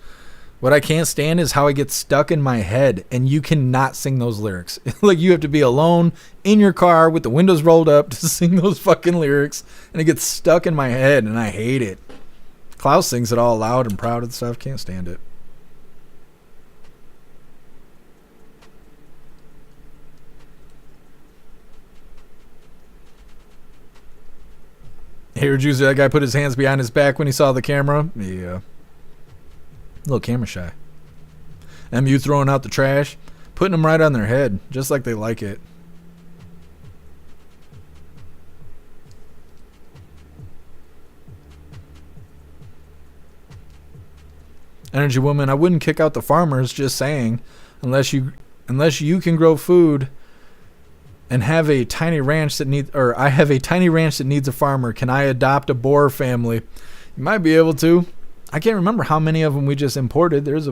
What I can't stand is how it gets stuck in my head, and you cannot sing those lyrics. Like, you have to be alone in your car with the windows rolled up to sing those fucking lyrics, and it gets stuck in my head, and I hate it. Klaus sings it all loud and proud and stuff. Can't stand it. Here, Juicy, that guy put his hands behind his back when he saw the camera. Yeah. A little camera shy. MU throwing out the trash, putting them right on their head, just like they like it. Energy Woman, I wouldn't kick out the farmers, just saying, unless you can grow food and have a tiny ranch that I have a tiny ranch that needs a farmer. Can I adopt a Boer family? You might be able to. I can't remember how many of them we just imported. There's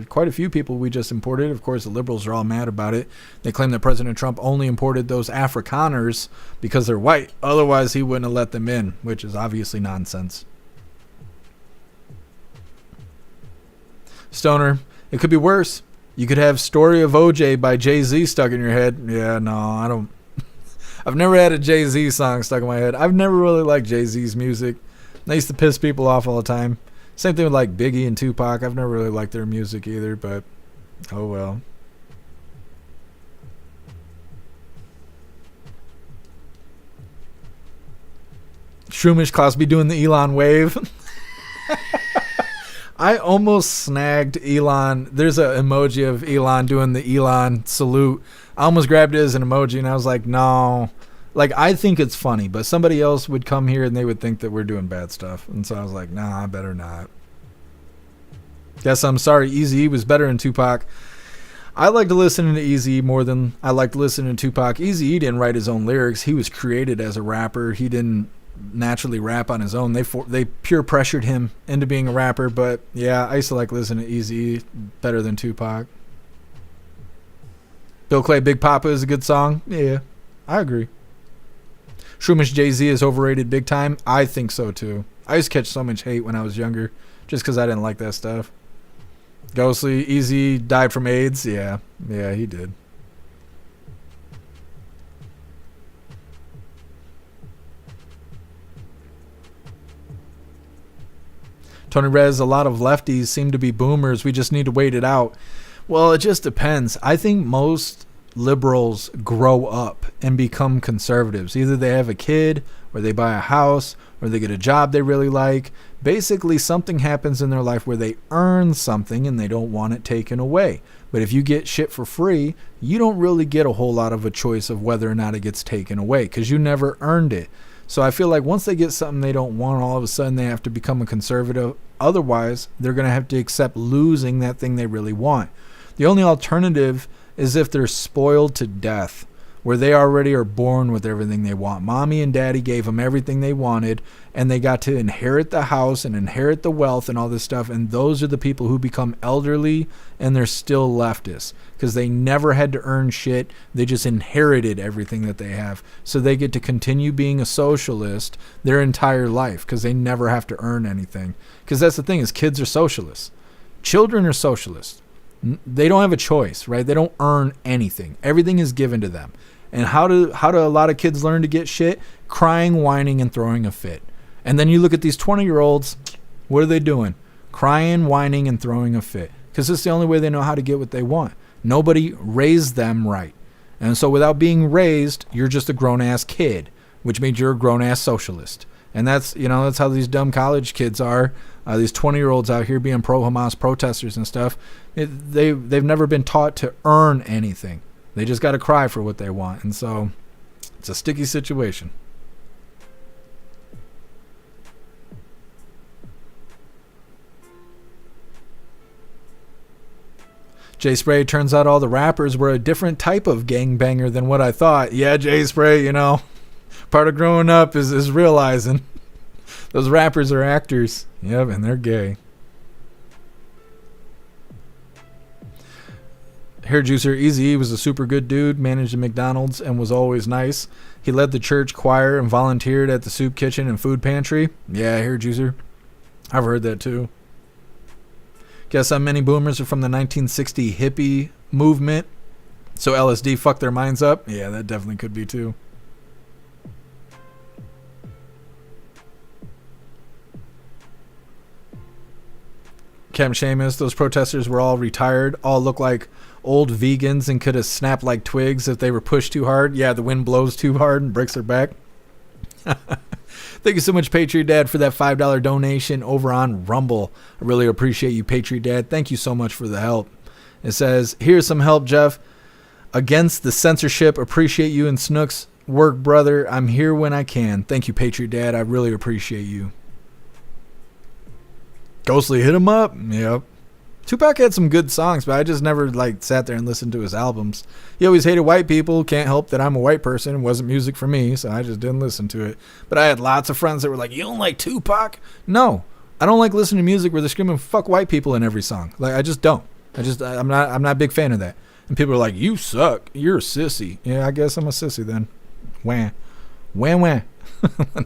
quite a few people we just imported. Of course, the liberals are all mad about it. They claim that President Trump only imported those Afrikaners because they're white. Otherwise, he wouldn't have let them in, which is obviously nonsense. Stoner, it could be worse. You could have Story of OJ by Jay-Z stuck in your head. Yeah, no, I don't. I've never had a Jay-Z song stuck in my head. I've never really liked Jay-Z's music. They used to piss people off all the time. Same thing with like Biggie and Tupac. I've never really liked their music either, but oh well. Shroomish Klaus be doing the Elon wave. I almost snagged Elon. There's an emoji of Elon doing the Elon salute. I almost grabbed it as an emoji, and I was like, no. Like, I think it's funny, but somebody else would come here and they would think that we're doing bad stuff. And so I was like, nah, I better not. Guess I'm sorry. Eazy-E was better than Tupac. I like to listen to Eazy-E more than I like to listen to Tupac. Eazy-E didn't write his own lyrics. He was created as a rapper. He didn't naturally rap on his own. They pure pressured him into being a rapper. But yeah, I used to like listening to Eazy-E better than Tupac. Bill Clay, Big Papa is a good song. Yeah, I agree. Shroomish Jay-Z is overrated big time. I think so too. I used to catch so much hate when I was younger just because I didn't like that stuff. Ghostly, Easy died from AIDS. Yeah, he did. Tony Rez, a lot of lefties seem to be boomers. We just need to wait it out. Well, it just depends. I think most liberals grow up and become conservatives. Either they have a kid, or they buy a house, or they get a job they really like. Basically, something happens in their life where they earn something and they don't want it taken away. But if you get shit for free, you don't really get a whole lot of a choice of whether or not it gets taken away because you never earned it. So I feel like once they get something they don't want, all of a sudden they have to become a conservative. Otherwise, they're going to have to accept losing that thing they really want. The only alternative is if they're spoiled to death, where they already are born with everything they want. Mommy and daddy gave them everything they wanted, and they got to inherit the house and inherit the wealth and all this stuff. And those are the people who become elderly and they're still leftists because they never had to earn shit. They just inherited everything that they have. So they get to continue being a socialist their entire life because they never have to earn anything. Because that's the thing, is kids are socialists. Children are socialists. They don't have a choice, right? They don't earn anything. Everything is given to them. And how do a lot of kids learn to get shit? Crying, whining, and throwing a fit. And then you look at these 20-year-olds, what are they doing? Crying, whining, and throwing a fit. Because it's the only way they know how to get what they want. Nobody raised them right. And so without being raised, you're just a grown-ass kid, which means you're a grown-ass socialist. And that's how these dumb college kids are. These 20-year-olds out here being pro-Hamas protesters and stuff. They've never been taught to earn anything. They just got to cry for what they want. And so it's a sticky situation. Jay Spray, turns out all the rappers were a different type of gangbanger than what I thought. Yeah, Jay Spray, part of growing up is realizing those rappers are actors. Yep, and they're gay. Hair Juicer, Eazy-E was a super good dude, managed a McDonald's and was always nice. He led the church choir and volunteered at the soup kitchen and food pantry. Yeah, Hair Juicer. I've heard that too. Guess how many boomers are from the 1960 hippie movement? So LSD fucked their minds up? Yeah, that definitely could be too. Cam Seamus, those protesters were all retired, all look like old vegans and could have snapped like twigs if they were pushed too hard. Yeah, the wind blows too hard and breaks their back. Thank you so much, Patriot Dad, for that $5 donation over on Rumble. I really appreciate you, Patriot Dad. Thank you so much for the help. It says, here's some help, Jeff. Against the censorship, appreciate you and Snook's work, brother. I'm here when I can. Thank you, Patriot Dad. I really appreciate you. Ghostly, hit him up. Yep. Tupac had some good songs, but I just never sat there and listened to his albums. He always hated white people. Can't help that I'm a white person. It wasn't music for me, so I just didn't listen to it. But I had lots of friends that were like, you don't like Tupac? No. I don't like listening to music where they're screaming fuck white people in every song. I just don't. I'm not a big fan of that. And people are like, you suck. You're a sissy. Yeah, I guess I'm a sissy then. Wah. Wah wah.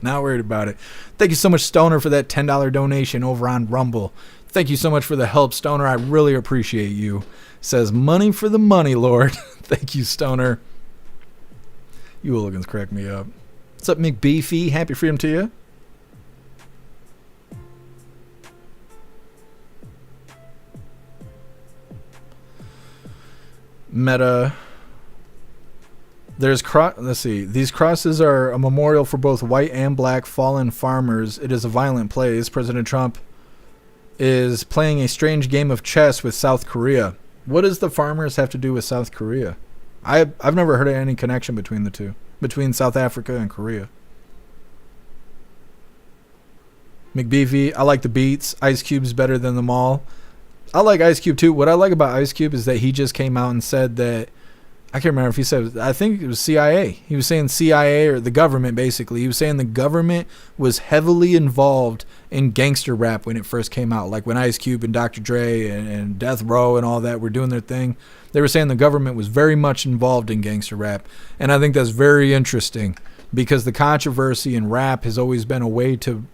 Not worried about it. Thank you so much, Stoner, for that $10 donation over on Rumble. Thank you so much for the help, Stoner. I really appreciate you. Says, money for the money, Lord. Thank you, Stoner. You hooligans crack me up. What's up, McBeefy? Happy freedom to you. Meta. Let's see. These crosses are a memorial for both white and black fallen farmers. It is a violent place. President Trump is playing a strange game of chess with South Korea. What does the farmers have to do with South Korea? I've never heard of any connection between the two, between South Africa and Korea. McBeefy, I like the beats. Ice Cube's better than them all. I like Ice Cube too. What I like about Ice Cube is that he just came out and said that, I can't remember if he said, I think it was CIA. He was saying CIA, or the government, basically. He was saying the government was heavily involved in gangster rap when it first came out. Like when Ice Cube and Dr. Dre and Death Row and all that were doing their thing. They were saying the government was very much involved in gangster rap. And I think that's very interesting, because the controversy in rap has always been a way to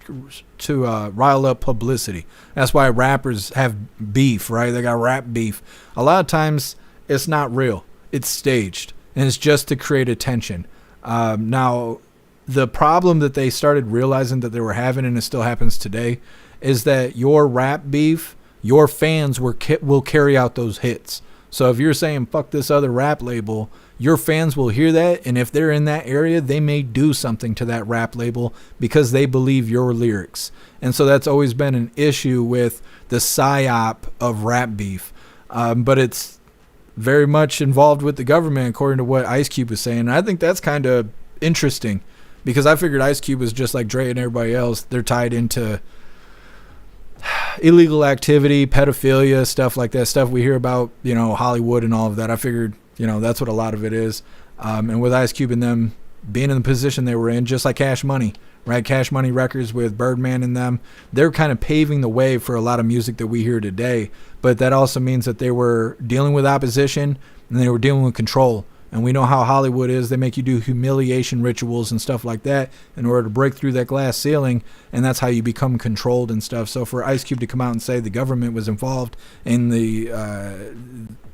rile up publicity. That's why rappers have beef, right? They got rap beef. A lot of times it's not real. It's staged, and it's just to create attention. Now, the problem that they started realizing that they were having, and it still happens today, is that your rap beef, your fans will carry out those hits. So if you're saying, fuck this other rap label, your fans will hear that, and if they're in that area, they may do something to that rap label because they believe your lyrics. And so that's always been an issue with the psyop of rap beef. But it's very much involved with the government, according to what Ice Cube was saying. And I think that's kind of interesting, because I figured Ice Cube was just like Dre and everybody else. They're tied into illegal activity, pedophilia, stuff like that, stuff we hear about, Hollywood and all of that. I figured, that's what a lot of it is. And with Ice Cube and them being in the position they were in, just like Cash Money, right? Cash Money Records with Birdman and them, they're kind of paving the way for a lot of music that we hear today. But that also means that they were dealing with opposition and they were dealing with control. And we know how Hollywood is. They make you do humiliation rituals and stuff like that in order to break through that glass ceiling. And that's how you become controlled and stuff. So for Ice Cube to come out and say the government was involved in the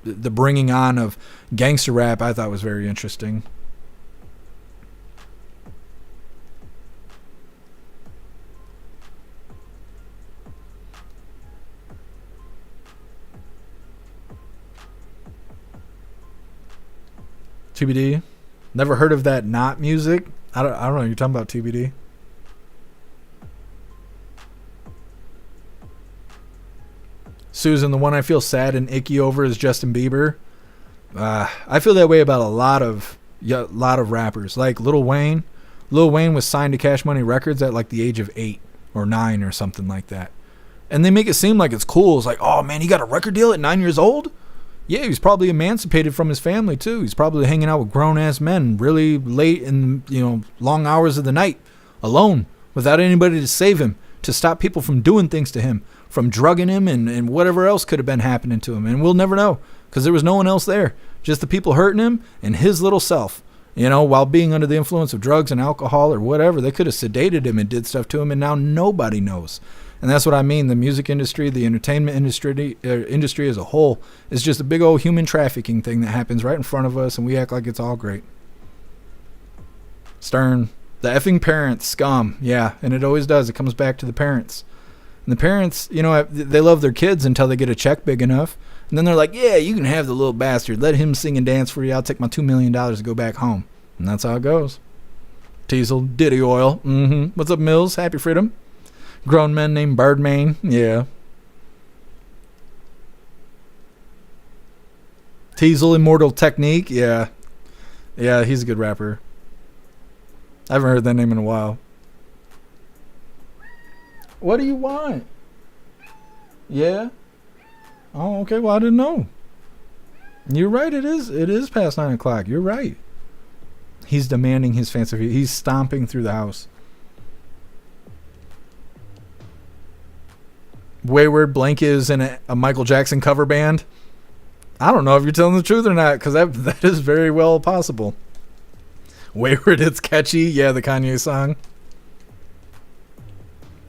bringing on of gangster rap, I thought was very interesting. TBD. Never heard of that not music. I don't know. You're talking about TBD. Susan, the one I feel sad and icky over is Justin Bieber. I feel that way about a lot of rappers. Like Lil Wayne. Lil Wayne was signed to Cash Money Records at like the age of 8 or 9 or something like that. And they make it seem like it's cool. It's like, oh man, he got a record deal at 9 years old? Yeah, he's probably emancipated from his family too. He's probably hanging out with grown-ass men really late in, long hours of the night, alone, without anybody to save him, to stop people from doing things to him, from drugging him and whatever else could have been happening to him. And we'll never know, because there was no one else there. Just the people hurting him and his little self. While being under the influence of drugs and alcohol or whatever, they could have sedated him and did stuff to him, and now nobody knows. And that's what I mean. The music industry, the entertainment industry as a whole is just a big old human trafficking thing that happens right in front of us, and we act like it's all great. Stern, the effing parents, scum. Yeah, and it always does. It comes back to the parents. And the parents, they love their kids until they get a check big enough. And then they're like, yeah, you can have the little bastard. Let him sing and dance for you. I'll take my $2 million to go back home. And that's how it goes. Teasel, Diddy oil. What's up, Mills? Happy freedom. Grown men named Birdman. Yeah. Teasel, Immortal Technique. Yeah. Yeah, he's a good rapper. I haven't heard that name in a while. What do you want? Yeah? Oh, okay. Well, I didn't know. You're right. It is past 9 o'clock. You're right. He's demanding his fancy feet. He's stomping through the house. Wayward Blank is in a Michael Jackson cover band. I don't know if you're telling the truth or not, because that is very well possible. Wayward, it's catchy. Yeah, the Kanye song.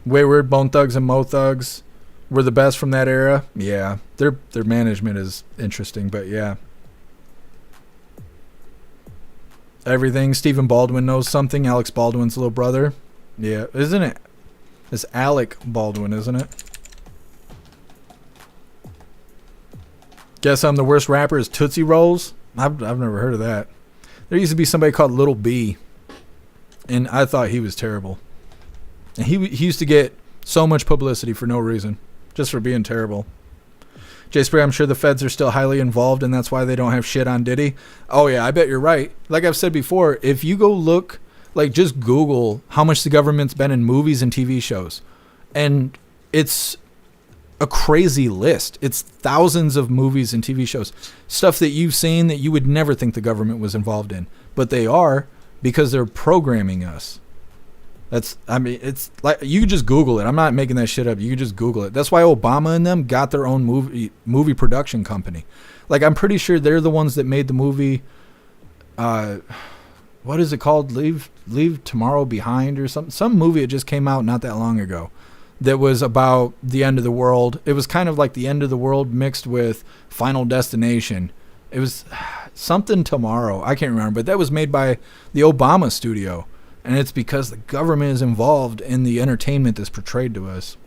Wayward, Bone Thugs and Mo Thugs were the best from that era. Yeah, their management is interesting, but yeah. Everything. Stephen Baldwin knows something. Alex Baldwin's little brother. Yeah, isn't it? It's Alec Baldwin, isn't it? Guess I'm the worst rapper is Tootsie Rolls. I've never heard of that. There used to be somebody called Little B, and I thought he was terrible. And he used to get so much publicity for no reason, just for being terrible. Jay Spray, I'm sure the feds are still highly involved, and that's why they don't have shit on Diddy. Oh yeah, I bet you're right. Like I've said before, if you go look, like just Google how much the government's been in movies and TV shows, and it's a crazy list. It's thousands of movies and TV shows, stuff that you've seen that you would never think the government was involved in, but they are, because they're programming us. It's like, you can just Google it. I'm not making that shit up. You can just Google it. That's why Obama and them got their own movie production company. Like, I'm pretty sure they're the ones that made the movie, what is it called? Leave Tomorrow Behind or something. Some movie that just came out not that long ago that was about the end of the world. It was kind of like the end of the world mixed with Final Destination. It was something Tomorrow. I can't remember, but that was made by the Obama studio. And it's because the government is involved in the entertainment that's portrayed to us.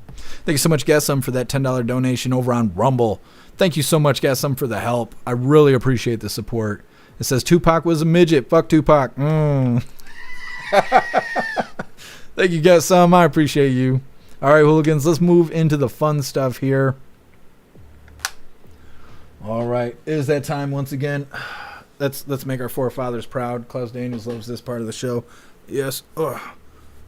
Thank you so much, Gassum, for that $10 donation over on Rumble. Thank you so much, Gassum, for the help. I really appreciate the support. It says Tupac was a midget. Fuck Tupac. Thank you, Gassum. I appreciate you. All right, hooligans, let's move into the fun stuff here. All right, it is that time once again. Let's make our forefathers proud. Klaus Daniels loves this part of the show. Yes. Ugh.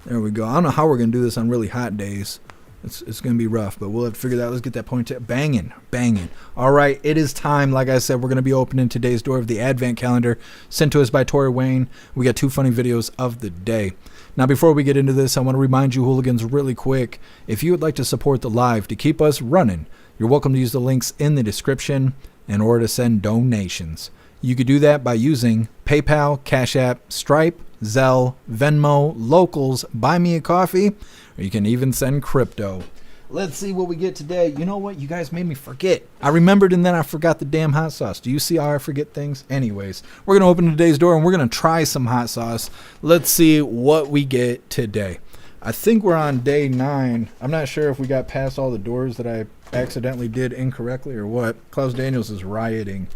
There we go. I don't know how we're going to do this on really hot days. It's going to be rough, but we'll have to figure that out. Let's get that point. Banging. All right. It is time. Like I said, we're going to be opening today's door of the Advent calendar sent to us by Tori Wayne. We got 2 funny videos of the day. Now, before we get into this, I want to remind you, hooligans, really quick, if you would like to support the live to keep us running, you're welcome to use the links in the description in order to send donations. You could do that by using PayPal, Cash App, Stripe, Zelle, Venmo, Locals, Buy Me a Coffee, or you can even send crypto. Let's see what we get today. You know what? You guys made me forget. I remembered and then I forgot the damn hot sauce. Do you see how I forget things? Anyways, we're going to open today's door and we're going to try some hot sauce. Let's see what we get today. I think we're on day 9. I'm not sure if we got past all the doors that I accidentally did incorrectly or what. Klaus Daniels is rioting.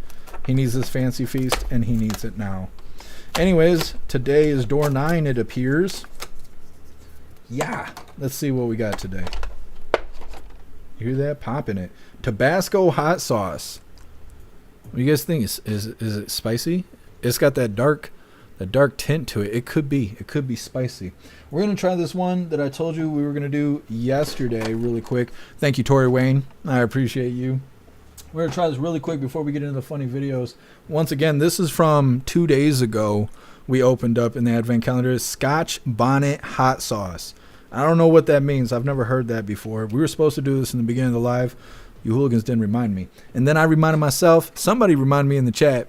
He needs this fancy feast and he needs it now. Anyways, today is door 9, it appears. Yeah, let's see what we got today. You hear that? Popping it. Tabasco hot sauce. What do you guys think? Is it spicy? It's got that dark tint to it. It could be spicy. We're gonna try this one that I told you we were gonna do yesterday really quick. Thank you, Tori Wayne. I appreciate you. We're going to try this really quick before we get into the funny videos. Once again, this is from 2 days ago. We opened up in the Advent calendar. Scotch Bonnet Hot Sauce. I don't know what that means. I've never heard that before. We were supposed to do this in the beginning of the live. You hooligans didn't remind me. And then I reminded myself. Somebody reminded me in the chat.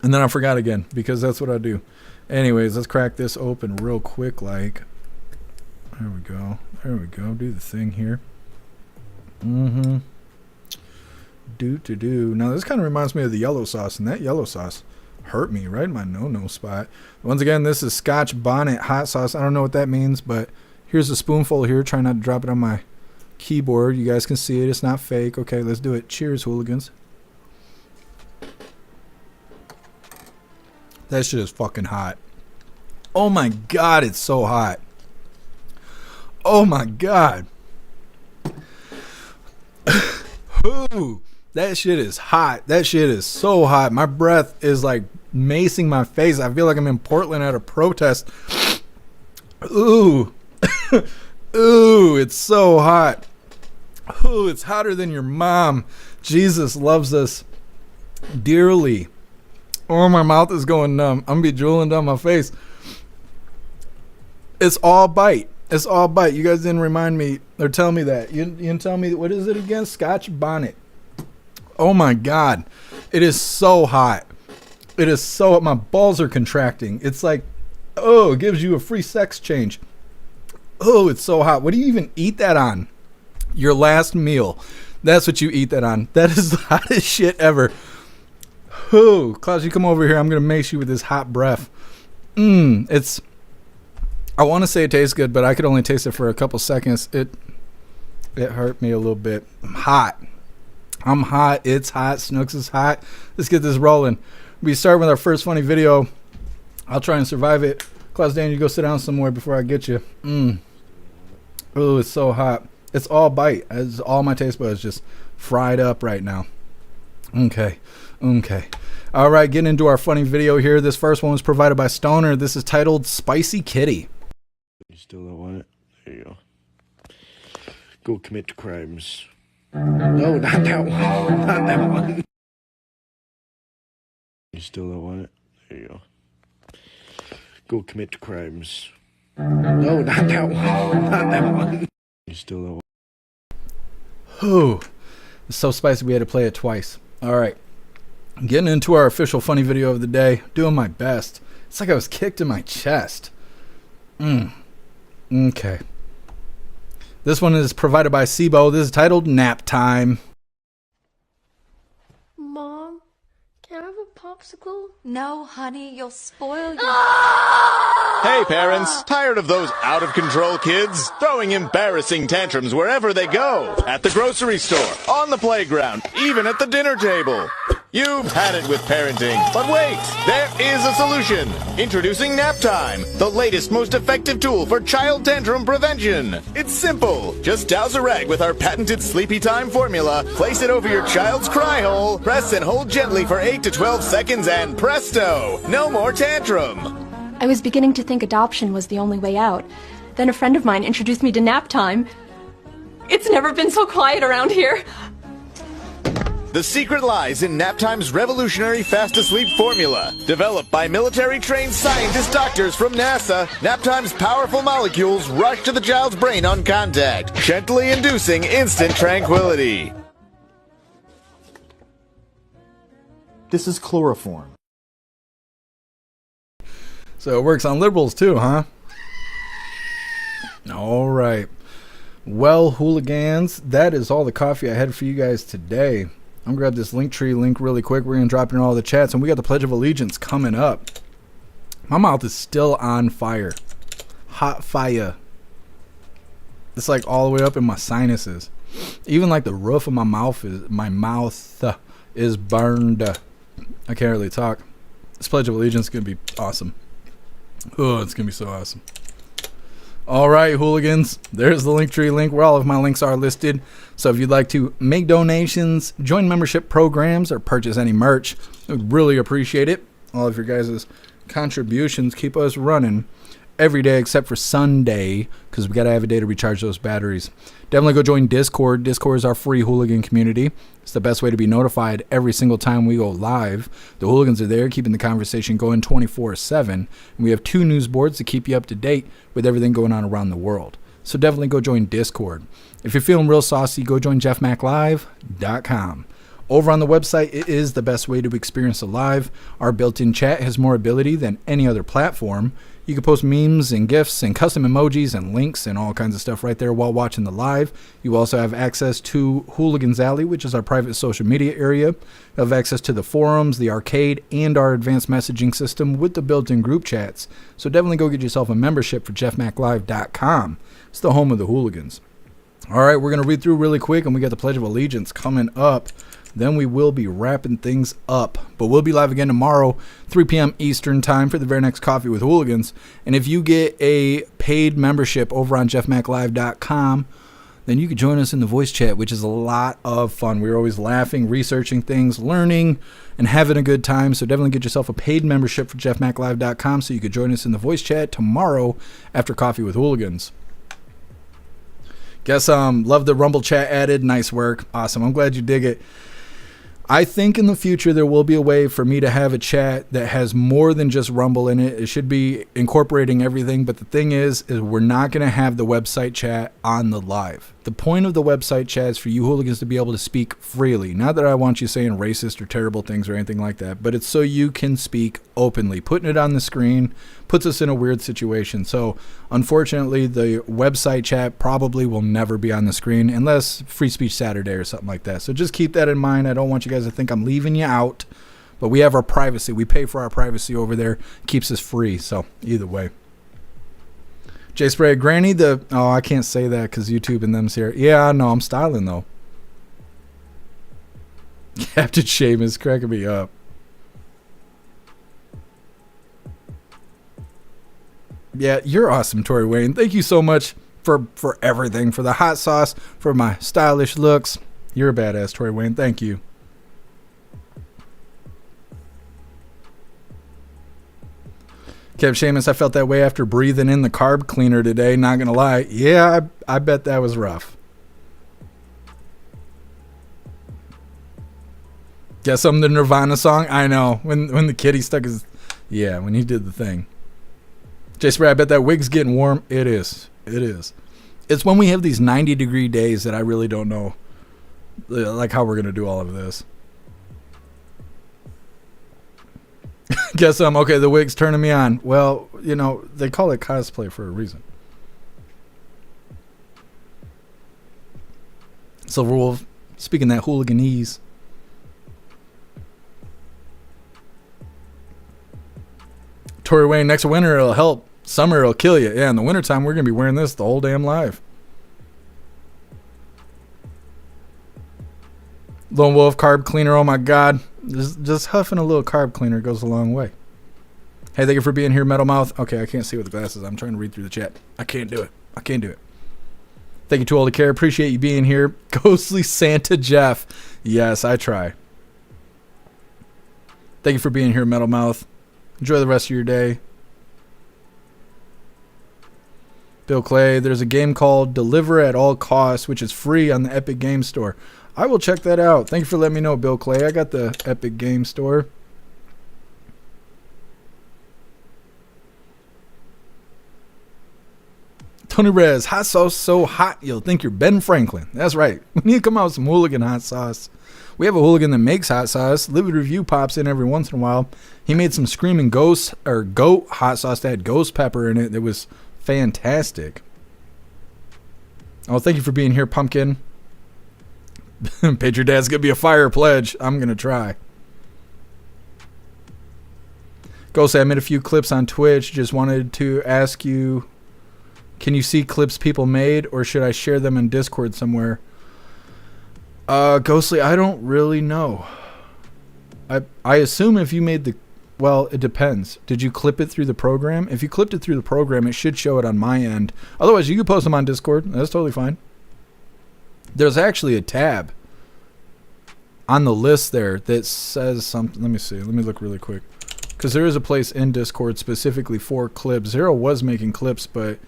And then I forgot again because that's what I do. Anyways, let's crack this open real quick. There we go. Do the thing here. Now this kind of reminds me of the yellow sauce, and that yellow sauce hurt me right in my no spot. Once again, this is Scotch Bonnet hot sauce. I don't know what that means, but here's a spoonful here. Try not to drop it on my keyboard. You guys can see it. It's not fake. Okay, let's do it. Cheers, hooligans. That shit is fucking hot. Oh my God, it's so hot. Oh my God. Ooh, that shit is hot. That shit is so hot. My breath is like macing my face. I feel like I'm in Portland at a protest. Ooh. Ooh, it's so hot. Ooh, it's hotter than your mom. Jesus loves us dearly. Oh, my mouth is going numb. I'm gonna be drooling down my face. It's all bite. It's all bite. You guys didn't remind me or tell me that. You didn't tell me, what is it again? Scotch bonnet. Oh my God. It is so hot. It is so hot. My balls are contracting. It's like, oh, it gives you a free sex change. Oh, it's so hot. What do you even eat that on? Your last meal. That's what you eat that on. That is the hottest shit ever. Oh, Klaus, you come over here. I'm going to mace you with this hot breath. It's, I want to say it tastes good, but I could only taste it for a couple seconds. It hurt me a little bit. I'm hot. I'm hot. It's hot. Snooks is hot. Let's get this rolling. We start with our first funny video. I'll try and survive it. Klaus, Dan, you go sit down somewhere before I get you. Oh, it's so hot. It's all bite. It's all my taste buds just fried up right now. Okay. All right, getting into our funny video here. This first one was provided by Stoner. This is titled Spicy Kitty. You still don't want it? There you go. Go commit crimes. No, not that one. Not that one. You still don't want it? There you go. Go commit crimes. No, not that one. Not that one. You still don't want it? Ooh, it's so spicy we had to play it twice. All right. Getting into our official funny video of the day. Doing my best. It's like I was kicked in my chest. Okay. This one is provided by Sibo. This is titled Nap Time. Mom, can I have a popsicle? No, honey, you'll spoil your... Hey parents, tired of those out-of-control kids? Throwing embarrassing tantrums wherever they go. At the grocery store, on the playground, even at the dinner table. You've had it with parenting, but wait, there is a solution. Introducing Nap Time, the latest, most effective tool for child tantrum prevention. It's simple. Just douse a rag with our patented Sleepy Time formula, place it over your child's cry hole, press and hold gently for 8 to 12 seconds, and presto, no more tantrum. I was beginning to think adoption was the only way out. Then a friend of mine introduced me to Nap Time. It's never been so quiet around here. The secret lies in Naptime's revolutionary fast-to-sleep formula. Developed by military-trained scientist doctors from NASA, Naptime's powerful molecules rush to the child's brain on contact, gently inducing instant tranquility. This is chloroform. So it works on liberals too, huh? All right. Well, hooligans, that is all the coffee I had for you guys today. I'm going to grab this Linktree link really quick. We're going to drop it in all the chats, and we got the Pledge of Allegiance coming up. My mouth is still on fire. Hot fire. It's like all the way up in my sinuses. Even like the roof of my mouth is burned. I can't really talk. This Pledge of Allegiance is going to be awesome. Oh, it's going to be so awesome. All right, hooligans, there's the Linktree link where all of my links are listed. So if you'd like to make donations, join membership programs, or purchase any merch, I would really appreciate it. All of your guys' contributions keep us running every day except for Sunday, because we got to have a day to recharge those batteries. Definitely go join Discord. Discord is our free hooligan community. It's the best way to be notified every single time we go live. The hooligans are there keeping the conversation going 24/7. And we have 2 news boards to keep you up to date with everything going on around the world. So definitely go join Discord. If you're feeling real saucy, go join jeffmaclive.com. Over on the website, it is the best way to experience a live. Our built-in chat has more ability than any other platform. You can post memes and GIFs and custom emojis and links and all kinds of stuff right there while watching the live. You also have access to Hooligans Alley, which is our private social media area. You have access to the forums, the arcade, and our advanced messaging system with the built-in group chats. So definitely go get yourself a membership for jeffmaclive.com. It's the home of the hooligans. All right, we're going to read through really quick, and we got the Pledge of Allegiance coming up. Then we will be wrapping things up. But we'll be live again tomorrow, 3 p.m. Eastern time for the very next Coffee with Hooligans. And if you get a paid membership over on jeffmaclive.com, then you can join us in the voice chat, which is a lot of fun. We're always laughing, researching things, learning, and having a good time. So definitely get yourself a paid membership for jeffmaclive.com so you can join us in the voice chat tomorrow after Coffee with Hooligans. Guess love the Rumble chat added. Nice work. Awesome. I'm glad you dig it. I think in the future there will be a way for me to have a chat that has more than just Rumble in it. It should be incorporating everything. But the thing is we're not going to have the website chat on the live. The point of the website chat is for you hooligans to be able to speak freely. Not that I want you saying racist or terrible things or anything like that, but it's so you can speak openly. Putting it on the screen puts us in a weird situation. So unfortunately, the website chat probably will never be on the screen unless Free Speech Saturday or something like that. So just keep that in mind. I don't want you guys to think I'm leaving you out, but we have our privacy. We pay for our privacy over there. Keeps us free. So either way. J Spray, Granny, I can't say that because YouTube and them's here. Yeah, I know, I'm styling though. Captain Seamus cracking me up. Yeah, you're awesome, Tori Wayne. Thank you so much for everything, for the hot sauce, for my stylish looks. You're a badass, Tori Wayne. Thank you. Kev Seamus, I felt that way after breathing in the carb cleaner today. Not going to lie. Yeah, I bet that was rough. Guess I'm the Nirvana song? I know. When the kitty stuck his... Yeah, when he did the thing. Jay Spray, I bet that wig's getting warm. It is. It is. It's when we have these 90-degree days that I really don't know like how we're going to do all of this. Guess okay, the wig's turning me on. Well, you know, they call it cosplay for a reason. Silver Wolf, speaking that hooliganese. Tori Wayne, next winter it'll help. Summer it'll kill you. Yeah, in the wintertime we're going to be wearing this the whole damn live. Lone Wolf carb cleaner, oh my god. Just huffing a little carb cleaner goes a long way. Hey, thank you for being here, Metal Mouth. Okay, I can't see with the glasses. I'm trying to read through the chat. I can't do it. I can't do it. Thank you to all the care. Appreciate you being here. Ghostly Santa Jeff. Yes, I try. Thank you for being here, Metal Mouth. Enjoy the rest of your day. Bill Clay, there's a game called Deliver at All Costs, which is free on the Epic Game Store. I will check that out. Thank you for letting me know, Bill Clay. I got the Epic Game Store. Tony Rez, hot sauce so hot you'll think you're Ben Franklin. That's right. We need to come out with some hooligan hot sauce. We have a hooligan that makes hot sauce. Livid Review pops in every once in a while. He made some Screaming Ghost or Goat hot sauce that had ghost pepper in it. It was fantastic. Oh, thank you for being here, Pumpkin. Patriot Dad's gonna be a fire pledge. I'm gonna try. Ghost, I made a few clips on Twitch. Just wanted to ask you, can you see clips people made, or should I share them in Discord somewhere? Ghostly, I don't really know. I assume if you made the... Well, it depends. Did you clip it through the program? If you clipped it through the program, it should show it on my end. Otherwise, you can post them on Discord. That's totally fine. There's actually a tab on the list there that says something. Let me see. Let me look really quick. Because there is a place in Discord specifically for clips. Zero was making clips, but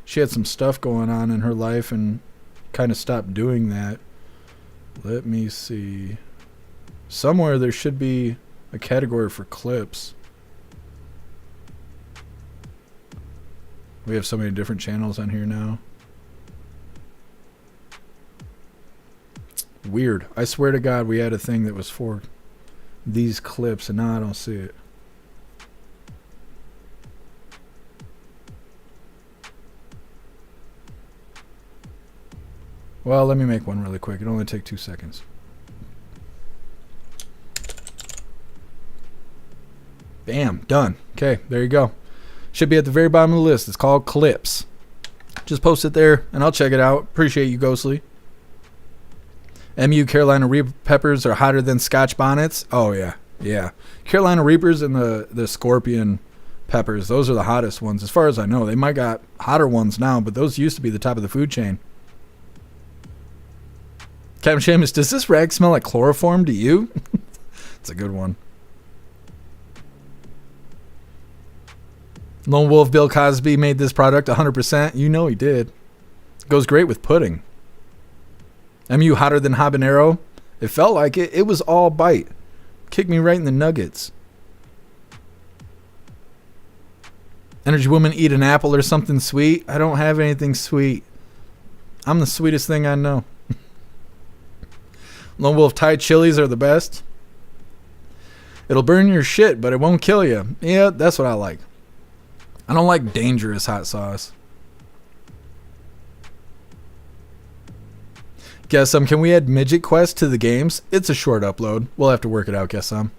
she had some stuff going on in her life and kind of stopped doing that. Let me see. Somewhere there should be a category for clips. We have so many different channels on here now. Weird. I swear to God we had a thing that was for these clips and now I don't see it. Well, let me make one really quick. It'll only take 2 seconds. Bam, done. Okay, there you go. Should be at the very bottom of the list. It's called Clips. Just post it there and I'll check it out. Appreciate you, Ghostly. MU Carolina Reaper peppers are hotter than Scotch bonnets. Oh, yeah. Yeah. Carolina Reapers and the Scorpion peppers, those are the hottest ones. As far as I know, they might got hotter ones now, but those used to be the top of the food chain. Captain Seamus, does this rag smell like chloroform to you? It's a good one. Lone Wolf Bill Cosby made this product 100%. You know he did. Goes great with pudding. MU hotter than habanero. It felt like it. It was all bite. Kicked me right in the nuggets. Energy Woman, eat an apple or something sweet. I don't have anything sweet. I'm the sweetest thing I know. Lone Wolf Thai chilies are the best. It'll burn your shit, but it won't kill you. Yeah, that's what I like. I don't like dangerous hot sauce. Guess some. Can we add Midget Quest to the games? It's a short upload. We'll have to work it out. Guess some.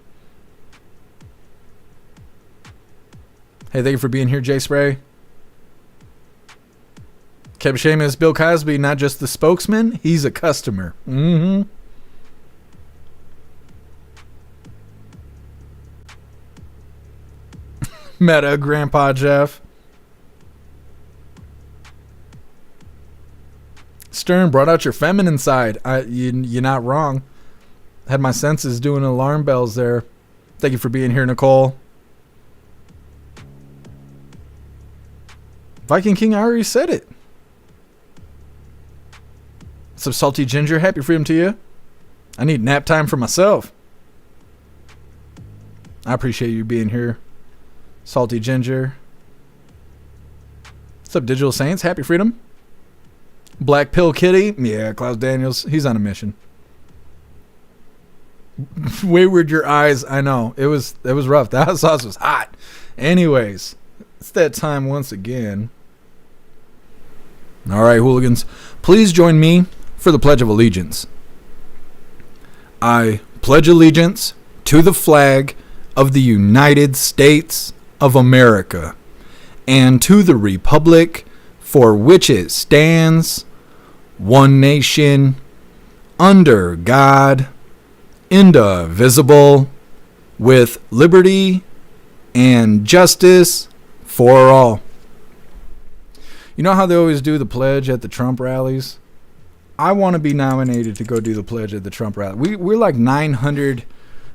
Hey, thank you for being here, Jay Spray. Kept Seamus, Bill Cosby, not just the spokesman, he's a customer. Mm-hmm. Meta, Grandpa Jeff. Stern brought out your feminine side. You're not wrong. Had my senses doing alarm bells there. Thank you for being here, Nicole. Viking King, I already said it. Some salty ginger. Happy freedom to you. I need nap time for myself. I appreciate you being here. Salty ginger. What's up, Digital Saints? Happy freedom. Black Pill Kitty. Yeah, Klaus Daniels. He's on a mission. Wayward your eyes. I know. It was rough. That sauce was hot. Anyways, it's that time once again. All right, hooligans. Please join me for the Pledge of Allegiance. I pledge allegiance to the flag of the United States of America and to the republic for which it stands, one nation, under God, indivisible, with liberty and justice for all. You know how they always do the pledge at the Trump rallies? I want to be nominated to go do the pledge at the Trump rally. We're like 900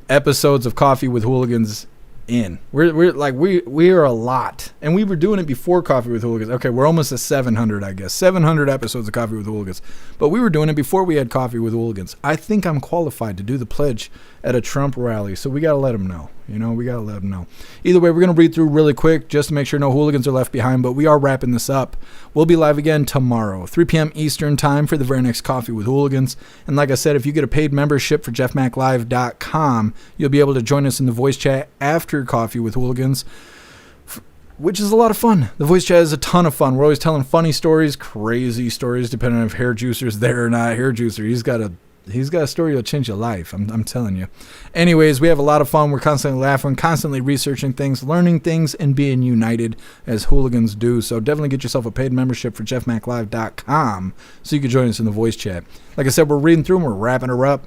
episodes of Coffee with Hooligans in. We are a lot, and we were doing it before Coffee with Hooligans. Okay, we're almost at 700, I guess. 700 episodes of Coffee with Hooligans, but we were doing it before we had Coffee with Hooligans. I think I'm qualified to do the pledge at a Trump rally, so we gotta let them know. We gotta let them know. Either way, we're gonna read through really quick just to make sure no hooligans are left behind, but we are wrapping this up. We'll be live again tomorrow, 3 p.m. Eastern time for the very next Coffee with Hooligans. And like I said, if you get a paid membership for jeffmaclive.com, you'll be able to join us in the voice chat after Coffee with Hooligans, which is a lot of fun. The voice chat is a ton of fun. We're always telling funny stories, crazy stories, depending on if Hair Juicer's there or not. Hair Juicer, he's got a story that'll change your life. I'm telling you. Anyways, we have a lot of fun. We're constantly laughing, constantly researching things, learning things, and being united as hooligans do. So definitely get yourself a paid membership for jeffmaclive.com so you can join us in the voice chat. Like I said, we're reading through them. We're wrapping her up.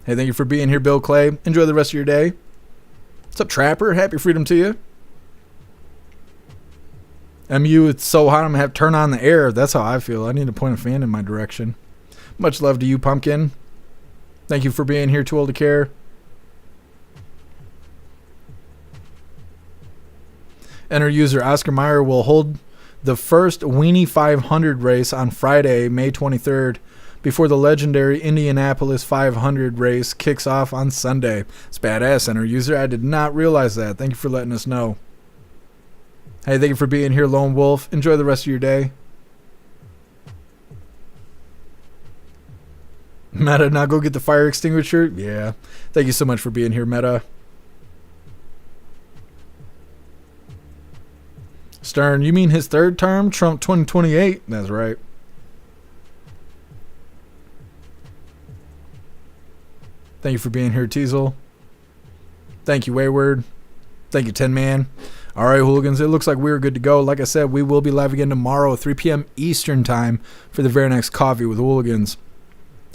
Hey, thank you for being here, Bill Clay. Enjoy the rest of your day. What's up, Trapper? Happy freedom to you. MU, it's so hot I'm going to have to turn on the air. That's how I feel. I need to point a fan in my direction. Much love to you, Pumpkin. Thank you for being here, Too Old to Care. Enter user Oscar Meyer will hold the first Weenie 500 race on Friday, May 23rd, before the legendary Indianapolis 500 race kicks off on Sunday. It's badass, Enter user. I did not realize that. Thank you for letting us know. Hey, thank you for being here, Lone Wolf. Enjoy the rest of your day. Meta, now go get the fire extinguisher? Yeah. Thank you so much for being here, Meta. Stern, you mean his third term? Trump 2028? That's right. Thank you for being here, Teasel. Thank you, Wayward. Thank you, Tin Man. All right, hooligans, it looks like we're good to go. Like I said, we will be live again tomorrow, 3 p.m. Eastern time for the very next Coffee with Hooligans.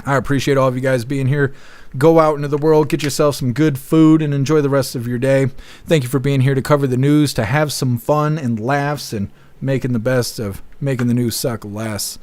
I appreciate all of you guys being here. Go out into the world, get yourself some good food, and enjoy the rest of your day. Thank you for being here to cover the news, to have some fun and laughs, and making the best of making the news suck less.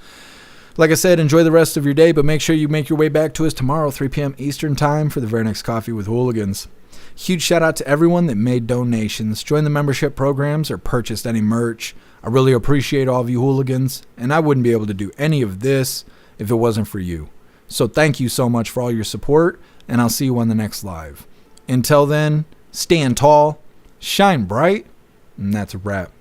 Like I said, enjoy the rest of your day, but make sure you make your way back to us tomorrow, 3 p.m. Eastern time for the very next Coffee with Hooligans. Huge shout out to everyone that made donations, joined the membership programs, or purchased any merch. I really appreciate all of you hooligans, and I wouldn't be able to do any of this if it wasn't for you. So thank you so much for all your support, and I'll see you on the next live. Until then, stand tall, shine bright, and that's a wrap.